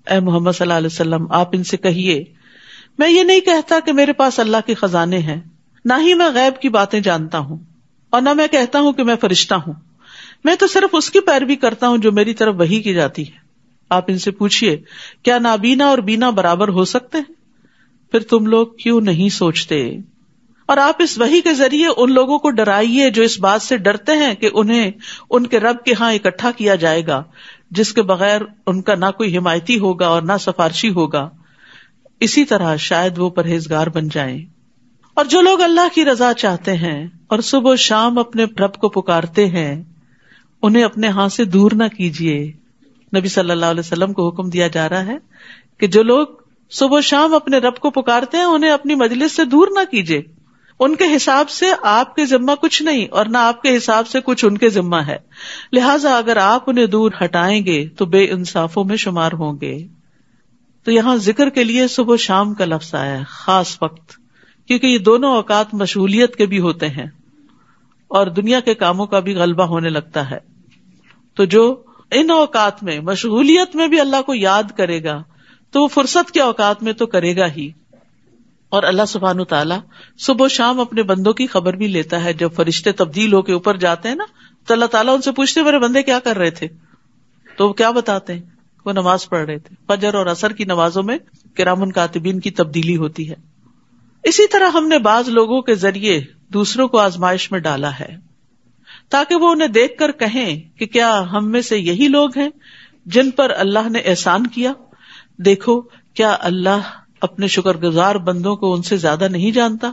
اے محمد صلی اللہ علیہ وسلم آپ ان سے کہیے میں یہ نہیں کہتا کہ میرے پاس اللہ کے خزانے ہیں، نہ ہی میں غیب کی باتیں جانتا ہوں، اور نہ میں کہتا ہوں کہ میں فرشتہ ہوں. میں تو صرف اس کی پیروی کرتا ہوں جو میری طرف وحی کی جاتی ہے. آپ ان سے پوچھئے کیا نابینا اور بینا برابر ہو سکتے ہیں؟ پھر تم لوگ کیوں نہیں سوچتے؟ اور آپ اس وحی کے ذریعے ان لوگوں کو ڈرائیے جو اس بات سے ڈرتے ہیں کہ انہیں ان کے رب کے ہاں اکٹھا کیا جائے گا جس کے بغیر ان کا نہ کوئی حمایتی ہوگا اور نہ سفارشی ہوگا. اسی طرح شاید وہ پرہیزگار بن جائیں. اور جو لوگ اللہ کی رضا چاہتے ہیں اور صبح و شام اپنے رب کو پکارتے ہیں انہیں اپنے ہاں سے دور نہ کیجیے. نبی صلی اللہ علیہ وسلم کو حکم دیا جا رہا ہے کہ جو لوگ صبح و شام اپنے رب کو پکارتے ہیں انہیں اپنی مجلس سے دور نہ کیجیے. ان کے حساب سے آپ کے ذمہ کچھ نہیں اور نہ آپ کے حساب سے کچھ ان کے ذمہ ہے، لہٰذا اگر آپ انہیں دور ہٹائیں گے تو بے انصافوں میں شمار ہوں گے. تو یہاں ذکر کے لیے صبح و شام کا لفظ آیا ہے، خاص وقت، کیونکہ یہ دونوں اوقات مشغولیت کے بھی ہوتے ہیں اور دنیا کے کاموں کا بھی غلبہ ہونے لگتا ہے. تو جو ان اوقات میں مشغولیت میں بھی اللہ کو یاد کرے گا تو وہ فرصت کے اوقات میں تو کرے گا ہی. اور اللہ سبحانہ تعالیٰ صبح و شام اپنے بندوں کی خبر بھی لیتا ہے. جب فرشتے تبدیل ہو کے اوپر جاتے ہیں نا تو اللہ تعالیٰ ان سے پوچھتے میرے بندے کیا کر رہے تھے، تو وہ کیا بتاتے ہیں وہ نماز پڑھ رہے تھے. فجر اور عصر کی نمازوں میں کرام کاتبین کی تبدیلی ہوتی ہے. اسی طرح ہم نے بعض لوگوں کے ذریعے دوسروں کو آزمائش میں ڈالا ہے تاکہ وہ انہیں دیکھ کر کہیں کہ کیا ہم میں سے یہی لوگ ہیں جن پر اللہ نے احسان کیا. دیکھو کیا اللہ اپنے شکر گزار بندوں کو ان سے زیادہ نہیں جانتا.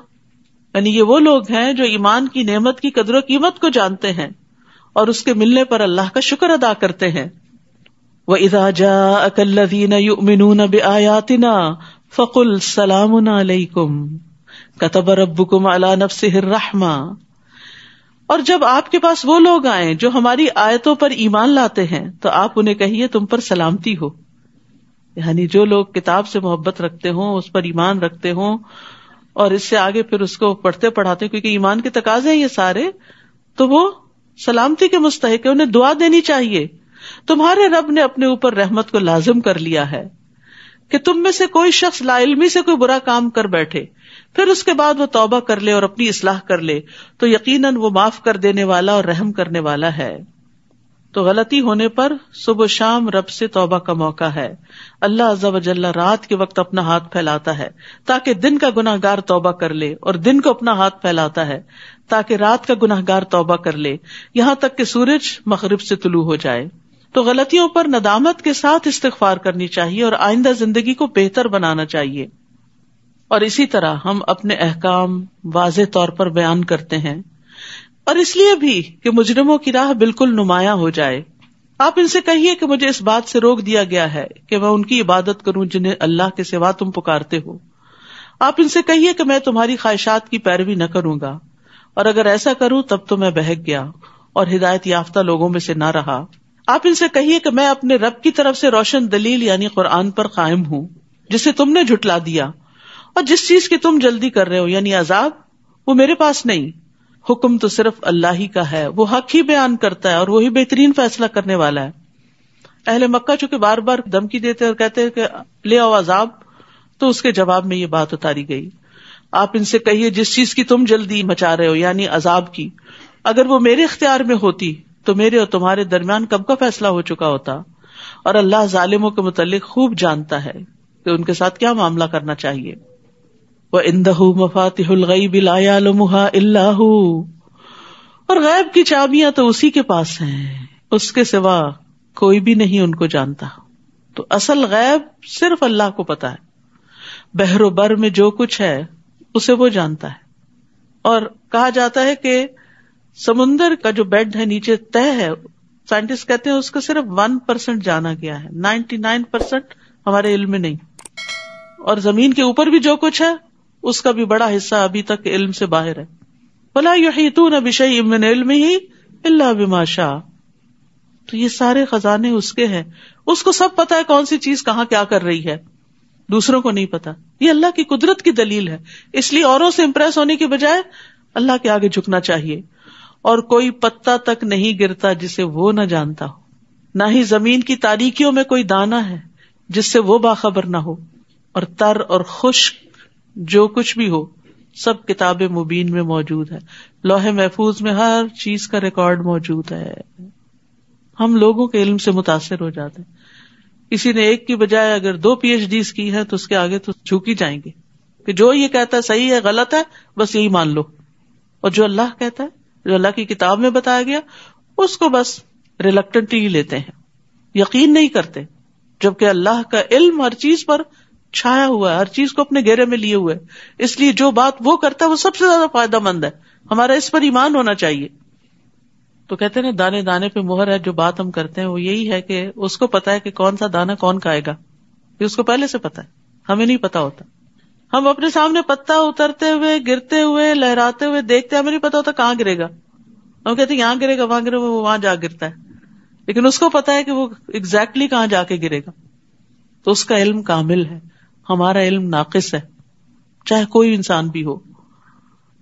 یعنی یہ وہ لوگ ہیں جو ایمان کی نعمت کی قدر و قیمت کو جانتے ہیں اور اس کے ملنے پر اللہ کا شکر ادا کرتے ہیں. وَإِذَا جَاءَكَ الَّذِينَ يُؤْمِنُونَ بِآيَاتِنَا فَقُلْ سَلَامٌ عَلَيْكُمْ كَتَبَ رَبُّكُمْ عَلَى نَفْسِهِ الرَّحْمَةَ. اور جب آپ کے پاس وہ لوگ آئیں جو ہماری آیتوں پر ایمان لاتے ہیں تو آپ انہیں کہیے تم پر سلامتی ہو. یعنی جو لوگ کتاب سے محبت رکھتے ہوں، اس پر ایمان رکھتے ہوں اور اس سے آگے پھر اس کو پڑھتے پڑھاتے کیونکہ ایمان کے تقاضے ہیں یہ سارے، تو وہ سلامتی کے مستحق ہے، انہیں دعا دینی چاہیے. تمہارے رب نے اپنے اوپر رحمت کو لازم کر لیا ہے کہ تم میں سے کوئی شخص لا علمی سے کوئی برا کام کر بیٹھے پھر اس کے بعد وہ توبہ کر لے اور اپنی اصلاح کر لے تو یقیناً وہ معاف کر دینے والا اور رحم کرنے والا ہے. تو غلطی ہونے پر صبح شام رب سے توبہ کا موقع ہے. اللہ عز و جل رات کے وقت اپنا ہاتھ پھیلاتا ہے تاکہ دن کا گناہگار توبہ کر لے، اور دن کو اپنا ہاتھ پھیلاتا ہے تاکہ رات کا گناہگار توبہ کر لے، یہاں تک کہ سورج مغرب سے طلوع ہو جائے. تو غلطیوں پر ندامت کے ساتھ استغفار کرنی چاہیے اور آئندہ زندگی کو بہتر بنانا چاہیے. اور اسی طرح ہم اپنے احکام واضح طور پر بیان کرتے ہیں، اور اس لیے بھی کہ مجرموں کی راہ بالکل نمایاں ہو جائے. آپ ان سے کہیے کہ مجھے اس بات سے روک دیا گیا ہے کہ میں ان کی عبادت کروں جنہیں اللہ کے سوا تم پکارتے ہو. آپ ان سے کہیے کہ میں تمہاری خواہشات کی پیروی نہ کروں گا، اور اگر ایسا کروں تب تو میں بہک گیا اور ہدایت یافتہ لوگوں میں سے نہ رہا. آپ ان سے کہیے کہ میں اپنے رب کی طرف سے روشن دلیل یعنی قرآن پر قائم ہوں جسے تم نے جھٹلا دیا، اور جس چیز کی تم جلدی کر رہے ہو یعنی عذاب، وہ میرے پاس نہیں. حکم تو صرف اللہ ہی کا ہے، وہ حق ہی بیان کرتا ہے اور وہی بہترین فیصلہ کرنے والا ہے. اہل مکہ چونکہ بار بار دھمکی دیتے اور کہتے کہ لے آؤ عذاب، تو اس کے جواب میں یہ بات اتاری گئی. آپ ان سے کہیے جس چیز کی تم جلدی مچا رہے ہو یعنی عذاب کی، اگر وہ میرے اختیار میں ہوتی تو میرے اور تمہارے درمیان کب کا فیصلہ ہو چکا ہوتا. اور اللہ ظالموں کے متعلق خوب جانتا ہے کہ ان کے ساتھ کیا معاملہ کرنا چاہیے. وَعِندَهُ مَفَاتِحُ الْغَيْبِ لَا يَعْلَمُهَا إِلَّا هُوَ، اور غیب کی چابیاں تو اسی کے پاس ہیں، اس کے سوا کوئی بھی نہیں ان کو جانتا. تو اصل غیب صرف اللہ کو پتا ہے. بحر و بر میں جو کچھ ہے اسے وہ جانتا ہے. اور کہا جاتا ہے کہ سمندر کا جو بیڈ ہے نیچے تہ ہے، سائنٹسٹ کہتے ہیں اس کا صرف 1% جانا گیا ہے، 99% ہمارے علم میں نہیں. اور زمین کے اوپر بھی جو کچھ ہے اس کا بھی بڑا حصہ ابھی تک علم سے باہر ہے. وَلَا يُحِيطُونَ بِشَيْءٍ مِّنْ عِلْمِهِ إِلَّا بِمَا شَاءَ. تو یہ سارے خزانے اس کے ہیں، اس کو سب پتا ہے کون سی چیز کہاں کیا کر رہی ہے، دوسروں کو نہیں پتا. یہ اللہ کی قدرت کی دلیل ہے. اس لیے اوروں سے امپریس ہونے کی بجائے اللہ کے آگے جھکنا چاہیے. اور کوئی پتا تک نہیں گرتا جسے وہ نہ جانتا ہو، نہ ہی زمین کی تاریکیوں میں کوئی دانہ ہے جس سے وہ باخبر نہ ہو. اور تر اور خشک جو کچھ بھی ہو سب کتاب مبین میں موجود ہے. لوح محفوظ میں ہر چیز کا ریکارڈ موجود ہے. ہم لوگوں کے علم سے متاثر ہو جاتے ہیں. کسی نے ایک کی بجائے اگر 2 PhDs کی ہے تو اس کے آگے تو جھک ہی جائیں گے کہ جو یہ کہتا ہے صحیح ہے غلط ہے بس یہی مان لو. اور جو اللہ کہتا ہے، جو اللہ کی کتاب میں بتایا گیا، اس کو بس ریلکٹنٹلی لیتے ہیں، یقین نہیں کرتے. جبکہ اللہ کا علم ہر چیز پر چھایا ہوا ہے، ہر چیز کو اپنے گھیرے میں لیے ہوئے، اس لیے جو بات وہ کرتا ہے وہ سب سے زیادہ فائدہ مند ہے. ہمارا اس پر ایمان ہونا چاہیے. تو کہتے ہیں نا دانے دانے پہ مہر ہے. جو بات ہم کرتے ہیں وہ یہی ہے کہ اس کو پتا ہے کہ کون سا دانا کون کھائے گا، یہ اس کو پہلے سے پتا ہے، ہمیں نہیں پتا ہوتا. ہم اپنے سامنے پتا اترتے ہوئے، گرتے ہوئے، لہراتے ہوئے دیکھتے ہیں، ہمیں نہیں پتا ہوتا کہاں گرے گا. ہم کہتے ہیں یہاں گرے گا، وہاں گرے گا، وہ وہاں جا گرتا ہے، لیکن اس کو پتا ہے کہ وہ ایگزیکٹلی کہاں جا کے گرے گا. تو اس کا علم کامل ہے، ہمارا علم ناقص ہے، چاہے کوئی انسان بھی ہو.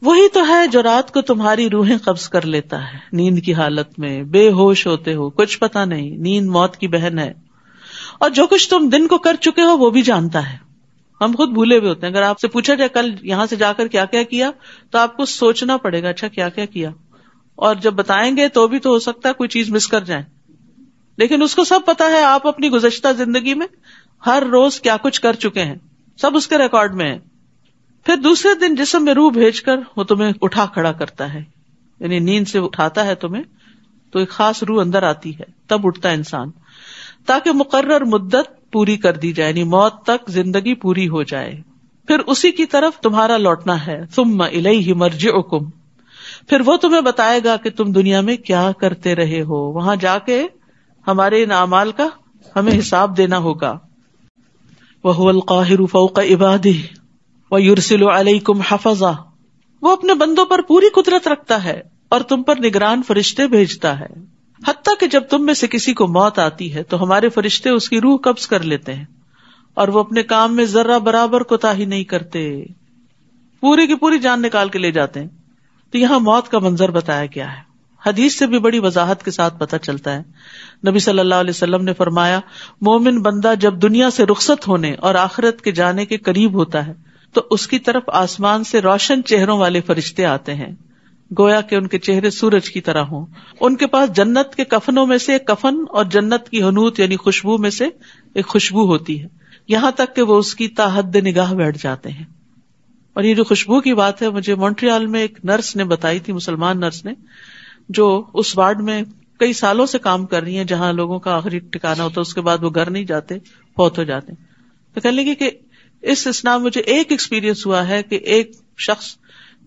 وہی تو ہے جو رات کو تمہاری روحیں قبض کر لیتا ہے نیند کی حالت میں، بے ہوش ہوتے ہو، کچھ پتا نہیں. نیند موت کی بہن ہے. اور جو کچھ تم دن کو کر چکے ہو وہ بھی جانتا ہے. ہم خود بھولے ہوئے ہوتے ہیں. اگر آپ سے پوچھا جائے کل یہاں سے جا کر کیا کیا کیا، تو آپ کو سوچنا پڑے گا اچھا کیا کیا کیا. اور جب بتائیں گے تو بھی تو ہو سکتا ہے کوئی چیز مس کر جائیں، لیکن اس کو سب پتا ہے آپ اپنی گزشتہ زندگی میں ہر روز کیا کچھ کر چکے ہیں، سب اس کے ریکارڈ میں ہے. پھر دوسرے دن جسم میں روح بھیج کر وہ تمہیں اٹھا کھڑا کرتا ہے، یعنی نیند سے اٹھاتا ہے تمہیں، تو ایک خاص روح اندر آتی ہے، تب اٹھتا ہے انسان، تاکہ مقرر مدت پوری کر دی جائے، یعنی موت تک زندگی پوری ہو جائے. پھر اسی کی طرف تمہارا لوٹنا ہے. ثم الیہ مرجعکم، پھر وہ تمہیں بتائے گا کہ تم دنیا میں کیا کرتے رہے ہو. وہاں جا کے ہمارے ان اعمال کا ہمیں حساب دینا ہوگا. وَهُوَ الْقَاهِرُ فَوْقَ عِبَادِهِ وَيُرْسِلُ عَلَيْكُمْ حَفَظًا، وہ اپنے بندوں پر پوری قدرت رکھتا ہے اور تم پر نگران فرشتے بھیجتا ہے. حتیٰ کہ جب تم میں سے کسی کو موت آتی ہے تو ہمارے فرشتے اس کی روح قبض کر لیتے ہیں، اور وہ اپنے کام میں ذرہ برابر کوتاہی نہیں کرتے، پوری کی پوری جان نکال کے لے جاتے ہیں. تو یہاں موت کا منظر بتایا گیا ہے. حدیث سے بھی بڑی وضاحت کے ساتھ پتہ چلتا ہے. نبی صلی اللہ علیہ وسلم نے فرمایا، مومن بندہ جب دنیا سے رخصت ہونے اور آخرت کے جانے کے قریب ہوتا ہے تو اس کی طرف آسمان سے روشن چہروں والے فرشتے آتے ہیں گویا کہ ان کے چہرے سورج کی طرح ہوں. ان کے پاس جنت کے کفنوں میں سے ایک کفن اور جنت کی حنوت یعنی خوشبو میں سے ایک خوشبو ہوتی ہے، یہاں تک کہ وہ اس کی تا حد نگاہ بیٹھ جاتے ہیں. اور یہ جو خوشبو کی بات ہے مجھے مونٹریال میں ایک نرس نے بتائی تھی، مسلمان نرس نے، جو اس وارڈ میں کئی سالوں سے کام کر رہی ہیں جہاں لوگوں کا آخری ٹھکانا ہوتا ہے، اس کے بعد وہ گھر نہیں جاتے، فوت ہو جاتے. تو کہنے لگی کہ اس اسنا مجھے ایک ایکسپیرینس ہوا ہے کہ ایک شخص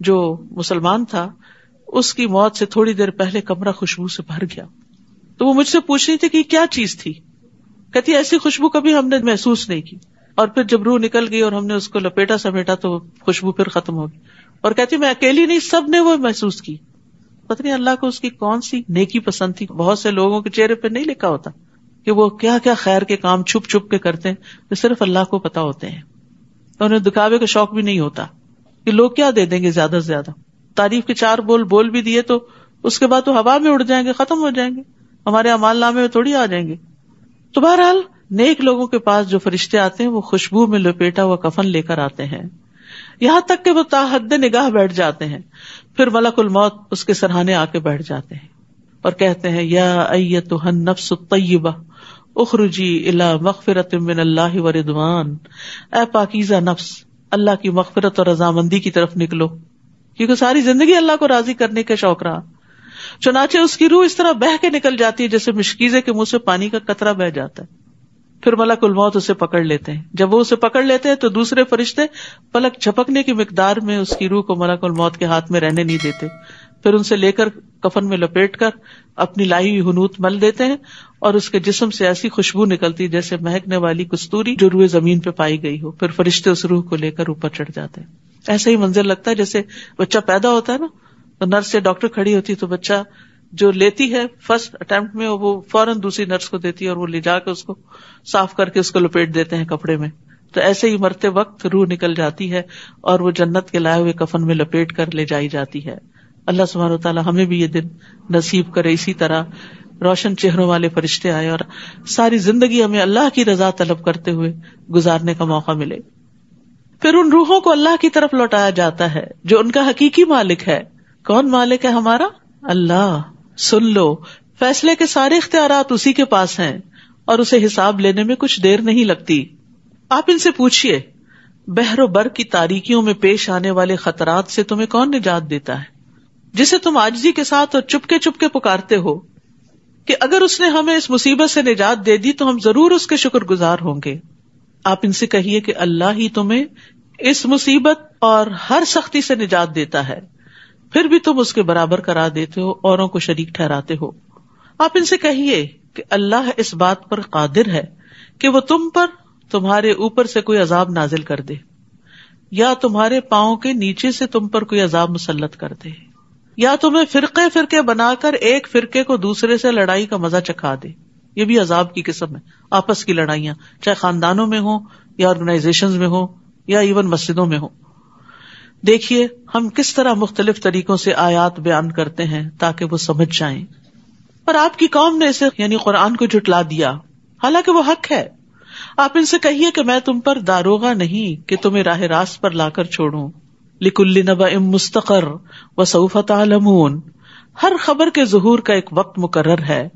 جو مسلمان تھا اس کی موت سے تھوڑی دیر پہلے کمرہ خوشبو سے بھر گیا. تو وہ مجھ سے پوچھ رہی تھی کہ کیا چیز تھی. کہتی ایسی خوشبو کبھی ہم نے محسوس نہیں کی، اور پھر جب روح نکل گئی اور ہم نے اس کو لپیٹا سمیٹا تو خوشبو پھر ختم ہو گئی. اور کہتی میں اکیلی نہیں، سب نے وہ محسوس کی. پتہ نہیں اللہ کو اس کی کون سی نیکی پسند تھی. بہت سے لوگوں کے چہرے پہ نہیں لکھا ہوتا کہ وہ کیا کیا خیر کے کام چھپ چھپ کے کرتے ہیں، جو صرف اللہ کو پتا ہوتے ہیں. انہیں دکھاوے کا شوق بھی نہیں ہوتا کہ لوگ کیا دے دیں گے زیادہ سے زیادہ. تعریف کے 4 بول بھی دیے تو اس کے بعد تو ہوا میں اڑ جائیں گے، ختم ہو جائیں گے، ہمارے اعمال نامے میں تھوڑی آ جائیں گے. تو بہرحال نیک لوگوں کے پاس جو فرشتے آتے ہیں وہ خوشبو میں لپیٹا ہوا کفن لے کر آتے ہیں، یہاں تک کہ وہ تا حد نگاہ بیٹھ جاتے ہیں. پھر ملک الموت اس کے سرہانے آ کے بیٹھ جاتے ہیں اور کہتے ہیں یا ایتھا النفس الطیبہ اخرجی الی مغفرۃ من اللہ ورضوان، اے پاکیزہ نفس اللہ کی مغفرت اور رضامندی کی طرف نکلو. کیونکہ ساری زندگی اللہ کو راضی کرنے کا شوق رہا. چنانچہ اس کی روح اس طرح بہہ کے نکل جاتی ہے جیسے مشکیزے کے منہ سے پانی کا قطرہ بہہ جاتا ہے. پھر ملک الموت اسے پکڑ لیتے ہیں. جب وہ اسے پکڑ لیتے ہیں تو دوسرے فرشتے پلک جھپکنے کی مقدار میں اس کی روح کو ملک الموت کے ہاتھ میں رہنے نہیں دیتے. پھر ان سے لے کر کفن میں لپیٹ کر اپنی لائی ہوئی حنوت مل دیتے ہیں اور اس کے جسم سے ایسی خوشبو نکلتی جیسے مہکنے والی کستوری جو روئے زمین پہ پائی گئی ہو. پھر فرشتے اس روح کو لے کر اوپر چڑھ جاتے ہیں. ایسا ہی منظر لگتا ہے جیسے بچہ پیدا ہوتا ہے نا، تو نرس سے ڈاکٹر کھڑی ہوتی تو بچہ جو لیتی ہے فرسٹ اٹیمپٹ میں وہ فوراً دوسری نرس کو دیتی ہے اور وہ لے جا کے اس کو صاف کر کے اس کو لپیٹ دیتے ہیں کپڑے میں. تو ایسے ہی مرتے وقت روح نکل جاتی ہے اور وہ جنت کے لائے ہوئے کفن میں لپیٹ کر لے جائی جاتی ہے. اللہ سبحانہ وتعالی ہمیں بھی یہ دن نصیب کرے، اسی طرح روشن چہروں والے فرشتے آئے اور ساری زندگی ہمیں اللہ کی رضا طلب کرتے ہوئے گزارنے کا موقع ملے. پھر ان روحوں کو اللہ کی طرف لوٹایا جاتا ہے جو ان کا حقیقی مالک ہے. کون مالک ہے ہمارا؟ اللہ. سن لو، فیصلے کے سارے اختیارات اسی کے پاس ہیں اور اسے حساب لینے میں کچھ دیر نہیں لگتی. آپ ان سے پوچھئے بحر و بر کی تاریکیوں میں پیش آنے والے خطرات سے تمہیں کون نجات دیتا ہے، جسے تم عاجزی کے ساتھ اور چپکے چپکے پکارتے ہو کہ اگر اس نے ہمیں اس مصیبت سے نجات دے دی تو ہم ضرور اس کے شکر گزار ہوں گے. آپ ان سے کہیے کہ اللہ ہی تمہیں اس مصیبت اور ہر سختی سے نجات دیتا ہے، پھر بھی تم اس کے برابر قرار دیتے ہو، اوروں کو شریک ٹھہراتے ہو. آپ ان سے کہیے کہ اللہ اس بات پر قادر ہے کہ وہ تم پر تمہارے اوپر سے کوئی عذاب نازل کر دے یا تمہارے پاؤں کے نیچے سے تم پر کوئی عذاب مسلط کر دے یا تمہیں فرقے فرقے بنا کر ایک فرقے کو دوسرے سے لڑائی کا مزہ چکھا دے. یہ بھی عذاب کی قسم ہے، آپس کی لڑائیاں، چاہے خاندانوں میں ہوں یا آرگنائزیشنز میں ہوں یا ایون مسجدوں میں ہوں. دیکھیے ہم کس طرح مختلف طریقوں سے آیات بیان کرتے ہیں تاکہ وہ سمجھ جائیں. پر آپ کی قوم نے اسے یعنی قرآن کو جھٹلا دیا، حالانکہ وہ حق ہے. آپ ان سے کہیے کہ میں تم پر داروغہ نہیں کہ تمہیں راہ راست پر لا کر چھوڑوں. لِكُلِّ نَبَإٍ مُسْتَقَرٌّ وَسَوْفَ تَعْلَمُونَ. ہر خبر کے ظہور کا ایک وقت مقرر ہے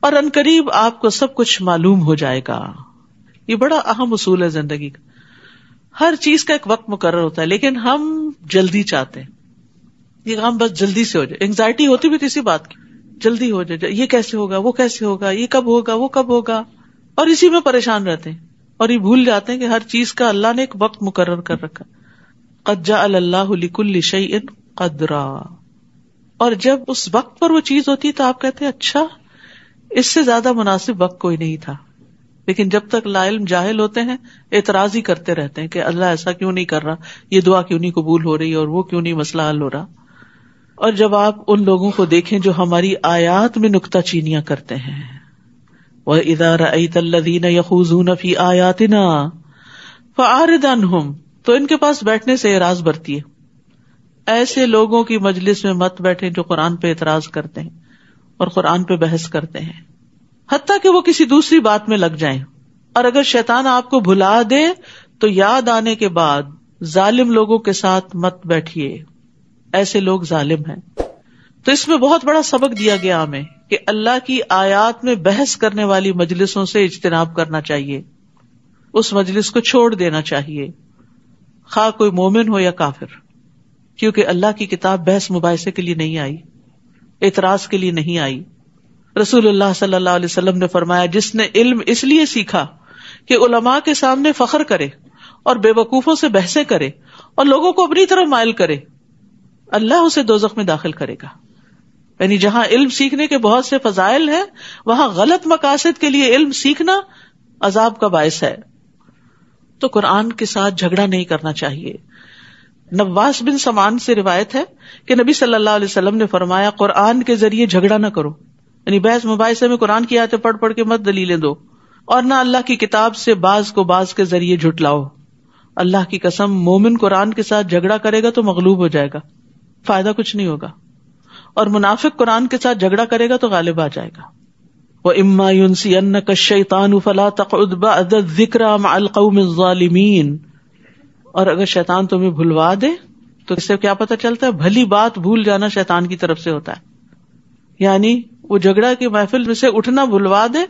اور عنقریب آپ کو سب کچھ معلوم ہو جائے گا. یہ بڑا اہم اصول ہے زندگی کا. ہر چیز کا ایک وقت مقرر ہوتا ہے لیکن ہم جلدی چاہتے ہیں، یہ کام بس جلدی سے ہو جائے. انگزائٹی ہوتی بھی کسی بات کی، جلدی ہو جائے، یہ کیسے ہوگا، وہ کیسے ہوگا، یہ کب ہوگا، وہ کب ہوگا، اور اسی میں پریشان رہتے ہیں اور یہ بھول جاتے ہیں کہ ہر چیز کا اللہ نے ایک وقت مقرر کر رکھا. قد جعل اللہ لکل شیء قدرا. اور جب اس وقت پر وہ چیز ہوتی ہے تو آپ کہتے ہیں اچھا اس سے زیادہ مناسب وقت کوئی نہیں تھا. لیکن جب تک لا علم جاہل ہوتے ہیں اعتراض ہی کرتے رہتے ہیں کہ اللہ ایسا کیوں نہیں کر رہا، یہ دعا کیوں نہیں قبول ہو رہی اور وہ کیوں نہیں مسئلہ حل ہو رہا. اور جب آپ ان لوگوں کو دیکھیں جو ہماری آیات میں نکتہ چینیاں کرتے ہیں، وَإِذَا رَأَيْتَ الَّذِينَ يَخُوضُونَ فِي آيَاتِنَا فَأَعْرِضْ عَنْهُمْ. تو ان کے پاس بیٹھنے سے اعراض برتی ہے. ایسے لوگوں کی مجلس میں مت بیٹھیں جو قرآن پہ اعتراض کرتے ہیں اور قرآن پہ بحث کرتے ہیں، حتیٰ کہ وہ کسی دوسری بات میں لگ جائیں. اور اگر شیطان آپ کو بھلا دے تو یاد آنے کے بعد ظالم لوگوں کے ساتھ مت بیٹھیے. ایسے لوگ ظالم ہیں. تو اس میں بہت بڑا سبق دیا گیا ہمیں کہ اللہ کی آیات میں بحث کرنے والی مجلسوں سے اجتناب کرنا چاہیے، اس مجلس کو چھوڑ دینا چاہیے، خواہ کوئی مومن ہو یا کافر، کیونکہ اللہ کی کتاب بحث مباحثے کے لیے نہیں آئی، اعتراض کے لیے نہیں آئی. رسول اللہ صلی اللہ علیہ وسلم نے فرمایا جس نے علم اس لیے سیکھا کہ علماء کے سامنے فخر کرے اور بے وقوفوں سے بحثیں کرے اور لوگوں کو اپنی طرف مائل کرے، اللہ اسے دوزخ میں داخل کرے گا. یعنی جہاں علم سیکھنے کے بہت سے فضائل ہیں وہاں غلط مقاصد کے لیے علم سیکھنا عذاب کا باعث ہے. تو قرآن کے ساتھ جھگڑا نہیں کرنا چاہیے. نواس بن سمان سے روایت ہے کہ نبی صلی اللہ علیہ وسلم نے فرمایا قرآن کے ذریعے جھگڑا نہ کرو، یعنی بحث مباحثے میں قرآن کی آیتیں پڑھ پڑھ کے مت دلیلیں دو، اور نہ اللہ کی کتاب سے بعض کو بعض کے ذریعے جھٹلاؤ. اللہ کی قسم مومن قرآن کے ساتھ جھگڑا کرے گا تو مغلوب ہو جائے گا، فائدہ کچھ نہیں ہوگا، اور منافق قرآن کے ساتھ جھگڑا کرے گا تو غالب آ جائے گا. وَإِمَّا يُنْسِيَنَّكَ الشَّيْطَانُ فَلَا تَقْعُدْ بَعْدَ الذِّكْرَىٰ مَعَ الْقَوْمِ الظَّالِمِينَ. اور اگر شیطان تمہیں بھلوا دے تو اس سے کیا پتہ چلتا ہے؟ بھلی بات بھول جانا شیطان کی طرف سے ہوتا ہے. یعنی وہ جھگڑا کی محفل میں سے اٹھنا بھلوا دے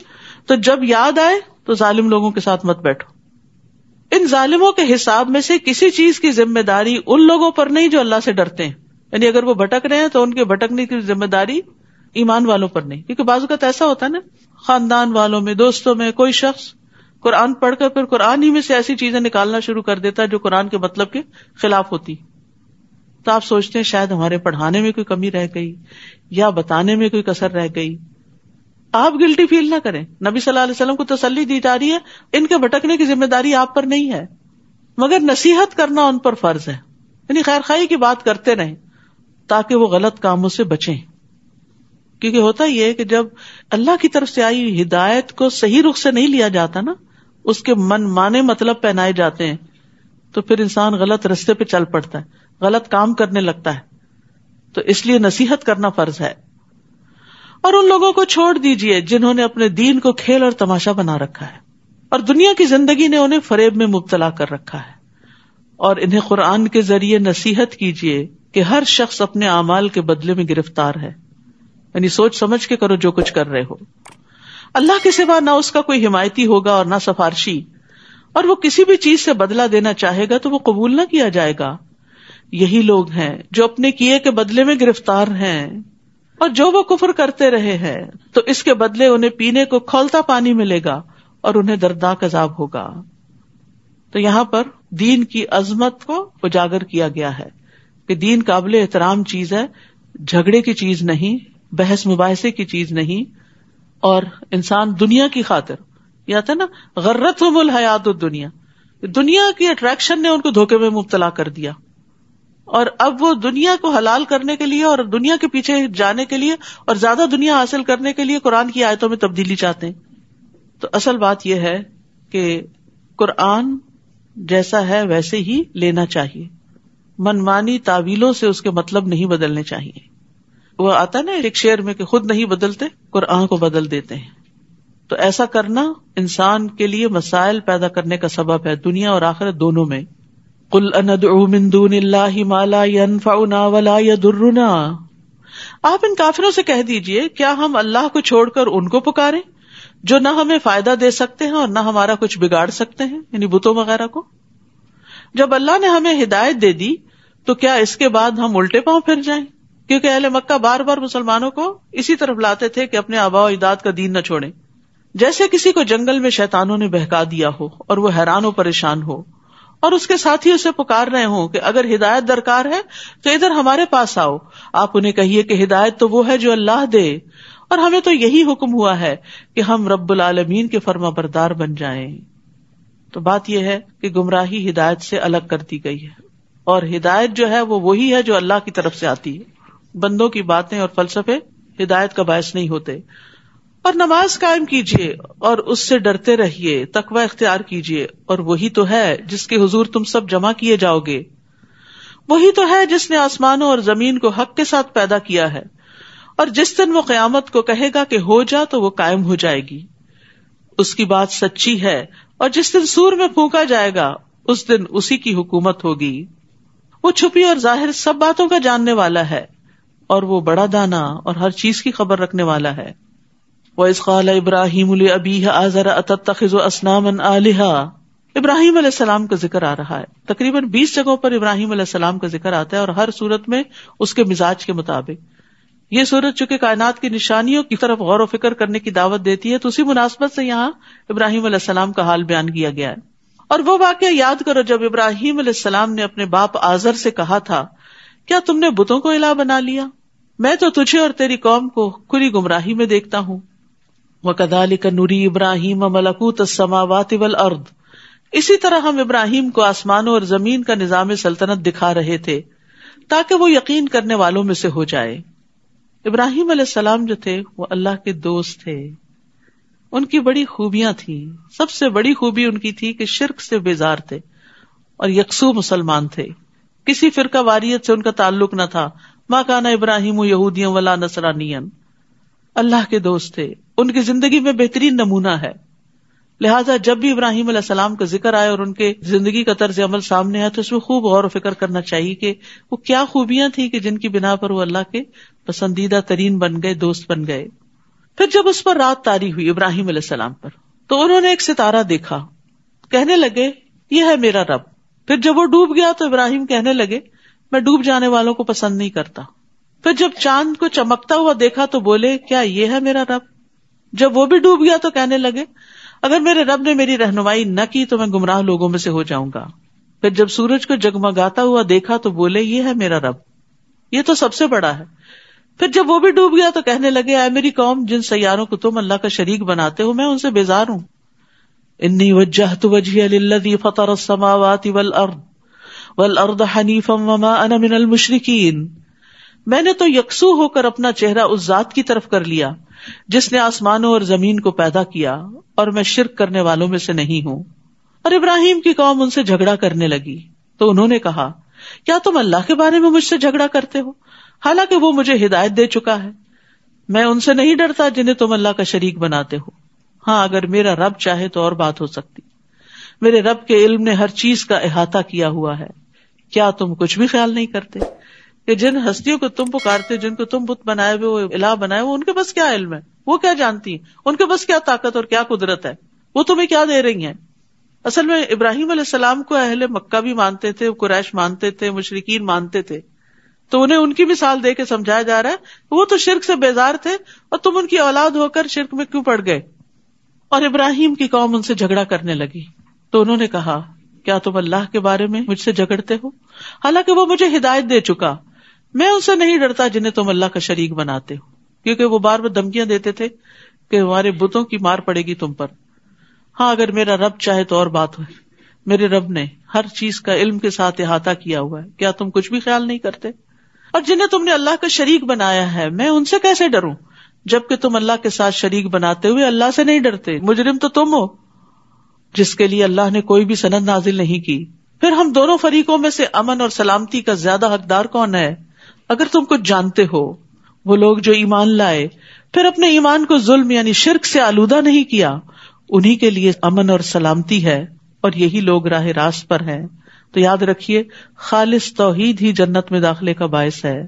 تو جب یاد آئے تو ظالم لوگوں کے ساتھ مت بیٹھو. ان ظالموں کے حساب میں سے کسی چیز کی ذمہ داری ان لوگوں پر نہیں جو اللہ سے ڈرتے ہیں. یعنی اگر وہ بھٹک رہے ہیں تو ان کے بھٹکنے کی ذمہ داری ایمان والوں پر نہیں، کیونکہ بعض اوقات ایسا ہوتا ہے نا، خاندان والوں میں، دوستوں میں کوئی شخص قرآن پڑھ کر پھر قرآن ہی میں سے ایسی چیزیں نکالنا شروع کر دیتا ہے جو قرآن کے مطلب کے خلاف ہوتی. تو آپ سوچتے ہیں شاید ہمارے پڑھانے میں کوئی کمی رہ گئی یا بتانے میں کوئی کسر رہ گئی. آپ گلٹی فیل نہ کریں. نبی صلی اللہ علیہ وسلم کو تسلی دی جا رہی ہے ان کے بھٹکنے کی ذمہ داری آپ پر نہیں ہے، مگر نصیحت کرنا ان پر فرض ہے. یعنی خیر خواہی کی بات کرتے رہیں تاکہ وہ غلط کاموں سے بچیں. کیونکہ ہوتا یہ ہے کہ جب اللہ کی طرف سے آئی ہدایت کو صحیح رخ سے نہیں لیا جاتا نا، اس کے من مانے مطلب پہنائے جاتے ہیں، تو پھر انسان غلط رستے پہ چل پڑتا ہے، غلط کام کرنے لگتا ہے. تو اس لیے نصیحت کرنا فرض ہے. اور ان لوگوں کو چھوڑ دیجئے جنہوں نے اپنے دین کو کھیل اور تماشا بنا رکھا ہے اور دنیا کی زندگی نے انہیں فریب میں مبتلا کر رکھا ہے. اور انہیں قرآن کے ذریعے نصیحت کیجئے کہ ہر شخص اپنے اعمال کے بدلے میں گرفتار ہے. یعنی سوچ سمجھ کے کرو جو کچھ کر رہے ہو. اللہ کے سوا نہ اس کا کوئی حمایتی ہوگا اور نہ سفارشی، اور وہ کسی بھی چیز سے بدلہ دینا چاہے گا تو وہ قبول نہ کیا جائے گا. یہی لوگ ہیں جو اپنے کیے کے بدلے میں گرفتار ہیں، اور جو وہ کفر کرتے رہے ہیں تو اس کے بدلے انہیں پینے کو کھولتا پانی ملے گا اور انہیں دردناک عذاب ہوگا. تو یہاں پر دین کی عظمت کو اجاگر کیا گیا ہے کہ دین قابل احترام چیز ہے، جھگڑے کی چیز نہیں، بحث مباحثے کی چیز نہیں. اور انسان دنیا کی خاطر، یہ آتا ہے نا غرتہم الحیات الدنیا، دنیا کی اٹریکشن نے ان کو دھوکے میں مبتلا کر دیا، اور اب وہ دنیا کو حلال کرنے کے لیے اور دنیا کے پیچھے جانے کے لیے اور زیادہ دنیا حاصل کرنے کے لیے قرآن کی آیتوں میں تبدیلی چاہتے ہیں. تو اصل بات یہ ہے کہ قرآن جیسا ہے ویسے ہی لینا چاہیے، منمانی تعویلوں سے اس کے مطلب نہیں بدلنے چاہیے. وہ آتا ہے نا ایک شعر میں کہ خود نہیں بدلتے قرآن کو بدل دیتے ہیں. تو ایسا کرنا انسان کے لیے مسائل پیدا کرنے کا سبب ہے، دنیا اور آخرت دونوں میں. قل اندعو من دون اللہ ما لا ينفعنا ولا يضرنا. آپ ان کافروں سے کہہ دیجئے کیا ہم اللہ کو چھوڑ کر ان کو پکاریں جو نہ ہمیں فائدہ دے سکتے ہیں اور نہ ہمارا کچھ بگاڑ سکتے ہیں، یعنی بتوں وغیرہ کو. جب اللہ نے ہمیں ہدایت دے دی تو کیا اس کے بعد ہم الٹے پاؤں پھر جائیں؟ کیونکہ اہل مکہ بار بار مسلمانوں کو اسی طرف لاتے تھے کہ اپنے آباء و اجداد کا دین نہ چھوڑیں. جیسے کسی کو جنگل میں شیطانوں نے بہکا دیا ہو اور وہ حیران و پریشان ہو اور اس کے ساتھی اسے پکار رہے ہوں کہ اگر ہدایت درکار ہے تو ادھر ہمارے پاس آؤ. آپ انہیں کہیے کہ ہدایت تو وہ ہے جو اللہ دے، اور ہمیں تو یہی حکم ہوا ہے کہ ہم رب العالمین کے فرما بردار بن جائیں. تو بات یہ ہے کہ گمراہی ہدایت سے الگ کر دی گئی ہے، اور ہدایت جو ہے وہ وہی ہے جو اللہ کی طرف سے آتی ہے. بندوں کی باتیں اور فلسفے ہدایت کا باعث نہیں ہوتے. اور نماز قائم کیجیے اور اس سے ڈرتے رہیے، تقوی اختیار کیجیے، اور وہی تو ہے جس کے حضور تم سب جمع کیے جاؤ گے. وہی تو ہے جس نے آسمانوں اور زمین کو حق کے ساتھ پیدا کیا ہے، اور جس دن وہ قیامت کو کہے گا کہ ہو جا تو وہ قائم ہو جائے گی. اس کی بات سچی ہے، اور جس دن سور میں پھونکا جائے گا اس دن اسی کی حکومت ہوگی. وہ چھپی اور ظاہر سب باتوں کا جاننے والا ہے. اور وہ بڑا دانا اور ہر چیز کی خبر رکھنے والا ہے. وَإِذْ قَالَ إِبْرَاهِيمُ لِأَبِيهِ آزَرَ أَتَتَّخِذُ أَصْنَامًا آلِهَةً. ابراہیم علیہ السلام کا ذکر آ رہا ہے. تقریباً 20 جگہوں پر ابراہیم علیہ السلام کا ذکر آتا ہے اور ہر صورت میں اس کے مزاج کے مطابق. یہ صورت چونکہ کائنات کی نشانیوں کی طرف غور و فکر کرنے کی دعوت دیتی ہے تو اسی مناسبت سے یہاں ابراہیم علیہ السلام کا حال بیان کیا گیا ہے. اور وہ واقعہ یاد کرو جب ابراہیم علیہ السلام نے اپنے باپ آزر سے کہا تھا کیا تم نے بتوں کو الہ بنا لیا؟ میں تو تجھے اور تیری قوم کو کھلی گمراہی میں دیکھتا ہوں. وَكَذَلِكَ نُرِي إِبْرَاهِيمَ مَلَكُوتَ السَّمَاوَاتِ وَالْأَرْضِ. اسی طرح ہم ابراہیم کو آسمانوں اور زمین کا نظام سلطنت دکھا رہے تھے تاکہ وہ یقین کرنے والوں میں سے ہو جائے. ابراہیم علیہ السلام جو تھے وہ اللہ کے دوست تھے. ان کی بڑی خوبیاں تھیں. سب سے بڑی خوبی ان کی تھی کہ شرک سے بیزار تھے اور یکسو مسلمان تھے. کسی فرقہ واریت سے ان کا تعلق نہ تھا. ما کان ابراہیم یہودیاں ولا نصرانیاں. اللہ کے دوست تھے. ان کی زندگی میں بہترین نمونہ ہے. لہٰذا جب بھی ابراہیم علیہ السلام کا ذکر آئے اور ان کے زندگی کا طرز عمل سامنے آئے تو اس میں خوب غور و فکر کرنا چاہیے کہ وہ کیا خوبیاں تھیں کہ جن کی بنا پر وہ اللہ کے پسندیدہ ترین بن گئے، دوست بن گئے. پھر جب اس پر رات طاری ہوئی ابراہیم علیہ السلام پر تو انہوں نے ایک ستارہ دیکھا. کہنے لگے یہ ہے میرا رب. پھر جب وہ ڈوب گیا تو ابراہیم کہنے لگے میں ڈوب جانے والوں کو پسند نہیں کرتا. پھر جب چاند کو چمکتا ہوا دیکھا تو بولے کیا یہ ہے میرا رب؟ جب وہ بھی ڈوب گیا تو کہنے لگے اگر میرے رب نے میری رہنمائی نہ کی تو میں گمراہ لوگوں میں سے ہو جاؤں گا. پھر جب سورج کو جگمگاتا ہوا دیکھا تو بولے یہ ہے میرا رب، یہ تو سب سے بڑا ہے. پھر جب وہ بھی ڈوب گیا تو کہنے لگے اے میری قوم، جن سیاروں کو تم اللہ کا شریک بناتے ہو میں ان سے بیزار ہوں. انی وجہت وجہی للذی فطر السماوات والارض حنیفا وما انا من المشرکین. میں نے تو یکسو ہو کر اپنا چہرہ اس ذات کی طرف کر لیا جس نے آسمانوں اور زمین کو پیدا کیا اور میں شرک کرنے والوں میں سے نہیں ہوں. اور ابراہیم کی قوم ان سے جھگڑا کرنے لگی تو انہوں نے کہا کیا تم اللہ کے بارے میں مجھ سے جھگڑا کرتے ہو حالانکہ وہ مجھے ہدایت دے چکا ہے؟ میں ان سے نہیں ڈرتا جنہیں تم اللہ کا شریک بناتے ہو. ہاں اگر میرا رب چاہے تو اور بات ہو سکتی. میرے رب کے علم نے ہر چیز کا احاطہ کیا ہوا ہے. کیا تم کچھ بھی خیال نہیں کرتے کہ جن ہستیوں کو تم پکارتے، جن کو تم بت بنائے ہوئے، وہ الہ بنائے ہوئے، ان کے پاس کیا علم ہے؟ وہ کیا جانتی ہیں؟ ان کے پاس کیا طاقت اور کیا قدرت ہے؟ وہ تمہیں کیا دے رہی ہیں؟ اصل میں ابراہیم علیہ السلام کو اہل مکہ بھی مانتے تھے، قریش مانتے تھے، مشرکین مانتے تھے. تو انہیں ان کی مثال دے کے سمجھایا جا رہا ہے وہ تو شرک سے بیزار تھے اور تم ان کی اولاد ہو کر شرک میں کیوں پڑ گئے. اور ابراہیم کی قوم ان سے جھگڑا کرنے لگی تو انہوں نے کہا کیا تم اللہ کے بارے میں مجھ سے جھگڑتے ہو حالانکہ وہ مجھے ہدایت دے چکا؟ میں ان سے نہیں ڈرتا جنہیں تم اللہ کا شریک بناتے ہو. کیونکہ وہ بار بار دھمکیاں دیتے تھے کہ ہمارے بتوں کی مار پڑے گی تم پر. ہاں اگر میرا رب چاہے تو اور بات ہے. میرے رب نے ہر چیز کا علم کے ساتھ احاطہ کیا ہوا ہے. کیا تم کچھ بھی خیال نہیں کرتے؟ اور جنہیں تم نے اللہ کا شریک بنایا ہے میں ان سے کیسے ڈروں جبکہ تم اللہ کے ساتھ شریک بناتے ہوئے اللہ سے نہیں ڈرتے. مجرم تو تم ہو جس کے لیے اللہ نے کوئی بھی سند نازل نہیں کی. پھر ہم دونوں فریقوں میں سے امن اور سلامتی کا زیادہ حقدار کون ہے؟ اگر تم کچھ جانتے ہو وہ لوگ جو ایمان لائے پھر اپنے ایمان کو ظلم یعنی شرک سے آلودہ نہیں کیا انہی کے لیے امن اور سلامتی ہے اور یہی لوگ راہ راست پر ہیں. تو یاد رکھیے خالص توحید ہی جنت میں داخلے کا باعث ہے.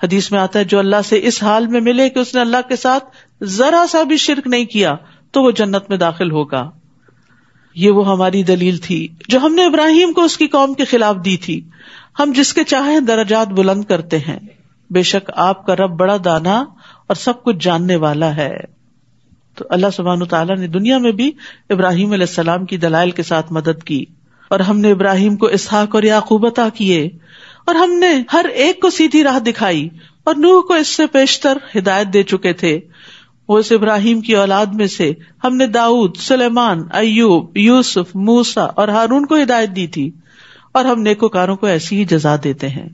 حدیث میں آتا ہے جو اللہ سے اس حال میں ملے کہ اس نے اللہ کے ساتھ ذرا سا بھی شرک نہیں کیا تو وہ جنت میں داخل ہوگا. یہ وہ ہماری دلیل تھی جو ہم نے ابراہیم کو اس کی قوم کے خلاف دی تھی. ہم جس کے چاہیں درجات بلند کرتے ہیں. بے شک آپ کا رب بڑا دانا اور سب کچھ جاننے والا ہے. تو اللہ سبحانہ وتعالیٰ نے دنیا میں بھی ابراہیم علیہ السلام کی دلائل کے ساتھ مدد کی اور ہم نے ابراہیم کو اسحاق اور یعقوب عطا کیے اور ہم نے ہر ایک کو سیدھی راہ دکھائی اور نوح کو اس سے پیشتر ہدایت دے چکے تھے. وہ اس ابراہیم کی اولاد میں سے ہم نے داؤد، سلیمان، ایوب، یوسف، موسیٰ اور ہارون کو ہدایت دی تھی اور ہم نیکوکاروں کو ایسی ہی جزا دیتے ہیں.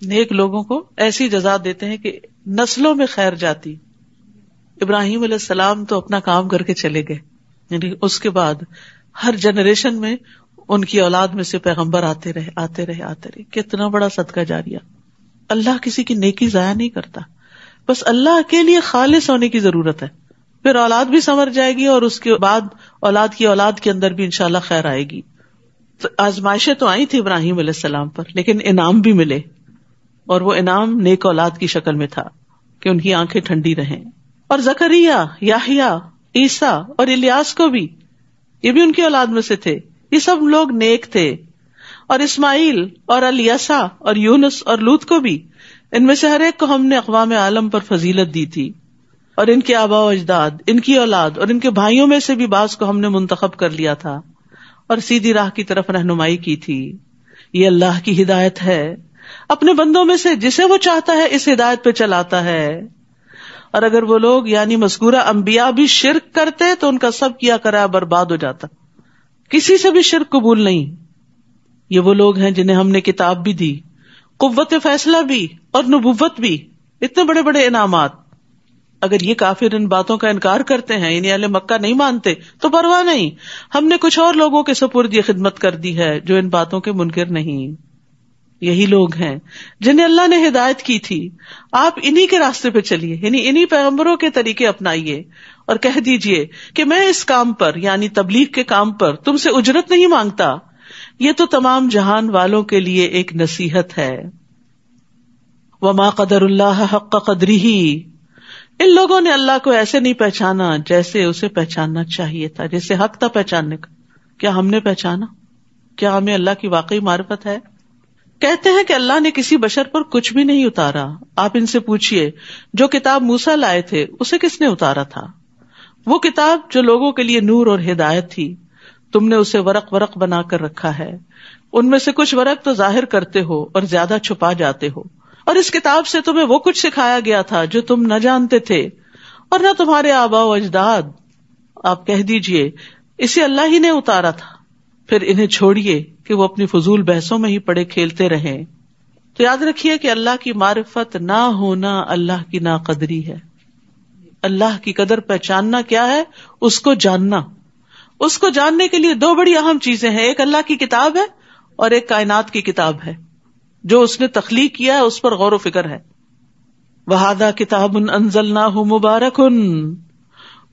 نیک لوگوں کو ایسی جزا دیتے ہیں کہ نسلوں میں خیر جاتی. ابراہیم علیہ السلام تو اپنا کام کر کے چلے گئے، یعنی اس کے بعد ہر جنریشن میں ان کی اولاد میں سے پیغمبر آتے رہے. کتنا بڑا صدقہ جاریہ. اللہ کسی کی نیکی ضائع نہیں کرتا، بس اللہ کے لیے خالص ہونے کی ضرورت ہے. پھر اولاد بھی سنور جائے گی اور اس کے بعد اولاد کی اولاد کے اندر بھی انشاءاللہ خیر آئے گی. تو آزمائشیں تو آئی تھی ابراہیم علیہ السلام پر لیکن انعام بھی ملے. اور وہ انعام نیک اولاد کی شکل میں تھا کہ ان کی آنکھیں ٹھنڈی رہیں. اور زکریا، یحییٰ، عیسیٰ اور الیاس کو بھی، یہ بھی ان کی اولاد میں سے تھے. یہ سب لوگ نیک تھے. اور اسماعیل اور الیسع اور یونس اور لوط کو بھی، ان میں سے ہر ایک کو ہم نے اقوام عالم پر فضیلت دی تھی. اور ان کے آباء و اجداد، ان کی اولاد اور ان کے بھائیوں میں سے بھی بعض کو ہم نے منتخب کر لیا تھا اور سیدھی راہ کی طرف رہنمائی کی تھی. یہ اللہ کی ہدایت ہے، اپنے بندوں میں سے جسے وہ چاہتا ہے اس ہدایت پہ چلاتا ہے. اور اگر وہ لوگ یعنی مذکورہ انبیاء بھی شرک کرتے تو ان کا سب کیا کرا برباد ہو جاتا. کسی سے بھی شرک قبول نہیں. یہ وہ لوگ ہیں جنہیں ہم نے کتاب بھی دی، قوت فیصلہ بھی اور نبوت بھی، اتنے بڑے بڑے انعامات. اگر یہ کافر ان باتوں کا انکار کرتے ہیں، یعنی اہل مکہ نہیں مانتے، تو پرواہ نہیں، ہم نے کچھ اور لوگوں کے سپرد یہ خدمت کر دی ہے جو ان باتوں کے منکر نہیں. یہی لوگ ہیں جنہیں اللہ نے ہدایت کی تھی. آپ انہی کے راستے پہ چلیے، یعنی انہی پیغمبروں کے طریقے اپنائیے اور کہہ دیجئے کہ میں اس کام پر یعنی تبلیغ کے کام پر تم سے اجرت نہیں مانگتا، یہ تو تمام جہان والوں کے لیے ایک نصیحت ہے. وما قدر اللہ حق قدرہ، ان لوگوں نے اللہ کو ایسے نہیں پہچانا جیسے اسے پہچاننا چاہیے تھا، جیسے حق تھا پہچاننے کا. کیا ہم نے پہچانا؟ کیا ہمیں اللہ کی واقعی معرفت ہے؟ کہتے ہیں کہ اللہ نے کسی بشر پر کچھ بھی نہیں اتارا. آپ ان سے پوچھئے جو کتاب موسیٰ لائے تھے اسے کس نے اتارا تھا؟ وہ کتاب جو لوگوں کے لیے نور اور ہدایت تھی. تم نے اسے ورق ورق بنا کر رکھا ہے، ان میں سے کچھ ورق تو ظاہر کرتے ہو اور زیادہ چھپا جاتے ہو. اور اس کتاب سے تمہیں وہ کچھ سکھایا گیا تھا جو تم نہ جانتے تھے اور نہ تمہارے آباء و اجداد. آپ کہہ دیجئے اسے اللہ ہی نے اتارا تھا. پھر انہیں چھوڑیے کہ وہ اپنی فضول بحثوں میں ہی پڑے کھیلتے رہیں. تو یاد رکھیے کہ اللہ کی معرفت نہ ہونا اللہ کی ناقدری ہے. اللہ کی قدر پہچاننا کیا ہے؟ اس کو جاننا. اس کو جاننے کے لیے دو بڑی اہم چیزیں ہیں، ایک اللہ کی کتاب ہے اور ایک کائنات کی کتاب ہے جو اس نے تخلیق کیا ہے، اس پر غور و فکر ہے. وَهَذَا كِتَابٌ أَنزَلْنَاهُ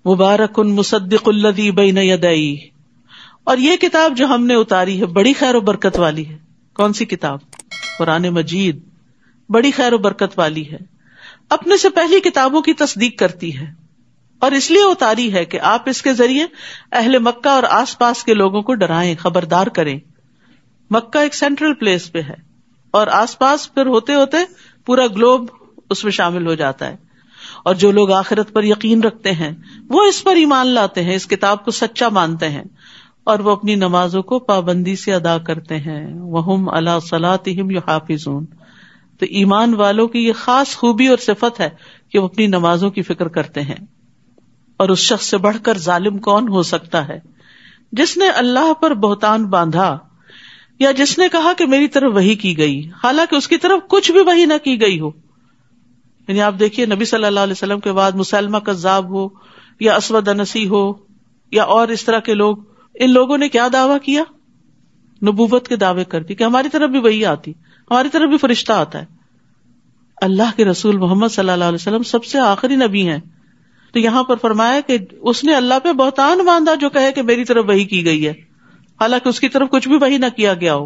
مُبَارَكٌ مُصَدِّقُ الَّذِي بَيْنَ يَدَيْهِ. اور یہ کتاب جو ہم نے اتاری ہے بڑی خیر و برکت والی ہے. کون سی کتاب؟ قرآن مجید. بڑی خیر و برکت والی ہے، اپنے سے پہلی کتابوں کی تصدیق کرتی ہے. اور اس لیے اتاری ہے کہ آپ اس کے ذریعے اہل مکہ اور آس پاس کے لوگوں کو ڈرائیں، خبردار کریں. مکہ ایک سینٹرل پلیس پہ ہے اور آس پاس پھر ہوتے ہوتے پورا گلوب اس میں شامل ہو جاتا ہے. اور جو لوگ آخرت پر یقین رکھتے ہیں وہ اس پر ایمان لاتے ہیں، اس کتاب کو سچا مانتے ہیں اور وہ اپنی نمازوں کو پابندی سے ادا کرتے ہیں. وَهُمْ عَلَىٰ صَلَاتِهِمْ يُحَافِظُونَ. تو ایمان والوں کی یہ خاص خوبی اور صفت ہے کہ وہ اپنی نمازوں کی فکر کرتے ہیں. اور اس شخص سے بڑھ کر ظالم کون ہو سکتا ہے جس نے اللہ پر بہتان باندھا یا جس نے کہا کہ میری طرف وحی کی گئی حالانکہ اس کی طرف کچھ بھی وحی نہ کی گئی ہو. یعنی آپ دیکھیے نبی صلی اللہ علیہ وسلم کے بعد مسلمہ کذاب ہو یا اسود انسی ہو یا اور اس طرح کے لوگ، ان لوگوں نے کیا دعویٰ کیا؟ نبوت کے دعوے کرتی کہ ہماری طرف بھی وحی آتی، ہماری طرف بھی فرشتہ آتا ہے. اللہ کے رسول محمد صلی اللہ علیہ وسلم سب سے آخری نبی ہیں. تو یہاں پر فرمایا کہ اس نے اللہ پہ بہتان باندھا جو کہے کہ میری طرف وحی کی گئی ہے حالانکہ اس کی طرف کچھ بھی وحی نہ کیا گیا ہو.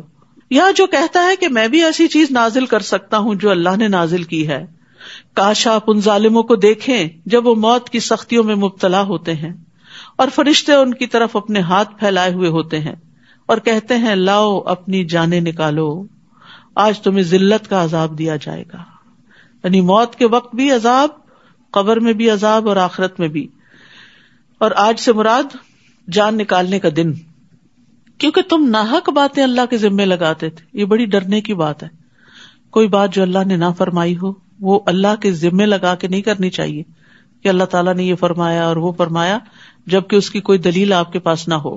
یا جو کہتا ہے کہ میں بھی ایسی چیز نازل کر سکتا ہوں جو اللہ نے نازل کی ہے. کاش آپ ان ظالموں کو دیکھیں جب وہ موت کی سختیوں میں مبتلا ہوتے ہیں اور فرشتے ان کی طرف اپنے ہاتھ پھیلائے ہوئے ہوتے ہیں اور کہتے ہیں لاؤ اپنی جانیں نکالو، آج تمہیں ذلت کا عذاب دیا جائے گا. یعنی موت کے وقت بھی عذاب، قبر میں بھی عذاب اور آخرت میں بھی. اور آج سے مراد جان نکالنے کا دن، کیونکہ تم ناحق باتیں اللہ کے ذمے لگاتے تھے. یہ بڑی ڈرنے کی بات ہے. کوئی بات جو اللہ نے نہ فرمائی ہو وہ اللہ کے ذمے لگا کے نہیں کرنی چاہیے کہ اللہ تعالیٰ نے یہ فرمایا اور وہ فرمایا، جبکہ اس کی کوئی دلیل آپ کے پاس نہ ہو.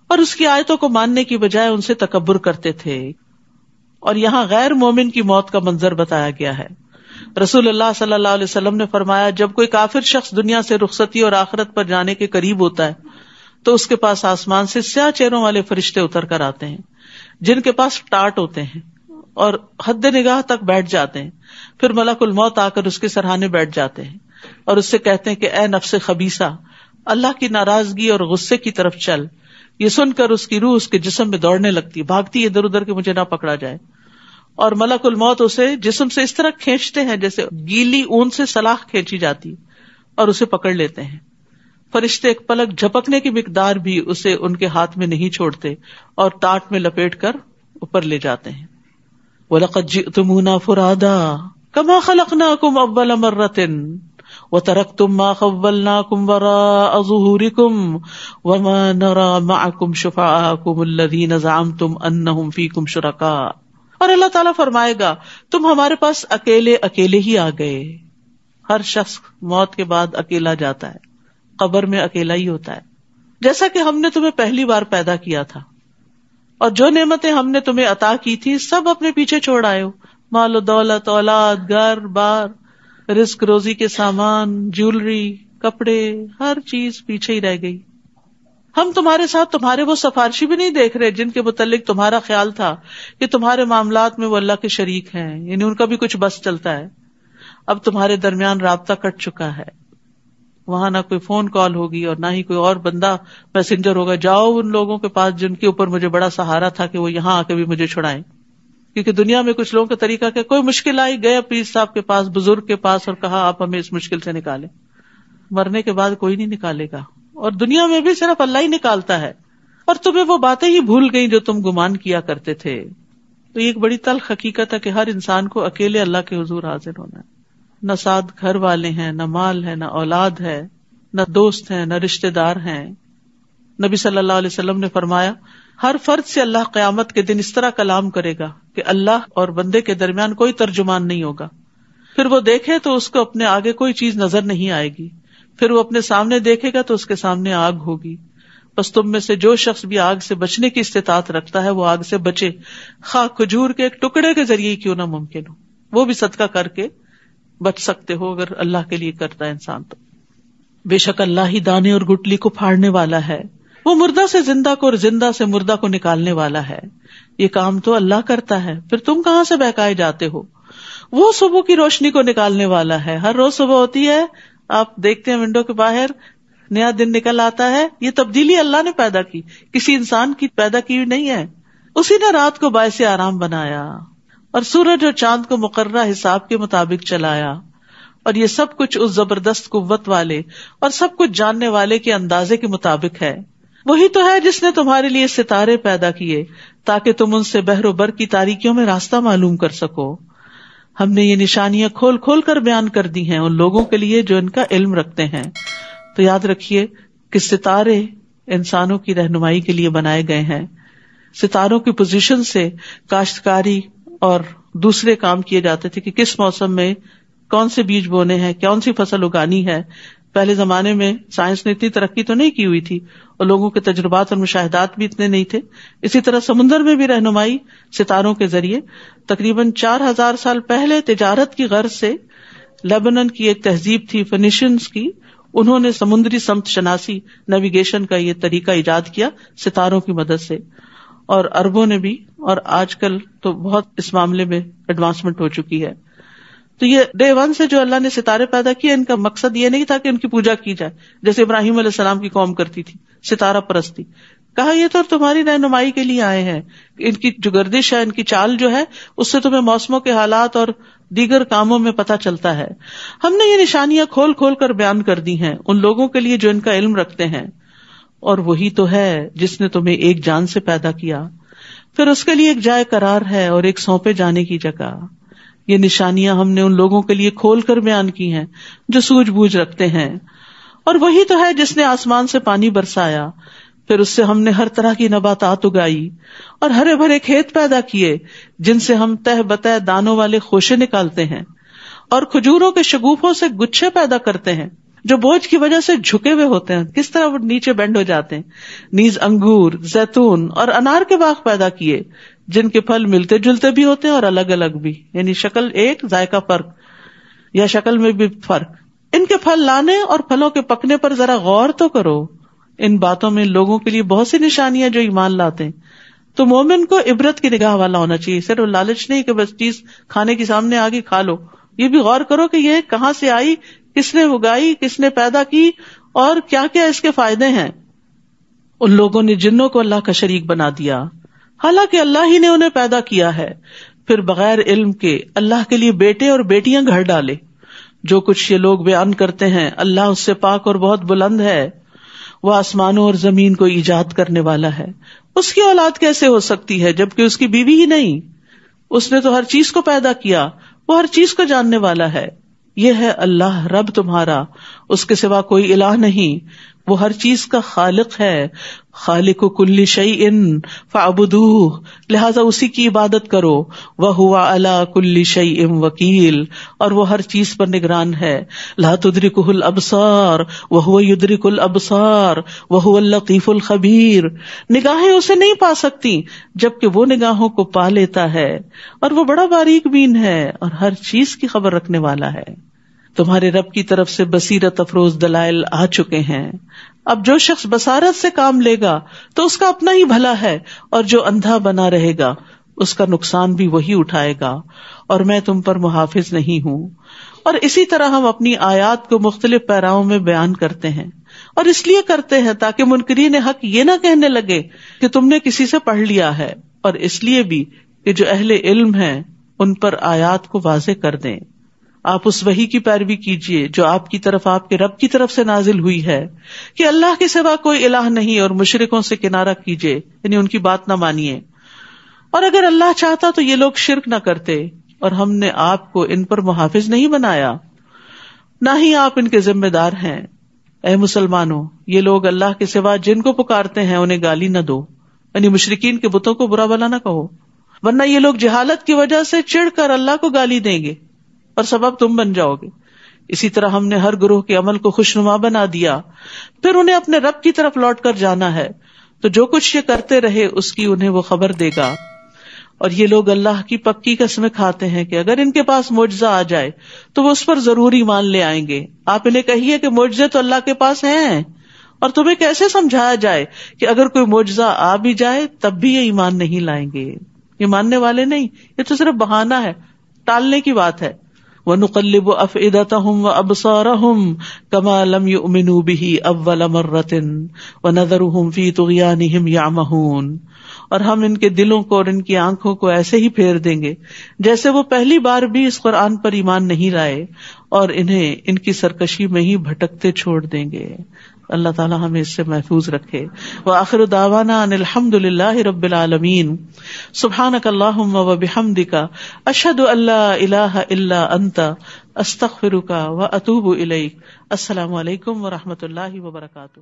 اور اس کی آیتوں کو ماننے کی بجائے ان سے تکبر کرتے تھے. اور یہاں غیر مومن کی موت کا منظر بتایا گیا ہے. رسول اللہ صلی اللہ علیہ وسلم نے فرمایا جب کوئی کافر شخص دنیا سے رخصتی اور آخرت پر جانے کے قریب ہوتا ہے تو اس کے پاس آسمان سے سیاہ چہروں والے فرشتے اتر کر آتے ہیں جن کے پاس ٹاٹ ہوتے ہیں اور حد نگاہ تک بیٹھ جاتے ہیں. پھر ملک الموت آ کر اس کے سرہانے بیٹھ جاتے ہیں اور اس سے کہتے ہیں کہ اے نفس خبیثہ، اللہ کی ناراضگی اور غصے کی طرف چل. یہ سن کر اس کی روح اس کے جسم میں دوڑنے لگتی، بھاگتی ادھر ادھر کہ مجھے نہ پکڑا جائے. اور ملک الموت اسے جسم سے اس طرح کھینچتے ہیں جیسے گیلی اون سے سلاخ کھینچی جاتی اور اسے پکڑ لیتے ہیں. فرشتے ایک پلک جھپکنے کی مقدار بھی اسے ان کے ہاتھ میں نہیں چھوڑتے اور ٹاٹ میں لپیٹ کر اوپر لے جاتے ہیں. وَلَقَدْ جِئْتُمُونَا فُرَادَىٰ كَمَا خَلَقْنَاكُمْ أَوَّلَ مَرَّةٍ وَتَرَكْتُم مَّا خَوَّلْنَاكُمْ وَرَاءَ ظُهُورِكُمْ وَمَا نَرَىٰ مَعَكُمْ شُفَعَاءَكُمُ الَّذِينَ زَعَمْتُمْ أَنَّهُمْ فِيكُمْ شُرَكَاءُ. اور اللہ تعالیٰ فرمائے گا تم ہمارے پاس اکیلے اکیلے ہی آ گئے. ہر شخص موت کے بعد اکیلا جاتا ہے, قبر میں اکیلا ہی ہوتا ہے. جیسا کہ ہم نے تمہیں پہلی بار پیدا کیا تھا اور جو نعمتیں ہم نے تمہیں عطا کی تھی سب اپنے پیچھے چھوڑ آئے ہو. مال و دولت, اولاد, گھر بار, رزق روزی کے سامان, جیولری, کپڑے, ہر چیز پیچھے ہی رہ گئی. ہم تمہارے ساتھ تمہارے وہ سفارشی بھی نہیں دیکھ رہے جن کے متعلق تمہارا خیال تھا کہ تمہارے معاملات میں وہ اللہ کے شریک ہیں, یعنی ان کا بھی کچھ بس چلتا ہے. اب تمہارے درمیان رابطہ کٹ چکا ہے. وہاں نہ کوئی فون کال ہوگی اور نہ ہی کوئی اور بندہ میسنجر ہوگا, جاؤ ان لوگوں کے پاس جن کے اوپر مجھے بڑا سہارا تھا کہ وہ یہاں آ کے بھی مجھے چھڑائیں. کیونکہ دنیا میں کچھ لوگوں کا طریقہ کہ کوئی مشکل آئی, گئے پیر صاحب کے پاس, بزرگ کے پاس, اور کہا آپ ہمیں اس مشکل سے نکالیں. مرنے کے بعد کوئی نہیں نکالے گا, اور دنیا میں بھی صرف اللہ ہی نکالتا ہے. اور تمہیں وہ باتیں ہی بھول گئی جو تم گمان کیا کرتے تھے. تو یہ ایک بڑی تلخ حقیقت ہے کہ ہر انسان کو اکیلے اللہ کے حضور حاضر ہونا ہے. نہ ساتھ گھر والے ہیں, نہ مال ہے, نہ اولاد ہے, نہ دوست ہیں, نہ رشتے دار ہیں. نبی صلی اللہ علیہ وسلم نے فرمایا ہر فرد سے اللہ قیامت کے دن اس طرح کلام کرے گا کہ اللہ اور بندے کے درمیان کوئی ترجمان نہیں ہوگا. پھر وہ دیکھے تو اس کو اپنے آگے کوئی چیز نظر نہیں آئے گی, پھر وہ اپنے سامنے دیکھے گا تو اس کے سامنے آگ ہوگی. بس تم میں سے جو شخص بھی آگ سے بچنے کی استطاعت رکھتا ہے وہ آگ سے بچے, خواہ کھجور کے ایک ٹکڑے کے ذریعے کیوں نہ ممکن ہو. وہ بھی صدقہ کر کے بچ سکتے ہو اگر اللہ کے لیے کرتا ہے انسان تو. بے شک اللہ ہی دانے اور گٹلی کو پھاڑنے والا ہے, وہ مردہ سے زندہ کو اور زندہ سے مردہ کو نکالنے والا ہے. یہ کام تو اللہ کرتا ہے, پھر تم کہاں سے بہکائے جاتے ہو. وہ صبح کی روشنی کو نکالنے والا ہے. ہر روز صبح ہوتی ہے, آپ دیکھتے ہیں ونڈو کے باہر نیا دن نکل آتا ہے. یہ تبدیلی اللہ نے پیدا کی, کسی انسان کی پیدا کی ہوئی نہیں ہے. اسی نے رات کو باعث آرام بنایا اور سورج اور چاند کو مقررہ حساب کے مطابق چلایا. اور یہ سب کچھ اس زبردست قوت والے اور سب کچھ جاننے والے کے اندازے کے مطابق ہے. وہی تو ہے جس نے تمہارے لیے ستارے پیدا کیے تاکہ تم ان سے بحر و بر کی تاریکیوں میں راستہ معلوم کر سکو. ہم نے یہ نشانیاں کھول کھول کر بیان کر دی ہیں ان لوگوں کے لیے جو ان کا علم رکھتے ہیں. تو یاد رکھیے کہ ستارے انسانوں کی رہنمائی کے لیے بنائے گئے ہیں. ستاروں کی پوزیشن سے کاشتکاری اور دوسرے کام کیے جاتے تھے کہ کس موسم میں کون سے بیج بونے ہیں, کون سی فصل اگانی ہے. پہلے زمانے میں سائنس نے اتنی ترقی تو نہیں کی ہوئی تھی اور لوگوں کے تجربات اور مشاہدات بھی اتنے نہیں تھے. اسی طرح سمندر میں بھی رہنمائی ستاروں کے ذریعے. تقریباً 4000 سال پہلے تجارت کی غرض سے لیبنن کی ایک تہذیب تھی فینیشینز کی, انہوں نے سمندری سمت شناسی نیویگیشن کا یہ طریقہ ایجاد کیا ستاروں کی مدد سے. اور عربوں نے بھی, اور آج کل تو بہت اس معاملے میں ایڈوانسمنٹ ہو چکی ہے. تو یہ ڈے 1 سے جو اللہ نے ستارے پیدا کیے, ان کا مقصد یہ نہیں تھا کہ ان کی پوجا کی جائے جیسے ابراہیم علیہ السلام کی قوم کرتی تھی, ستارہ پرستی. کہا یہ تو تمہاری رہنمائی کے لیے آئے ہیں, ان کی جو گردش ہے, ان کی چال جو ہے, اس سے تمہیں موسموں کے حالات اور دیگر کاموں میں پتہ چلتا ہے. ہم نے یہ نشانیاں کھول کھول کر بیان کر دی ہیں ان لوگوں کے لیے جو ان کا علم رکھتے ہیں. اور وہی تو ہے جس نے تمہیں ایک جان سے پیدا کیا, پھر اس کے لیے ایک جائے قرار ہے اور ایک سونپے جانے کی جگہ. یہ نشانیاں ہم نے ان لوگوں کے لیے کھول کر بیان کی ہیں جو سوجھ بوجھ رکھتے ہیں. اور وہی تو ہے جس نے آسمان سے پانی برسایا, پھر اس سے ہم نے ہر طرح کی نباتات اگائی اور ہرے بھرے کھیت پیدا کیے جن سے ہم تہ بتہ دانوں والے خوشے نکالتے ہیں. اور کھجوروں کے شگوفوں سے گچھے پیدا کرتے ہیں جو بوجھ کی وجہ سے جھکے ہوئے ہوتے ہیں, کس طرح وہ نیچے بینڈ ہو جاتے ہیں. نیز انگور, زیتون اور انار کے باغ پیدا کیے جن کے پھل ملتے جلتے بھی ہوتے ہیں اور الگ الگ بھی, یعنی شکل ایک ذائقہ فرق یا شکل میں بھی فرق. ان کے پھل لانے اور پھلوں کے پکنے پر ذرا غور تو کرو. ان باتوں میں لوگوں کے لیے بہت سی نشانیاں جو ایمان لاتے ہیں. تو مومن کو عبرت کی نگاہ والا ہونا چاہیے, صرف لالچ نہیں کہ بس چیز کھانے کی سامنے آگے کھا لو. یہ بھی غور کرو کہ یہ کہاں سے آئی, کس نے اگائی, کس نے پیدا کی, اور کیا کیا اس کے فائدے ہیں. ان لوگوں نے جنوں کو اللہ کا شریک بنا دیا حالانکہ اللہ ہی نے انہیں پیدا کیا ہے, پھر بغیر علم کے اللہ کے لیے بیٹے اور بیٹیاں گھر ڈالے. جو کچھ یہ لوگ بیان کرتے ہیں اللہ اس سے پاک اور بہت بلند ہے. وہ آسمانوں اور زمین کو ایجاد کرنے والا ہے. اس کی اولاد کیسے ہو سکتی ہے جبکہ اس کی بیوی ہی نہیں؟ اس نے تو ہر چیز کو پیدا کیا، وہ ہر چیز کو جاننے والا ہے. یہ ہے اللہ رب تمہارا، اس کے سوا کوئی الہ نہیں. وہ ہر چیز کا خالق ہے. خالق کل شیء فاعبدوہ، لہذا اسی کی عبادت کرو. وہو علی کل شیء وکیل، اور وہ ہر چیز پر نگران ہے. لا تدرکہ الابصار وہو یدرک الابصار وہو اللطیف الخبیر. نگاہیں اسے نہیں پا سکتی جبکہ وہ نگاہوں کو پا لیتا ہے، اور وہ بڑا باریک بین ہے اور ہر چیز کی خبر رکھنے والا ہے. تمہارے رب کی طرف سے بصیرت افروز دلائل آ چکے ہیں. اب جو شخص بصارت سے کام لے گا تو اس کا اپنا ہی بھلا ہے، اور جو اندھا بنا رہے گا اس کا نقصان بھی وہی اٹھائے گا. اور میں تم پر محافظ نہیں ہوں. اور اسی طرح ہم اپنی آیات کو مختلف پیراؤں میں بیان کرتے ہیں، اور اس لیے کرتے ہیں تاکہ منکرین حق یہ نہ کہنے لگے کہ تم نے کسی سے پڑھ لیا ہے، اور اس لیے بھی کہ جو اہل علم ہیں ان پر آیات کو واضح کر دیں. آپ اس وحی کی پیروی کیجیے جو آپ کی طرف آپ کے رب کی طرف سے نازل ہوئی ہے کہ اللہ کے سوا کوئی الہ نہیں، اور مشرکوں سے کنارہ کیجیے، یعنی ان کی بات نہ مانیے. اور اگر اللہ چاہتا تو یہ لوگ شرک نہ کرتے، اور ہم نے آپ کو ان پر محافظ نہیں بنایا، نہ ہی آپ ان کے ذمہ دار ہیں. اے مسلمانوں، یہ لوگ اللہ کے سوا جن کو پکارتے ہیں انہیں گالی نہ دو، یعنی مشرکین کے بتوں کو برا بھلا نہ کہو، ورنہ یہ لوگ جہالت کی وجہ سے چڑھ کر اللہ کو گالی دیں گے اور سبب تم بن جاؤ گے. اسی طرح ہم نے ہر گروہ کے عمل کو خوشنما بنا دیا، پھر انہیں اپنے رب کی طرف لوٹ کر جانا ہے، تو جو کچھ یہ کرتے رہے اس کی انہیں وہ خبر دے گا. اور یہ لوگ اللہ کی پکی قسمیں کھاتے ہیں کہ اگر ان کے پاس معجزہ آ جائے تو وہ اس پر ضرور ایمان لے آئیں گے. آپ انہیں کہیے کہ معجزے تو اللہ کے پاس ہیں، اور تمہیں کیسے سمجھایا جائے کہ اگر کوئی معجزہ آ بھی جائے تب بھی یہ ایمان نہیں لائیں گے، یہ ماننے والے نہیں، یہ تو صرف بہانہ ہے، ٹالنے کی بات ہے. وَنُقَلِّبُ أَفْئِدَتَهُمْ وَأَبْصَارَهُمْ كَمَا لَمْ يُؤْمِنُوا بِهِ أَوَّلَ مَرَّةٍ وَنَذَرُهُمْ فِي طُغْيَانِهِمْ يَعْمَهُونَ. اور ہم ان کے دلوں کو اور ان کی آنکھوں کو ایسے ہی پھیر دیں گے جیسے وہ پہلی بار بھی اس قرآن پر ایمان نہیں لائے، اور انہیں ان کی سرکشی میں ہی بھٹکتے چھوڑ دیں گے. اللہ تعالیٰ ہمیں اس سے محفوظ رکھے. وآخر دعوانا ان الحمد للہ رب العالمین. سبحانک اللہم وبحمدک، اشہد ان لا الہ الا انت، استغفرک واتوب الیک. السلام علیکم ورحمۃ اللہ وبرکاتہ.